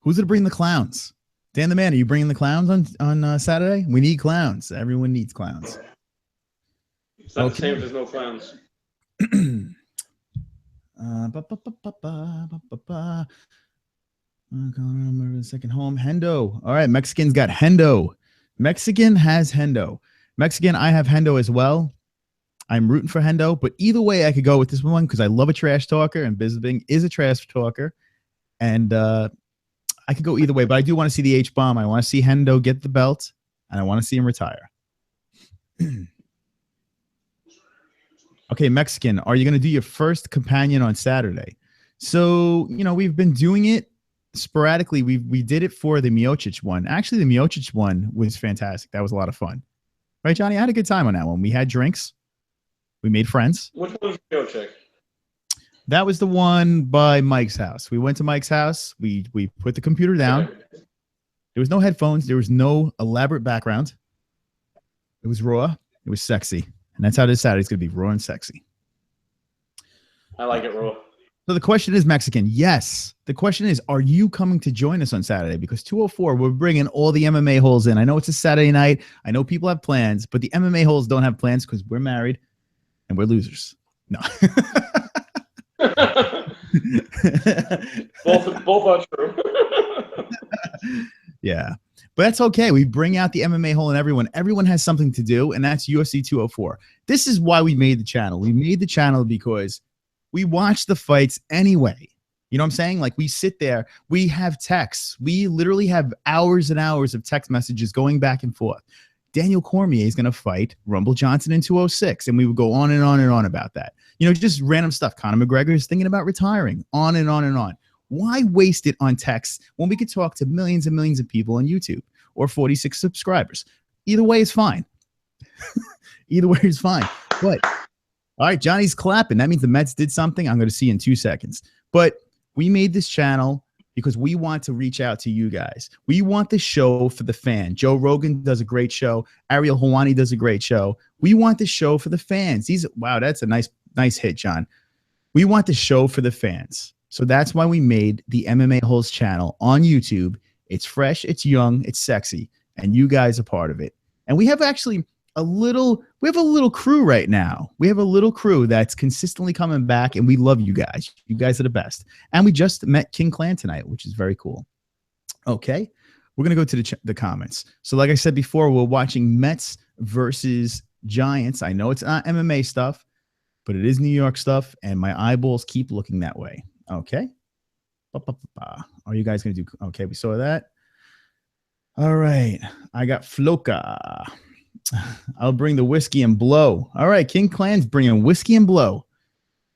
S1: going to bring the clowns? Dan the Man, are you bringing the clowns on Saturday? We need clowns. Everyone needs clowns.
S4: It's not the same if there's no clowns.
S1: Remember the second home. Hendo. All right, Mexican's got Hendo. Mexican has Hendo. Mexican, I have Hendo as well. I'm rooting for Hendo, but either way, I could go with this one because I love a trash talker, and Bisping is a trash talker, and I could go either way. But I do want to see the H-bomb. I want to see Hendo get the belt, and I want to see him retire. Okay, Mexican, are you going to do your first companion on Saturday? So, we've been doing it sporadically. We did it for the Miocic one. Actually, the Miocic one was fantastic. That was a lot of fun. Right, Johnny? I had a good time on that one. We had drinks. We made friends.
S4: Which one was Miocic?
S1: That was the one by Mike's house. We went to Mike's house. We put the computer down. There was no headphones. There was no elaborate background. It was raw. It was sexy. And that's how this Saturday's going to be, raw and sexy.
S4: I like it raw.
S1: So the question is, Mexican, yes. The question is, are you coming to join us on Saturday? Because 204, we're bringing all the MMA holes in. I know it's a Saturday night. I know people have plans, but the MMA holes don't have plans because we're married and we're losers. No.
S4: both are true.
S1: Yeah. But that's okay. We bring out the MMA hole in everyone. Everyone has something to do, and that's UFC 204. This is why we made the channel. We made the channel because we watch the fights anyway. You know what I'm saying? Like, we sit there. We have texts. We literally have hours and hours of text messages going back and forth. Daniel Cormier is going to fight Rumble Johnson in 206, and we would go on and on and on about that. Just random stuff. Conor McGregor is thinking about retiring, on and on and on. Why waste it on text when we could talk to millions and millions of people on YouTube or 46 subscribers? Either way is fine. Either way is fine. But all right, Johnny's clapping. That means the Mets did something. I'm going to see in 2 seconds. But we made this channel because we want to reach out to you guys. We want the show for the fan. Joe Rogan does a great show. Ariel Helwani does a great show. We want the show for the fans. Wow, that's a nice hit, John. We want the show for the fans. So that's why we made the MMA-HOLES channel on YouTube. It's fresh, it's young, it's sexy, and you guys are part of it. And we have actually a little crew right now. We have a little crew that's consistently coming back, and we love you guys. You guys are the best. And we just met King Clan tonight, which is very cool. Okay, we're going to go to the comments. So like I said before, we're watching Mets versus Giants. I know it's not MMA stuff, but it is New York stuff, and my eyeballs keep looking that way. Okay. Are you guys going to do? Okay, we saw that. All right. I got Floka. I'll bring the whiskey and blow. All right. King Clan's bringing whiskey and blow.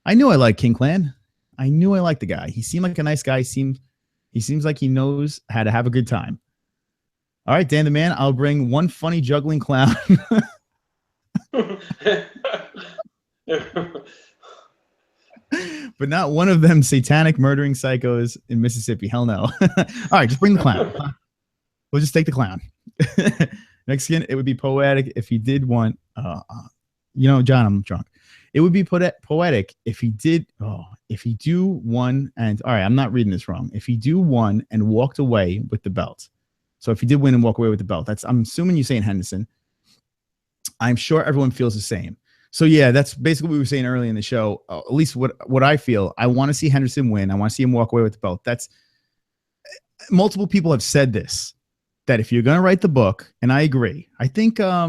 S1: I knew I liked King Clan. I knew I liked the guy. He seemed like a nice guy. He seems like he knows how to have a good time. All right, Dan the Man. I'll bring one funny juggling clown. But not one of them satanic murdering psychos in Mississippi. Hell no. All right, just bring the clown. We'll just take the clown. Mexican, it would be poetic if he did want, John, I'm drunk. It would be poetic if he did, if he do one and, all right, I'm not reading this wrong. If he do one and walked away with the belt. So if he did win and walk away with the belt, I'm assuming you're saying Henderson. I'm sure everyone feels the same. So yeah, that's basically what we were saying earlier in the show. At least what I feel. I want to see Henderson win. I want to see him walk away with the belt. That's multiple people have said this, that if you're going to write the book, and I agree. I think I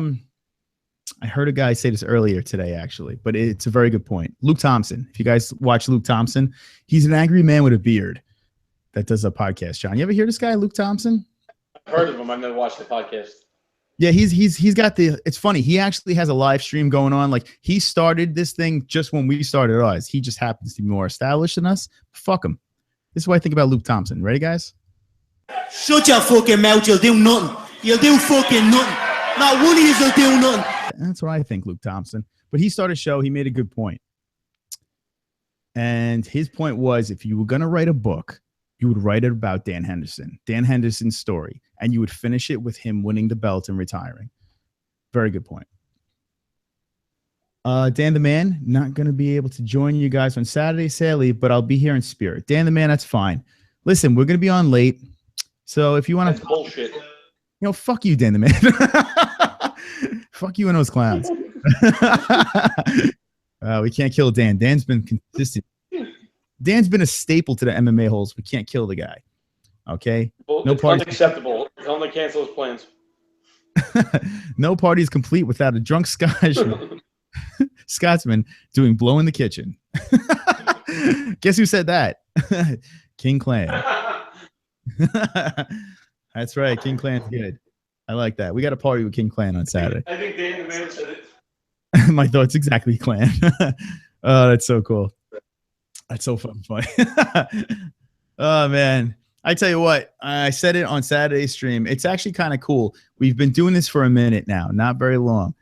S1: heard a guy say this earlier today, actually, but it's a very good point. Luke Thompson. If you guys watch Luke Thompson, he's an angry man with a beard that does a podcast. John, you ever hear this guy, Luke Thompson?
S4: I've heard of him. I've never watched the podcast.
S1: Yeah, he's got it's funny. He actually has a live stream going on. Like, he started this thing just when we started ours. He just happens to be more established than us. Fuck him. This is what I think about Luke Thompson. Ready, guys?
S5: Shut your fucking mouth. You'll do nothing. You'll do fucking nothing. Not one of you will do nothing.
S1: That's what I think, Luke Thompson. But he started a show. He made a good point. And his point was, if you were going to write a book, you would write it about Dan Henderson's story, and you would finish it with him winning the belt and retiring. Very good point. Dan the Man, not going to be able to join you guys on Saturday, sadly, but I'll be here in spirit. Dan the Man, that's fine. Listen, we're going to be on late. So if you want to,
S4: bullshit.
S1: Fuck you, Dan the Man. Fuck you and those clowns. We can't kill Dan. Dan's been consistent. Dan's been a staple to the MMA-HOLES. We can't kill the guy. Okay?
S4: Well,
S1: no party.
S4: Unacceptable. Tell him to cancel his plans.
S1: No party is complete without a drunk Scotsman doing blow in the kitchen. Guess who said that? King Clan. That's right. King Clan's good. I like that. We got a party with King Clan on Saturday.
S4: I think Dan the Man said it.
S1: My thoughts exactly, Clan. Oh, that's so cool. That's so fucking funny. Oh, man. I tell you what, I said it on Saturday's stream. It's actually kind of cool. We've been doing this for a minute now, not very long.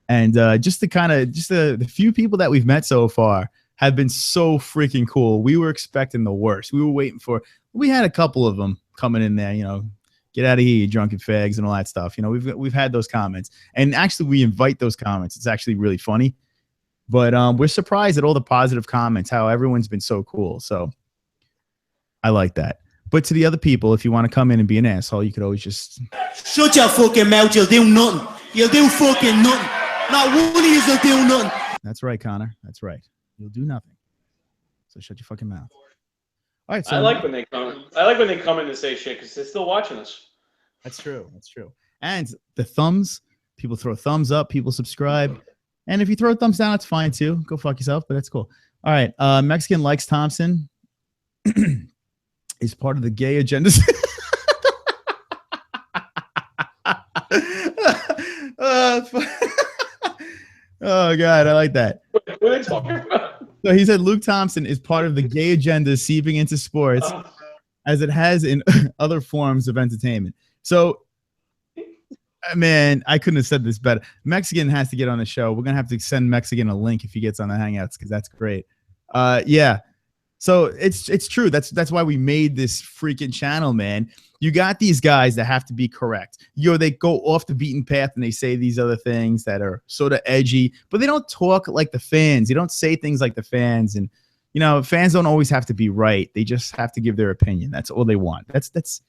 S1: And the few people that we've met so far have been so freaking cool. We were expecting the worst. We had a couple of them coming in there, get out of here, you drunken fags, and all that stuff. We've had those comments. And actually, we invite those comments. It's actually really funny. But we're surprised at all the positive comments, how everyone's been so cool. So I like that. But to the other people, if you want to come in and be an asshole, you could always just...
S5: Shut your fucking mouth. You'll do nothing. You'll do fucking nothing. Not one of you will do nothing.
S1: That's right, Connor. That's right. You'll do nothing. So shut your fucking mouth. All right. So
S4: I like when they come. I like when they come in and say shit because they're still watching us.
S1: That's true. That's true. And the thumbs, people throw thumbs up, people subscribe. And if you throw thumbs down, it's fine too. Go fuck yourself, but that's cool. All right. Mexican likes Thompson is part of the gay agenda. Oh, God. I like that.
S4: What are they talking about?
S1: So he said Luke Thompson is part of the gay agenda seeping into sports as it has in other forms of entertainment. So Man, I couldn't have said this better. Mexican has to get on the show. We're gonna have to send Mexican a link if he gets on the Hangouts because that's great. Yeah. So it's true. That's why we made this freaking channel, man. You got these guys that have to be correct. They go off the beaten path and they say these other things that are sort of edgy, but they don't talk like the fans. They don't say things like the fans. And fans don't always have to be right. They just have to give their opinion. That's all they want. That's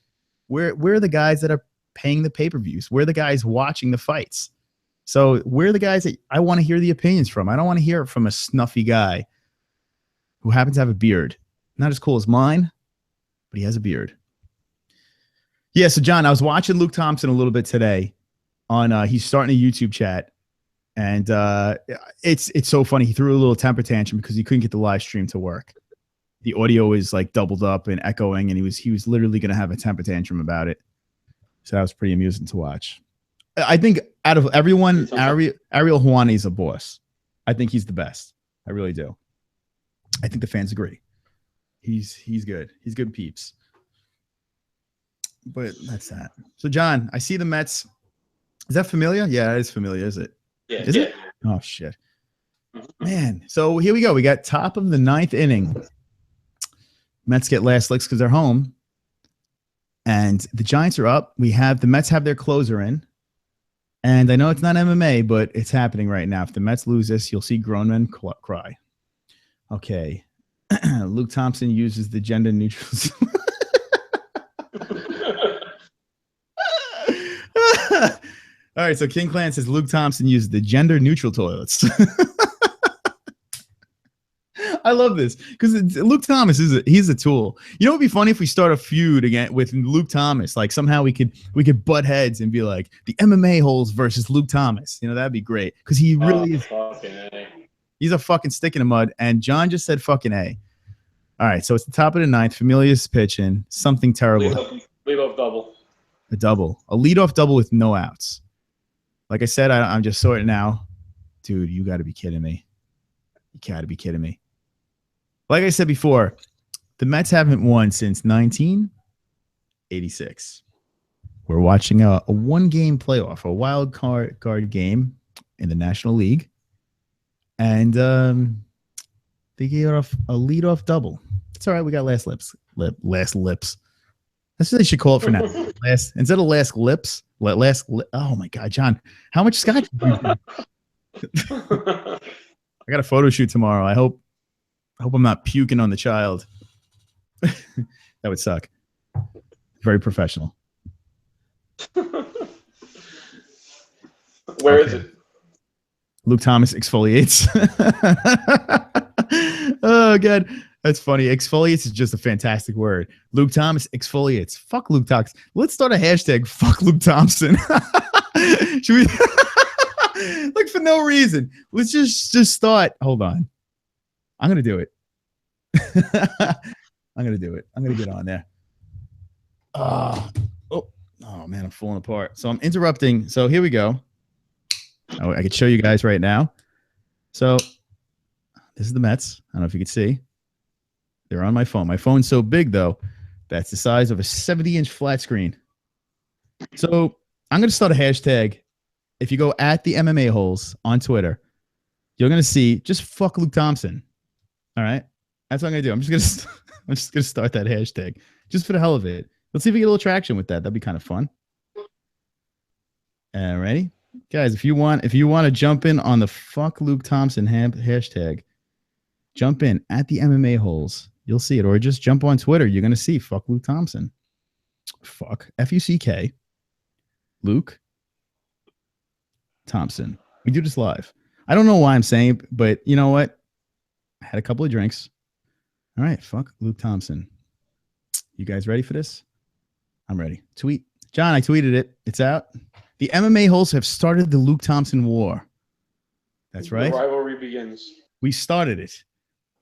S1: we're the guys that are paying the pay-per-views. We're the guys watching the fights. So we're the guys that I want to hear the opinions from. I don't want to hear it from a snuffy guy who happens to have a beard. Not as cool as mine, but he has a beard. Yeah, so John, I was watching Luke Thompson a little bit today on he's starting a YouTube chat. And it's so funny. He threw a little temper tantrum because he couldn't get the live stream to work. The audio is like doubled up and echoing, and he was literally going to have a temper tantrum about it. So that was pretty amusing to watch. I think out of everyone, Ariel Helwani is a boss. I think he's the best. I really do. I think the fans agree. He's good. He's good peeps. But that's that. So John, I see the Mets. Is that familiar? Yeah, it is familiar, is it?
S4: Yeah.
S1: Is it? Oh shit. Man. So here we go. We got top of the 9th inning. Mets get last licks because they're home. And the Giants are up. The Mets have their closer in. And I know it's not MMA, but it's happening right now. If the Mets lose this, you'll see grown men cry. Okay. Luke Thompson uses the gender neutral. All right. So King Clan says Luke Thompson uses the gender neutral toilets. I love this because Luke Thomas he's a tool. You know, it'd be funny if we start a feud again with Luke Thomas. Like somehow we could butt heads and be like the MMA-holes versus Luke Thomas. That'd be great because he really is. He's a fucking stick in the mud. And John just said fucking A. All right, so it's the top of the 9th. Familia's pitching something terrible.
S4: Leadoff double.
S1: A double, a leadoff double with no outs. Like I said, I'm just sorting now, dude. You got to be kidding me. You got to be kidding me. Like I said before, the Mets haven't won since 1986. We're watching a one-game playoff, a wild card game in the National League. And they gave off a leadoff double. It's all right. We got last lips. Last lips. That's what they should call it for now. Instead of last lips. Oh, my God, John. How much scotch? I got a photo shoot tomorrow. I hope I'm not puking on the child. That would suck. Very professional.
S4: Where is it?
S1: Luke Thomas exfoliates. Oh, God. That's funny. Exfoliates is just a fantastic word. Luke Thomas exfoliates. Fuck Luke Thompson. Let's start a hashtag. Fuck Luke Thompson. Should we? Like for no reason. Let's just start. Hold on. I'm gonna do it. I'm gonna do it. I'm gonna get on there. Oh man, I'm falling apart. So I'm interrupting. So here we go. Oh, I could show you guys right now. So this is the Mets. I don't know if you can see. They're on my phone. My phone's so big, though, that's the size of a 70-inch flat screen. So I'm going to start a hashtag. If you go at the MMA-holes on Twitter, you're going to see just fuck Luke Thompson. All right? That's what I'm going to do. I'm just going to start that hashtag just for the hell of it. Let's see if we get a little traction with that. That'd be kind of fun. Ready? Guys, if you want to jump in on the fuck Luke Thompson hashtag, jump in at the MMA-holes. You'll see it. Or just jump on Twitter. You're going to see fuck Luke Thompson. Fuck. F-U-C-K. Luke Thompson. We do this live. I don't know why I'm saying it, but you know what? I had a couple of drinks. All right. Fuck Luke Thompson. You guys ready for this? I'm ready. Tweet. John, I tweeted it. It's out. The MMA-holes have started the Luke Thompson war. That's right.
S4: The rivalry begins.
S1: We started it.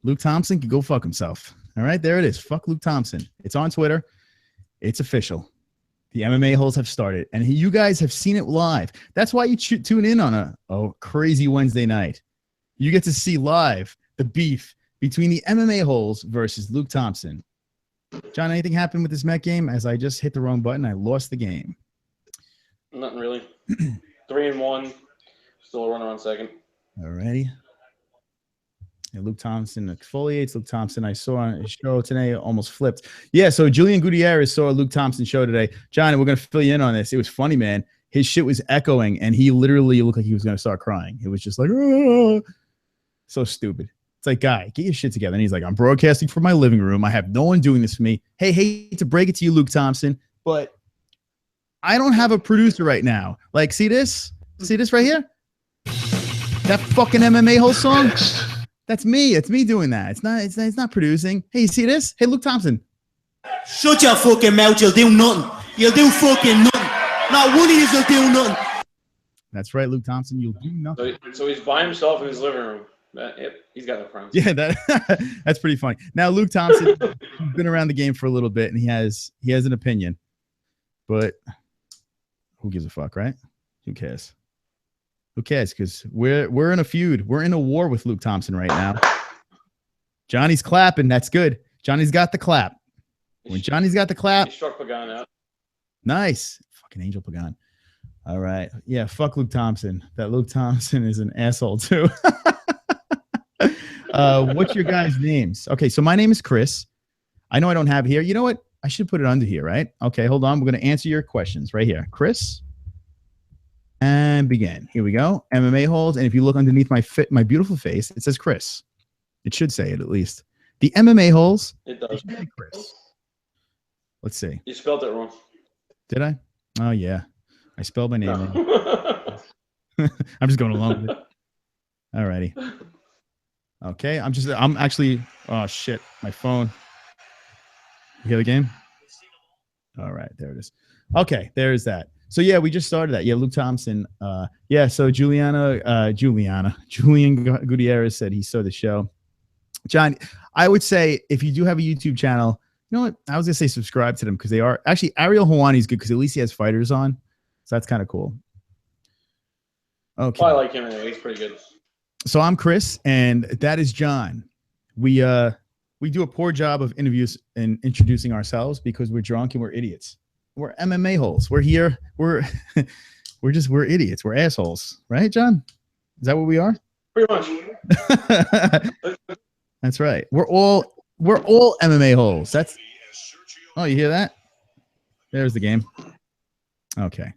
S1: Luke Thompson can go fuck himself. All right, there it is. Fuck Luke Thompson. It's on Twitter. It's official. The MMA-holes have started, and you guys have seen it live. That's why you tune in on a crazy Wednesday night. You get to see live the beef between the MMA-holes versus Luke Thompson. John, anything happened with this Met game? As I just hit the wrong button, I lost the game.
S4: Nothing really. 3-1. Still a runner on second.
S1: Alrighty. Yeah, Luke Thompson exfoliates. Luke Thompson, I saw on his show today, almost flipped. Yeah, so Julian Gutierrez saw Luke Thompson's show today. John, we're going to fill you in on this. It was funny, man. His shit was echoing, and he literally looked like he was going to start crying. It was just like, oh. So stupid. It's like, guy, get your shit together. And he's like, I'm broadcasting from my living room. I have no one doing this for me. Hey, hate to break it to you, Luke Thompson, but I don't have a producer right now. Like, see this? See this right here? That fucking MMA-HOLE song? That's me. It's me doing that. It's not producing. Hey, you see this? Hey, Luke Thompson.
S5: Shut your fucking mouth. You'll do nothing. You'll do fucking nothing. Not one of you will do nothing.
S1: That's right, Luke Thompson. You'll do nothing.
S4: So he's by himself in his living room. Yep, he's got no friends.
S1: Yeah, that's pretty funny. Now, Luke Thompson has been around the game for a little bit, and he has an opinion. But who gives a fuck, right? Who cares? Who cares? Because we're in a feud. We're in a war with Luke Thompson right now. Johnny's clapping. That's good. Johnny's got the clap. When Johnny's got the clap.
S4: He struck Pagan out.
S1: Nice. Fucking Angel Pagan. All right. Yeah, fuck Luke Thompson. That Luke Thompson is an asshole too. What's your guys' names? Okay, so my name is Chris. I know I don't have it here. You know what? I should put it under here, right? Okay, hold on. We're going to answer your questions right here. Chris. And begin. Here we go. MMA-HOLES. And if you look underneath my beautiful face, it says Chris. It should say it at least. The MMA-HOLES.
S4: It does.
S1: It Chris. Let's see.
S4: You spelled it wrong.
S1: Did I? Oh, yeah. I spelled my name wrong. I'm just going along with it. All righty. Okay. I'm actually, oh, shit. My phone. You hear the game? All right. There it is. Okay. There's that. So, yeah, we just started that. Yeah, Luke Thompson. Yeah, so Julian Gutierrez said he saw the show. John, I would say if you do have a YouTube channel, you know what? I was going to say subscribe to them because they are. Actually, Ariel Helwani is good because at least he has fighters on. So that's kind of cool. Okay.
S4: I like him anyway. He's pretty good.
S1: So I'm Chris, and that is John. We do a poor job of interviews and introducing ourselves because we're drunk and we're idiots. We're MMA-HOLES. We're here. We're idiots. We're assholes, right, John? Is that what we are?
S4: Pretty much.
S1: That's right. We're all MMA-HOLES. That's. Oh, you hear that? There's the game. Okay.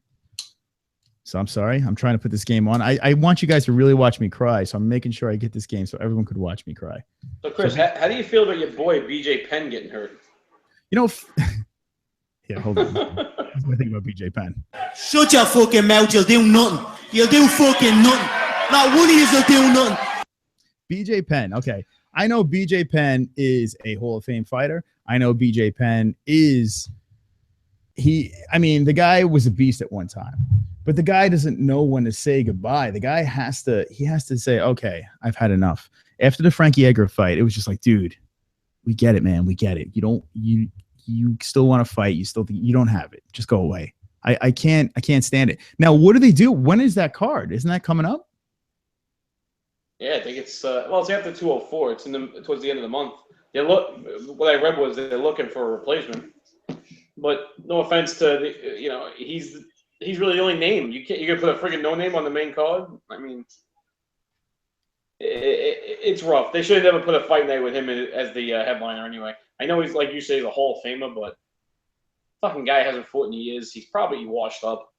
S1: So I'm sorry. I'm trying to put this game on. I want you guys to really watch me cry, so I'm making sure I get this game so everyone could watch me cry.
S4: So, Chris, how do you feel about your boy BJ Penn getting hurt?
S1: You know. Yeah, hold on. That's my thing about BJ Penn.
S5: Shut your fucking mouth. You'll do nothing. You'll do fucking nothing. Not one of you will do nothing.
S1: BJ Penn. Okay. I know BJ Penn is a Hall of Fame fighter. I know BJ Penn is the guy was a beast at one time, but the guy doesn't know when to say goodbye. The guy has to say, okay, I've had enough. After the Frankie Edgar fight, it was just like, dude, we get it, man. We get it. You still want to fight. You don't have it. Just go away. I can't stand it. Now, what do they do? When is that card? Isn't that coming up?
S4: Yeah, I think it's it's after 204. It's towards the end of the month. What I read was they're looking for a replacement. But no offense to he's really the only name. You can put a friggin' no name on the main card. I mean, it's rough. They should have never put a fight night with him as the headliner anyway. I know he's, like you say, he's a Hall of Famer, but fucking guy hasn't fought in years. He's probably washed up.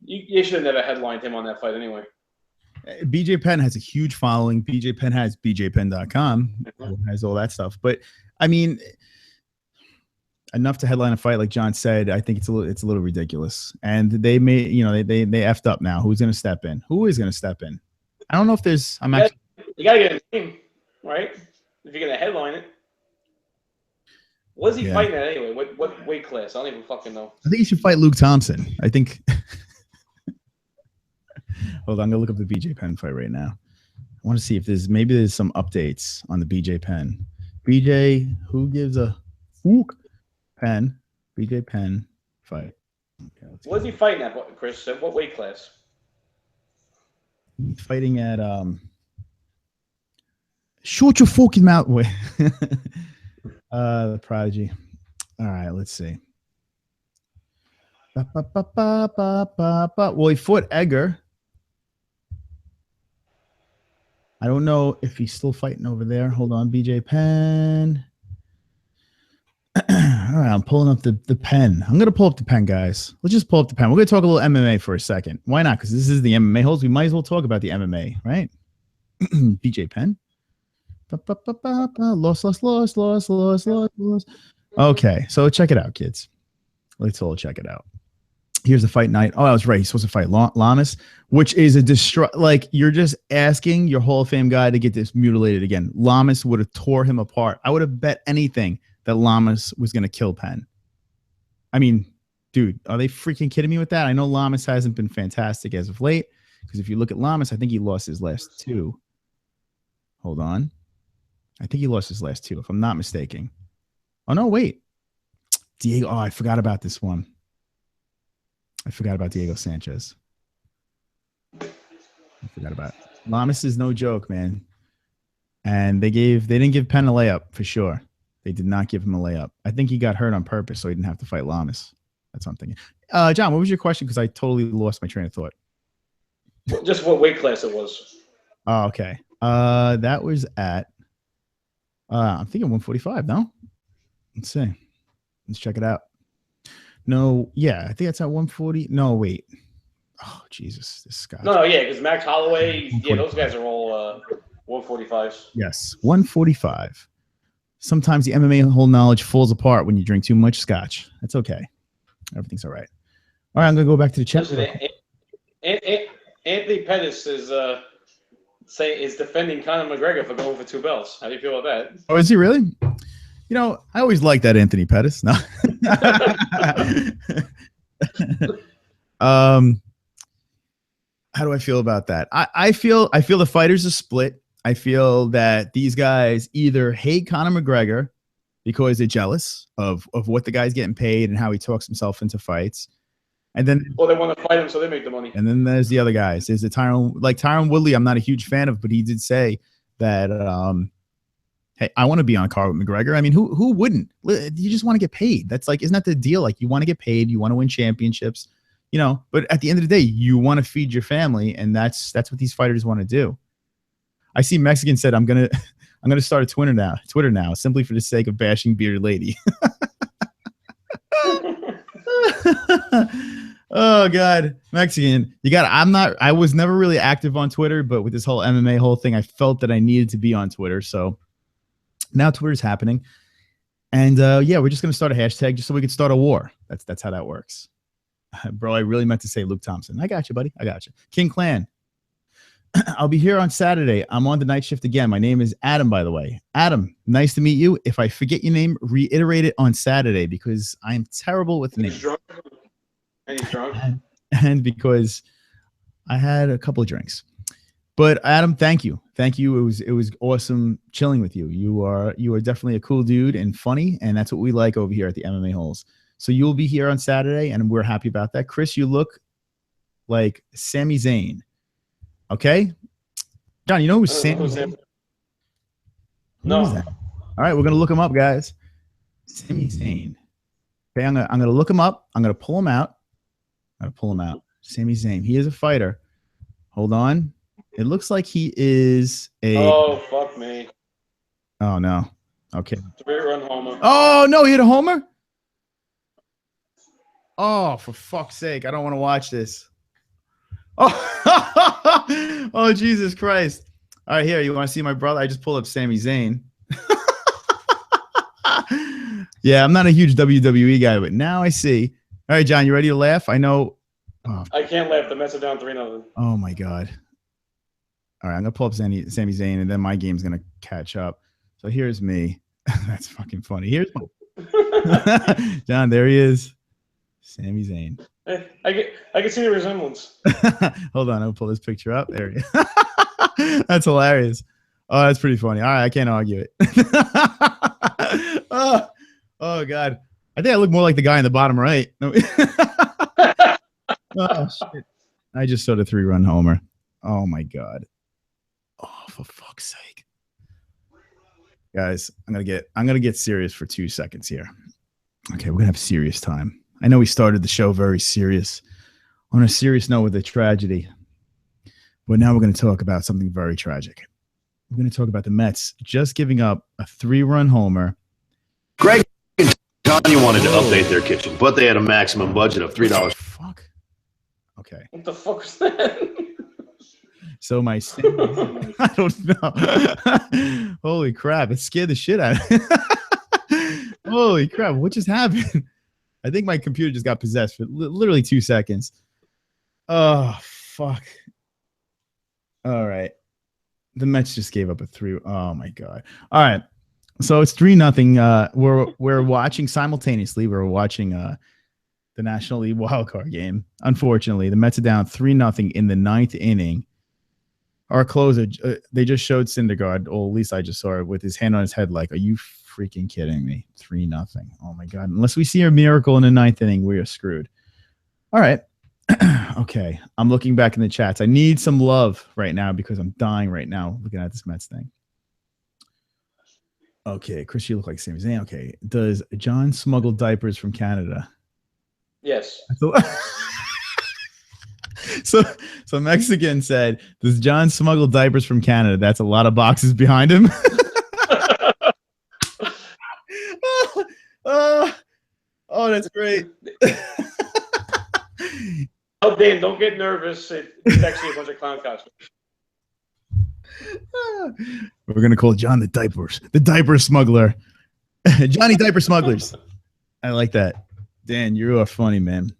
S4: You should have never headlined him on that fight anyway.
S1: BJ Penn has a huge following. BJ Penn has BJPenn.com. Has all that stuff. But, I mean, enough to headline a fight, like John said, I think it's a little ridiculous. And they they effed up now. Who's going to step in? Who is going to step in? I don't know if there's –
S4: you got to get a name, right? If you're going to headline it. What is he fighting at anyway? What weight class? I don't even fucking know.
S1: I think he should fight Luke Thompson. I think. Hold on, I'm gonna look up the BJ Penn fight right now. I want to see if there's some updates on the BJ Penn. BJ, who gives a fuck? Penn, BJ Penn fight. Okay,
S4: what is he fighting at, Chris? What weight class?
S1: He's fighting at shut your fucking mouth. Wait. The Prodigy. All right, let's see. Well, he fought Edgar. I don't know if he's still fighting over there. Hold on, BJ Penn. All right, I'm pulling up the pen. I'm going to pull up the pen, guys. Let's just pull up the pen. We're going to talk a little MMA for a second. Why not? Because this is the MMA holes. We might as well talk about the MMA, right? BJ Penn. Lost. Okay, so check it out, kids. Let's all check it out. Here's the fight night. Oh, I was right. He's supposed to fight Lamas, which is a like you're just asking your Hall of Fame guy to get this mutilated again. Lamas would have tore him apart. I would have bet anything that Lamas was going to kill Penn. I mean, dude, are they freaking kidding me with that? I know Lamas hasn't been fantastic as of late, because if you look at Lamas, I think he lost his last two. Hold on. I think he lost his last two, if I'm not mistaken. Oh, no, wait. Diego. Oh, I forgot about this one. I forgot about Diego Sanchez. I forgot about it. Lamas is no joke, man. And they didn't give Penn a layup for sure. They did not give him a layup. I think he got hurt on purpose so he didn't have to fight Lamas. That's what I'm thinking. John, what was your question? Because I totally lost my train of thought.
S4: Just what weight class it was.
S1: Oh, okay. That was at I'm thinking 145, no? Let's see. Let's check it out. No, yeah, I think that's at 140. No, wait. Oh, Jesus. This guy.
S4: No, yeah, because Max Holloway, yeah, those guys are all 145s.
S1: Yes, 145. Sometimes the MMA whole knowledge falls apart when you drink too much scotch. That's okay. Everything's all right. All right, I'm going to go back to the chat.
S4: Anthony Pettis is defending Conor McGregor for going for 2 belts. How do you feel about that?
S1: Oh, is he really? You know, I always liked that Anthony Pettis. No. How do I feel about that? I feel the fighters are split. I feel that these guys either hate Conor McGregor because they're jealous of what the guy's getting paid and how he talks himself into fights. And then,
S4: well, they want to fight him so they make the money.
S1: And then there's the other guys. There's the Tyron Woodley. I'm not a huge fan of, but he did say that, hey, I want to be on a card with McGregor. I mean, who wouldn't? You just want to get paid. That's like, isn't that the deal? Like, you want to get paid, you want to win championships, you know. But at the end of the day, you want to feed your family, and that's what these fighters want to do. I see Mexican said, I'm gonna start a Twitter now, simply for the sake of bashing bearded lady. Oh God, Mexican, I was never really active on Twitter, but with this whole MMA whole thing, I felt that I needed to be on Twitter. So now Twitter's happening, and yeah, we're just gonna start a hashtag just so we could start a war. That's how that works, bro. I really meant to say Luke Thompson. I got you, buddy. I got you. King Clan. I'll be here on Saturday. I'm on the night shift again. My name is Adam, by the way. Adam, nice to meet you. If I forget your name, reiterate it on Saturday, because I am terrible with names.
S4: And he's drunk.
S1: And because I had a couple of drinks. But Adam, thank you. Thank you. It was awesome chilling with you. You are definitely a cool dude and funny, and that's what we like over here at the MMA Holes. So you'll be here on Saturday, and we're happy about that. Chris, you look like Sami Zayn. Okay, John, you know who's Sami Zayn?
S4: No.
S1: Who is that? All right, we're gonna look him up, guys. Sami Zayn. Okay, I'm gonna look him up. I'm gonna pull him out. Sami Zayn. He is a fighter. Hold on. It looks like he is a.
S4: Oh, fuck me.
S1: Oh no. Okay.
S4: 3-run homer.
S1: Oh no, he hit a homer. Oh, for fuck's sake! I don't want to watch this. Oh, oh, Jesus Christ. All right, here, you want to see my brother? I just pulled up Sami Zayn. Yeah, I'm not a huge WWE guy, but now I see. All right, John, you ready to laugh? I know. Oh.
S4: I can't laugh. The Mets are down 3-0.
S1: Oh, my God. All right, I'm going to pull up Sami Zayn, and then my game's going to catch up. So here's me. That's fucking funny. Here's my John, there he is. Sami Zayn.
S4: I can see the resemblance.
S1: Hold on, I'll pull this picture up. There he is. That's hilarious. Oh, that's pretty funny. All right, I can't argue it. Oh, God. I think I look more like the guy in the bottom right. No. Oh, shit. I just saw the 3-run homer. Oh, my God. Oh, for fuck's sake. Guys, I'm gonna get serious for 2 seconds here. Okay, we're gonna have serious time. I know we started the show very serious, on a serious note with a tragedy, but now we're going to talk about something very tragic. We're going to talk about the Mets just giving up a 3-run homer.
S8: Greg and Tanya wanted to update their kitchen, but they had a maximum budget of $3.
S1: Fuck. Okay.
S4: What the fuck was that?
S1: So my I don't know. Holy crap. It scared the shit out of me. Holy crap. What just happened? I think my computer just got possessed for literally 2 seconds. Oh, fuck. All right. The Mets just gave up a 3. Oh, my God. All right. So it's 3-0. We're watching simultaneously. We're watching the National League Wildcard game. Unfortunately, the Mets are down 3-0 in the 9th inning. Our closer, they just showed Syndergaard, or at least I just saw it, with his hand on his head like, are you freaking kidding me? 3-0. Oh, my God. Unless we see a miracle in the 9th inning, we are screwed. All right. Okay. I'm looking back in the chats. I need some love right now because I'm dying right now looking at this Mets thing. Okay. Chris, you look like Sami Zayn. Okay. Does John smuggle diapers from Canada?
S4: Yes.
S1: So Mexican said, does John smuggle diapers from Canada? That's a lot of boxes behind him. Oh, that's great.
S4: Oh, Dan, don't get nervous. It's actually a bunch of clown costumes.
S1: We're going to call John the diaper smuggler. Johnny Diaper Smugglers. I like that. Dan, you are funny, man.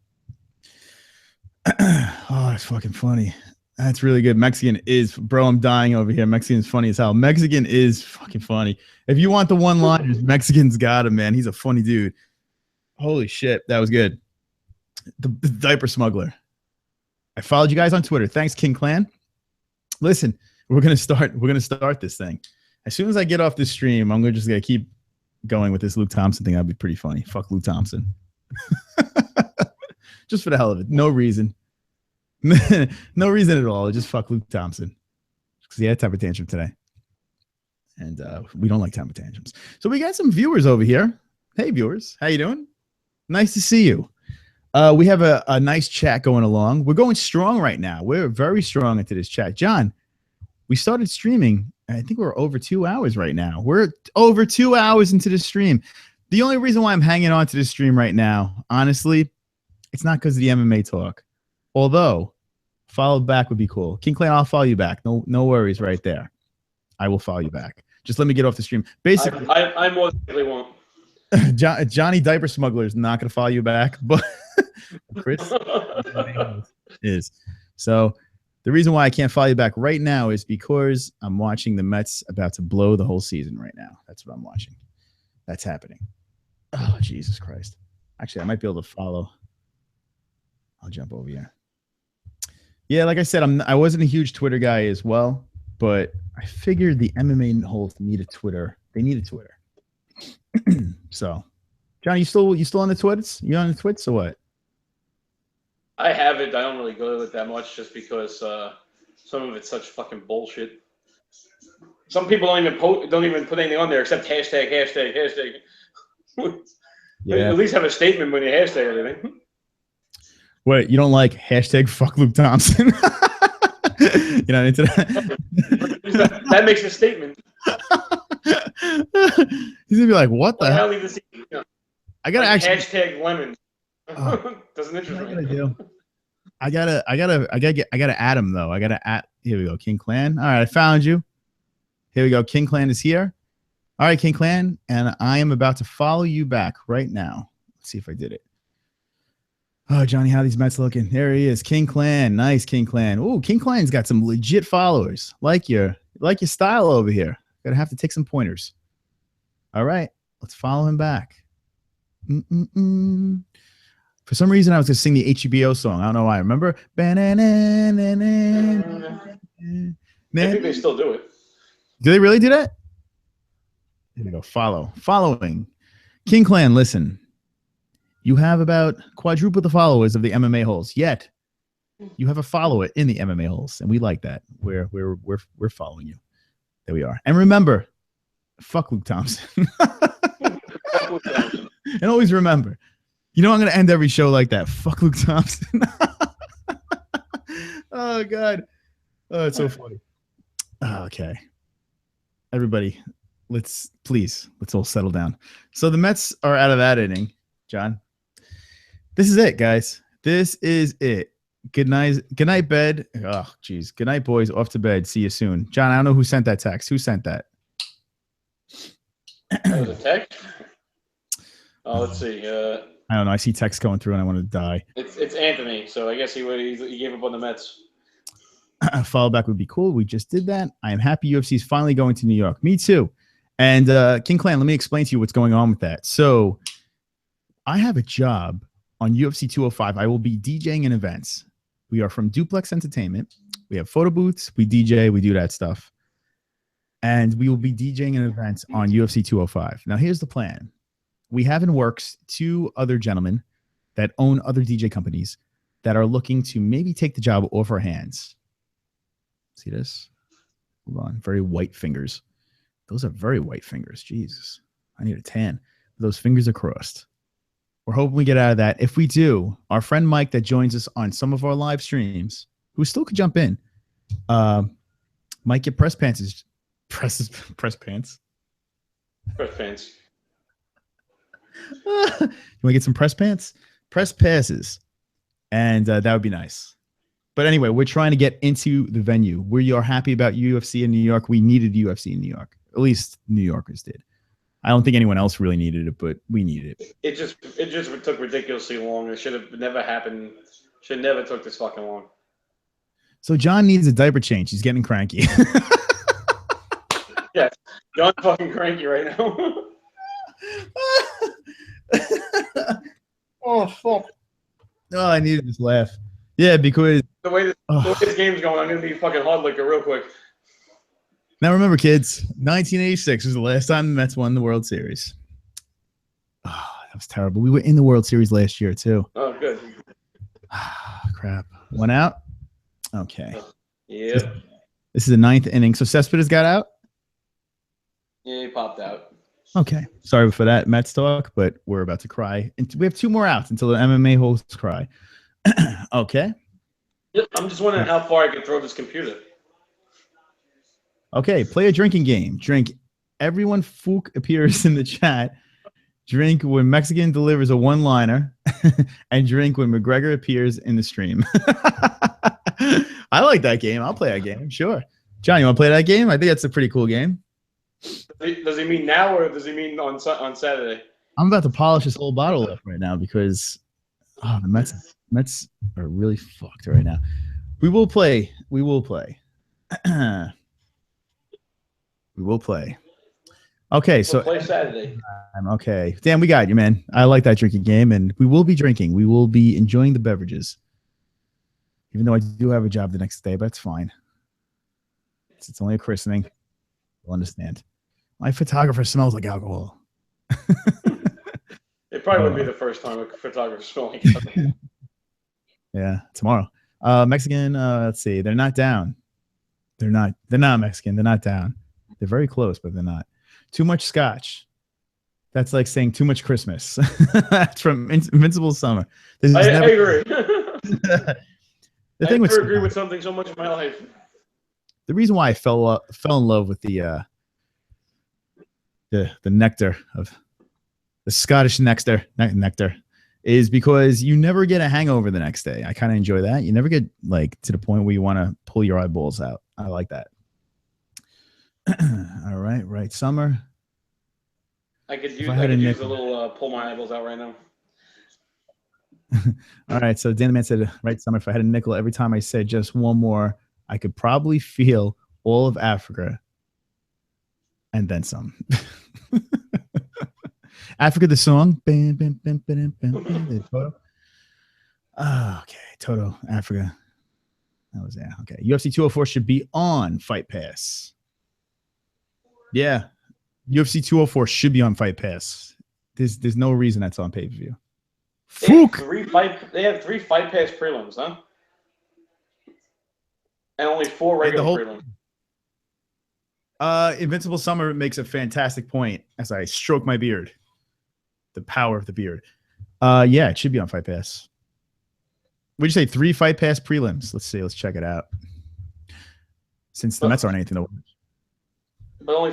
S1: Oh, that's fucking funny. That's really good. Mexican is, bro, I'm dying over here. Mexican's funny as hell. Mexican is fucking funny. If you want the one-liners, Mexican's got him, man. He's a funny dude. Holy shit, that was good. The diaper smuggler. I followed you guys on Twitter. Thanks, King Clan. Listen, we're gonna start this thing. As soon as I get off this stream, I'm just gonna keep going with this Luke Thompson thing. That'd be pretty funny. Fuck Luke Thompson. Just for the hell of it. No reason. No reason at all. Just fuck Luke Thompson. Because he had a temper tantrum today. And we don't like temper tantrums. So we got some viewers over here. Hey, viewers. How you doing? Nice to see you. We have a nice chat going along. We're going strong right now. We're very strong into this chat. John, we started streaming. I think we're over 2 hours right now. We're over 2 hours into the stream. The only reason why I'm hanging on to this stream right now, honestly, it's not because of the MMA talk. Although, followed back would be cool. King Clan, I'll follow you back. No worries right there. I will follow you back. Just let me get off the stream. Basically,
S4: I more likely won't.
S1: Johnny Diaper Smuggler is not going to follow you back, but Chris is. So the reason why I can't follow you back right now is because I'm watching the Mets about to blow the whole season right now. That's what I'm watching. That's happening. Oh, Jesus Christ. Actually, I might be able to follow. I'll jump over here. Yeah, like I said, I wasn't a huge Twitter guy as well, but I figured the MMA-HOLE need a Twitter. They need a Twitter. So, John, you still on the Twits? You on the Twits or what?
S4: I have it. I don't really go to it that much just because some of it's such fucking bullshit. Some people don't even put anything on there except hashtag.
S1: Yeah.
S4: At least have a statement when you hashtag everything.
S1: What, you don't like hashtag fuck Luke Thompson? You know, into that.
S4: That makes a statement.
S1: He's gonna be like, what the hell? I gotta
S4: like
S1: actually
S4: hashtag lemon. Doesn't interest me.
S1: I gotta add him though. Here we go, King Clan. All right, I found you. Here we go. King Clan is here. All right, King Clan, and I am about to follow you back right now. Let's see if I did it. Oh, Johnny, how these Mets looking? There he is, King Clan. Nice, King Clan. Oh, King Clan's got some legit followers. Like your style over here. Gonna have to take some pointers. All right, let's follow him back. For some reason, I was gonna sing the HBO song. I don't know why. Remember?
S4: I think they still do it.
S1: Do they really do that? Here we go. Following. King Clan, listen. You have about quadruple the followers of the MMA-HOLEs. Yet, you have a follower in the MMA-HOLEs, and we like that. We're following you. There we are. And remember, fuck Luke Thompson. And always remember, You know, I'm going to end every show like that. Fuck Luke Thompson. Oh, God. Oh, it's so funny. Okay. Everybody, let's all settle down. So the Mets are out of that inning, John. This is it, guys. This is it. Good night, bed. Oh, geez. Good night, boys. Off to bed. See you soon. John, I don't know who sent that text. Who sent that?
S4: That was a text? Oh, let's see.
S1: I don't know. I see text going through and I want to die.
S4: It's Anthony, so I guess he gave up on the Mets.
S1: A follow back would be cool. We just did that. I am happy UFC is finally going to New York. Me too. And King Clan, let me explain to you what's going on with that. So I have a job on UFC 205. I will be DJing in events. We are from Duplex Entertainment. We have photo booths. We DJ. We do that stuff. And we will be DJing in events on UFC 205. Now, here's the plan. We have in works 2 other gentlemen that own other DJ companies that are looking to maybe take the job off our hands. See this? Hold on. Very white fingers. Those are very white fingers. Jesus. I need a tan. Those fingers are crossed. We're hoping we get out of that. If we do, our friend Mike that joins us on some of our live streams, who still could jump in, might get press pants. Press pants.
S4: Press pants.
S1: You want to get some press pants? Press passes. And that would be nice. But anyway, we're trying to get into the venue. We are happy about UFC in New York. We needed UFC in New York. At least New Yorkers did. I don't think anyone else really needed it, but we needed it.
S4: It just took ridiculously long. It should have never happened. Should never took this fucking long.
S1: So John needs a diaper change. He's getting cranky.
S4: Yeah, John's fucking cranky right now.
S1: Oh, fuck. Oh, I needed this laugh. Yeah, because
S4: the way this game's going, I'm going to be fucking hard liquor real quick.
S1: Now remember, kids, 1986 was the last time the Mets won the World Series. Oh, that was terrible. We were in the World Series last year, too.
S4: Oh, good.
S1: Crap. 1 out? Okay.
S4: Yeah.
S1: This is the 9th inning. So Cespedes got out?
S4: Yeah, he popped out.
S1: Okay. Sorry for that Mets talk, but we're about to cry. And we have 2 more outs until the MMA-holes cry. Okay.
S4: I'm just wondering how far I can throw this computer.
S1: Okay, play a drinking game. Drink. Everyone Fook appears in the chat. Drink when Mexican delivers a one-liner. And drink when Mcgregor appears in the stream. I like that game. I'll play that game. Sure. John, you want to play that game? I think that's a pretty cool game.
S4: Does he mean now or does he mean on Saturday?
S1: I'm about to polish this whole bottle up right now because the Mets are really fucked right now. We will play. We will play. We will play. Okay, so
S4: we'll play Saturday.
S1: Okay, Dan, we got you, man. I like that drinking game, and we will be drinking. We will be enjoying the beverages, even though I do have a job the next day. But it's fine. It's only a christening. You'll understand. My photographer smells like alcohol.
S4: It probably would be the first time a photographer smells like alcohol.
S1: Yeah, tomorrow. Mexican. Let's see. They're not down. They're not Mexican. They're not down. They're very close, but they're not. Too much scotch. That's like saying too much Christmas. That's from Invincible Summer.
S4: I agree.
S1: The
S4: I
S1: thing
S4: never agree with something so much in my life.
S1: The reason why I fell in love with the nectar of the Scottish nectar is because you never get a hangover the next day. I kind of enjoy that. You never get like to the point where you want to pull your eyeballs out. I like that. All right, right summer.
S4: I could use a little pull my eyeballs out right now.
S1: All right, so Dan the Man said, right summer, if I had a nickel every time I said just one more, I could probably feel all of Africa and then some. Africa, the song. Bam, bam, bam, bam, bam, bam. Toto. Oh, okay, Toto, Africa. That was there. Okay, UFC 204 should be on Fight Pass. Yeah, UFC 204 should be on Fight Pass. There's no reason that's on pay-per-view.
S4: They have 3 Fight Pass prelims, huh? And only 4 regular prelims.
S1: Invincible Summer makes a fantastic point as I stroke my beard. The power of the beard. Yeah, it should be on Fight Pass. Would you say 3 Fight Pass prelims? Let's see. Let's check it out. Since the Mets aren't anything to watch.
S4: But only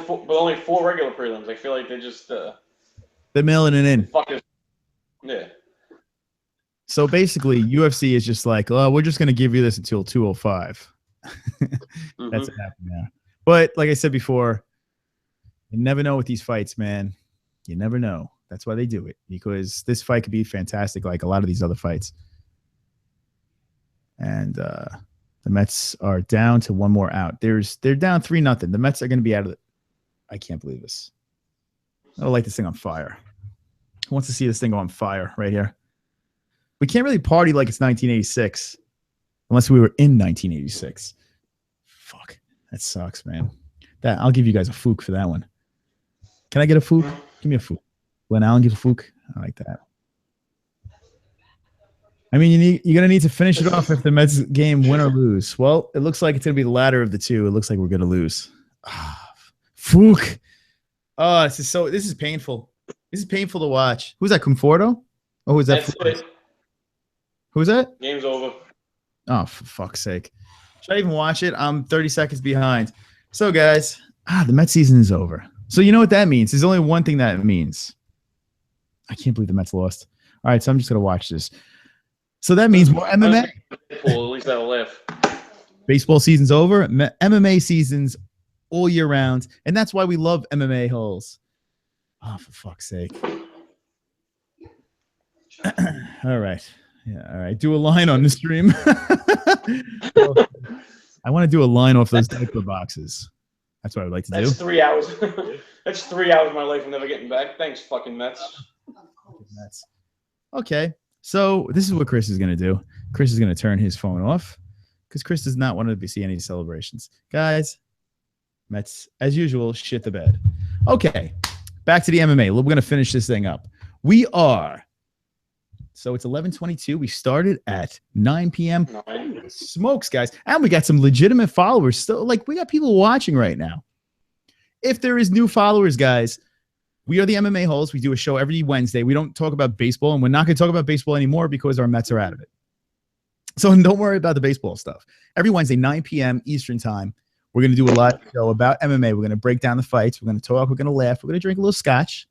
S4: 4 regular prelims. I feel like they're just
S1: they're mailing it in.
S4: Yeah.
S1: So basically, UFC is just like, oh, we're just going to give you this until 205. That's what happened now. But like I said before, you never know with these fights, man. You never know. That's why they do it, because this fight could be fantastic like a lot of these other fights. And the Mets are down to 1 more out. They're down 3-0. The Mets are going to be out of it. I can't believe this. I light this thing on fire. Who wants to see this thing go on fire right here? We can't really party like it's 1986 unless we were in 1986. Fuck. That sucks, man. I'll give you guys a Fook for that one. Can I get a Fook? Give me a Fook. Glenn Allen gives a Fook. I like that. I mean, you're going to need to finish it off if the Mets game win or lose. Well, it looks like it's going to be the latter of the two. It looks like we're going to lose. Fook. Oh, this is painful. This is painful to watch. Who's that, Conforto? Oh, who's that? Who's that?
S4: Game's over.
S1: Oh, for fuck's sake. Should I even watch it? I'm 30 seconds behind. So, guys, the Mets season is over. So you know what that means. There's only one thing that it means. I can't believe the Mets lost. All right, so I'm just going to watch this. So that means more MMA.
S4: At least that'll laugh.
S1: Baseball season's over. MMA season's all year round. And that's why we love MMA-HOLES. Oh, for fuck's sake. All right. Yeah, all right. Do a line on the stream. I want to do a line off those diaper boxes. That's what I would like to do.
S4: That's 3 hours. That's 3 hours of my life I'm never getting back. Thanks, fucking Mets.
S1: Okay. So this is what Chris is going to do. Chris is going to turn his phone off because Chris does not want to see any celebrations. Guys, Mets, as usual, shit the bed. Okay. Back to the MMA. We're going to finish this thing up. So it's 11:22. We started at 9 p.m. Smokes, guys. And we got some legitimate followers. Still, like, we got people watching right now. If there is new followers, guys, we are the MMA-HOLES. We do a show every Wednesday. We don't talk about baseball, and we're not going to talk about baseball anymore because our Mets are out of it. So don't worry about the baseball stuff. Every Wednesday, 9 p.m. Eastern time, we're going to do a live show about MMA. We're going to break down the fights. We're going to talk. We're going to laugh. We're going to drink a little scotch.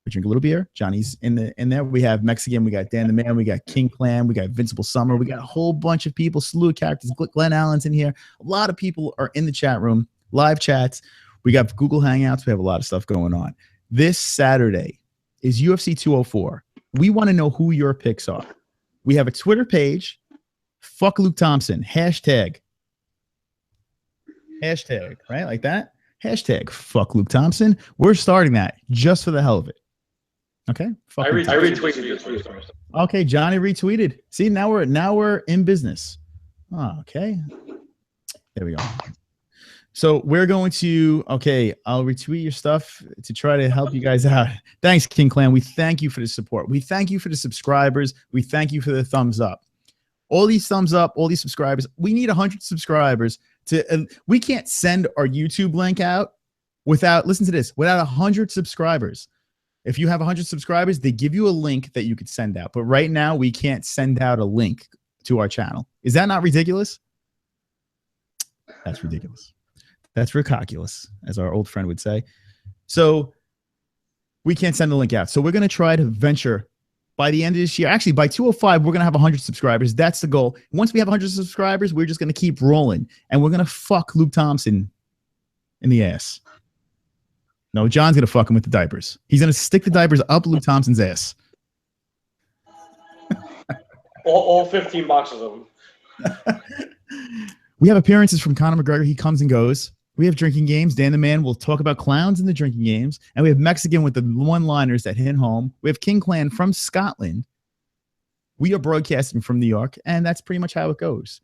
S1: We drink a little beer. Johnny's in there. We have Mexican. We got Dan the Man. We got King Clan. We got Invincible Summer. We got a whole bunch of people. Slew of characters. Glenn Allen's in here. A lot of people are in the chat room. Live chats. We got Google Hangouts. We have a lot of stuff going on. This Saturday is UFC 204. We want to know who your picks are. We have a Twitter page. Fuck Luke Thompson. Hashtag, right? Like that? Hashtag fuck Luke Thompson. We're starting that just for the hell of it. Okay.
S4: I retweeted your tweet.
S1: Okay, Johnny retweeted. See, now we're in business. Oh, okay. There we go. So we're going to, I'll retweet your stuff to try to help you guys out. Thanks, King Clan. We thank you for the support. We thank you for the subscribers. We thank you for the thumbs up. All these thumbs up, all these subscribers. We need 100 subscribers we can't send our YouTube link out without 100 subscribers. If you have 100 subscribers, they give you a link that you could send out. But right now, we can't send out a link to our channel. Is that not ridiculous? That's ridiculous. That's ridiculous, as our old friend would say. So we can't send the link out. So we're going to try to venture by the end of this year. Actually, by 205, we're going to have 100 subscribers. That's the goal. Once we have 100 subscribers, we're just going to keep rolling. And we're going to fuck Luke Thompson in the ass. No, John's going to fuck him with the diapers. He's going to stick the diapers up Luke Thompson's ass.
S4: all 15 boxes of them.
S1: We have appearances from Conor McGregor. He comes and goes. We have drinking games. Dan the Man will talk about clowns in the drinking games. And we have Mexican with the one-liners that hit home. We have King Clan from Scotland. We are broadcasting from New York. And that's pretty much how it goes.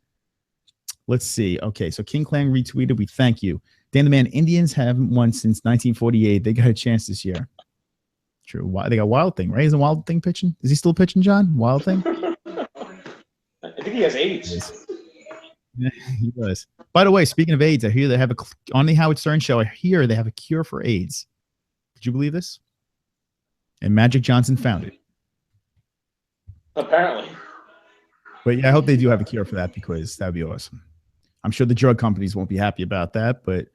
S1: Let's see. Okay, so King Clan retweeted. We thank you. Dan the Man, Indians haven't won since 1948. They got a chance this year. True. They got Wild Thing, right? Isn't Wild Thing pitching? Is he still pitching, John? Wild Thing?
S4: I think he has AIDS.
S1: Yeah, he does. By the way, speaking of AIDS, I hear they have on the Howard Stern show. I hear they have a cure for AIDS. Did you believe this? And Magic Johnson found it.
S4: Apparently.
S1: But yeah, I hope they do have a cure for that because that would be awesome. I'm sure the drug companies won't be happy about that, but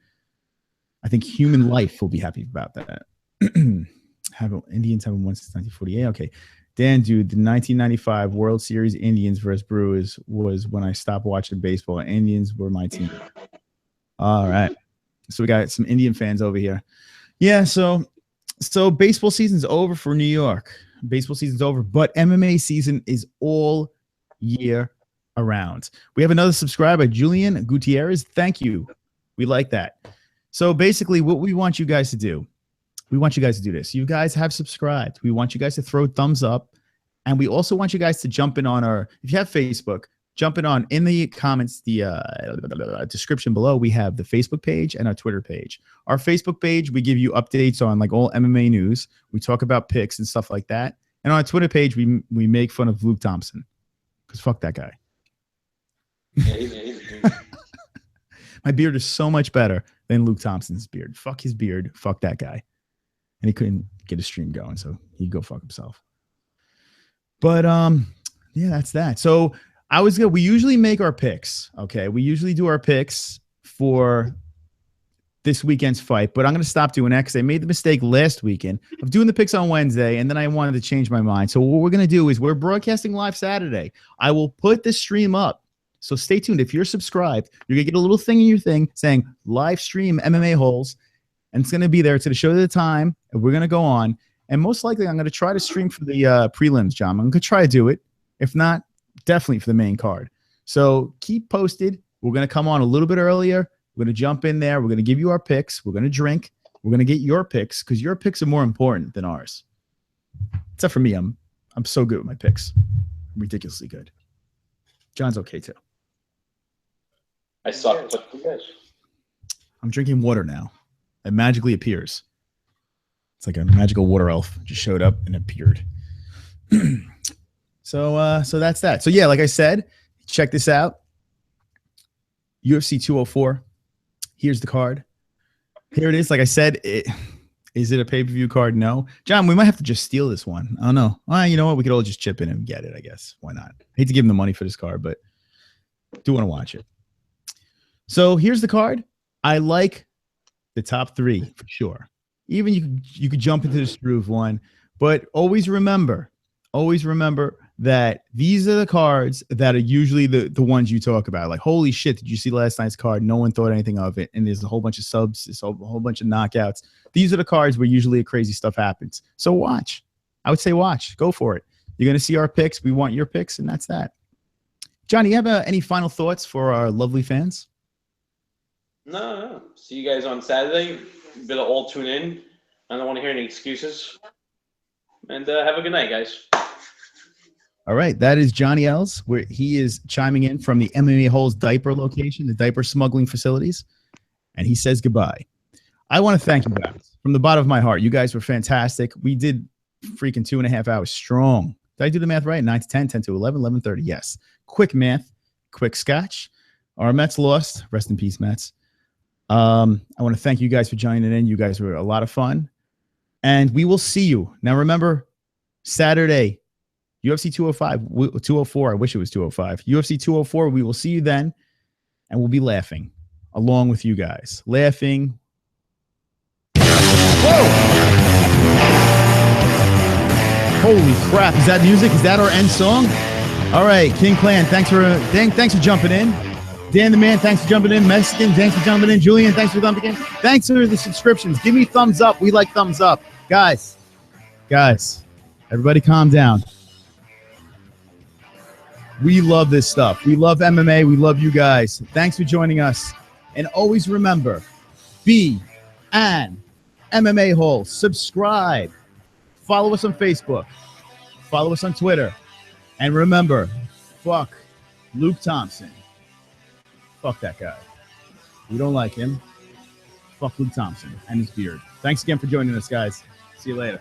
S1: I think human life will be happy about that. Indians haven't won since 1948. Okay. Dan, dude, the 1995 World Series Indians versus Brewers was when I stopped watching baseball. Indians were my team. All right. So we got some Indian fans over here. Yeah, so baseball season's over for New York. Baseball season's over, but MMA season is all year around. We have another subscriber, Julian Gutierrez. Thank you. We like that. So basically what we want you guys to do, we want you guys to do this. You guys have subscribed. We want you guys to throw thumbs up. And we also want you guys to jump in on our, if you have Facebook, jump in the comments, the description below. We have the Facebook page and our Twitter page. Our Facebook page, we give you updates on like all MMA news. We talk about picks and stuff like that. And on our Twitter page, we make fun of Luke Thompson. Because fuck that guy.
S4: Yeah, he's a dude.
S1: My beard is so much better than Luke Thompson's beard. Fuck his beard. Fuck that guy. And he couldn't get a stream going, so he'd go fuck himself. But yeah, that's that. So we usually make our picks. Okay, we usually do our picks for this weekend's fight, but I'm going to stop doing that because I made the mistake last weekend of doing the picks on Wednesday, and then I wanted to change my mind. So what we're going to do is we're broadcasting live Saturday. I will put the stream up. So stay tuned. If you're subscribed, you're going to get a little thing in your thing saying live stream MMA holes. And it's going to be there to the show at the time. And we're going to go on. And most likely, I'm going to try to stream for the prelims, John. I'm going to try to do it. If not, definitely for the main card. So keep posted. We're going to come on a little bit earlier. We're going to jump in there. We're going to give you our picks. We're going to drink. We're going to get your picks because your picks are more important than ours. Except for me. I'm so good with my picks. I'm ridiculously good. John's okay, too.
S4: I suck, but you guys.
S1: I'm drinking water now. It magically appears. It's like a magical water elf just showed up and appeared. So that's that. So yeah, like I said, check this out. UFC 204. Here's the card. Here it is. Like I said, is it a pay-per-view card? No. John, we might have to just steal this one. I don't know. Well, you know what? We could all just chip in and get it, I guess. Why not? I hate to give him the money for this card, but do want to watch it. So here's the card. I like the top three for sure. Even you could jump into the Struve one, but always remember that these are the cards that are usually the ones you talk about. Like, holy shit, did you see last night's card? No one thought anything of it. And there's a whole bunch of subs, there's a whole bunch of knockouts. These are the cards where usually crazy stuff happens. So watch. I would say watch. Go for it. You're going to see our picks. We want your picks, and that's that. Johnny, you have any final thoughts for our lovely fans?
S4: No. See you guys on Saturday. You better all tune in. I don't want to hear any excuses. And have a good night, guys.
S1: All right. That is Johnny Els, where he is chiming in from the MMA-HOLE's diaper location, the diaper smuggling facilities. And he says goodbye. I want to thank you guys from the bottom of my heart. You guys were fantastic. We did freaking 2.5 hours strong. Did I do the math right? 9 to 10, 10 to 11, 11:30. Yes. Quick math, quick scotch. Our Mets lost. Rest in peace, Mets. I want to thank you guys for joining in. You guys were a lot of fun. And we will see you. Now, remember, Saturday, UFC 204. I wish it was 205. UFC 204. We will see you then. And we'll be laughing along with you guys. Laughing. Whoa! Holy crap. Is that music? Is that our end song? All right. King Clan, thanks for jumping in. Dan the Man, thanks for jumping in. Mexican, thanks for jumping in. Julian, thanks for jumping in. Thanks for the subscriptions. Give me thumbs up. We like thumbs up. Guys, everybody calm down. We love this stuff. We love MMA. We love you guys. Thanks for joining us. And always remember, be an MMA hole. Subscribe. Follow us on Facebook. Follow us on Twitter. And remember, fuck Luke Thompson. Fuck that guy. We don't like him. Fuck Luke Thompson and his beard. Thanks again for joining us, guys. See you later.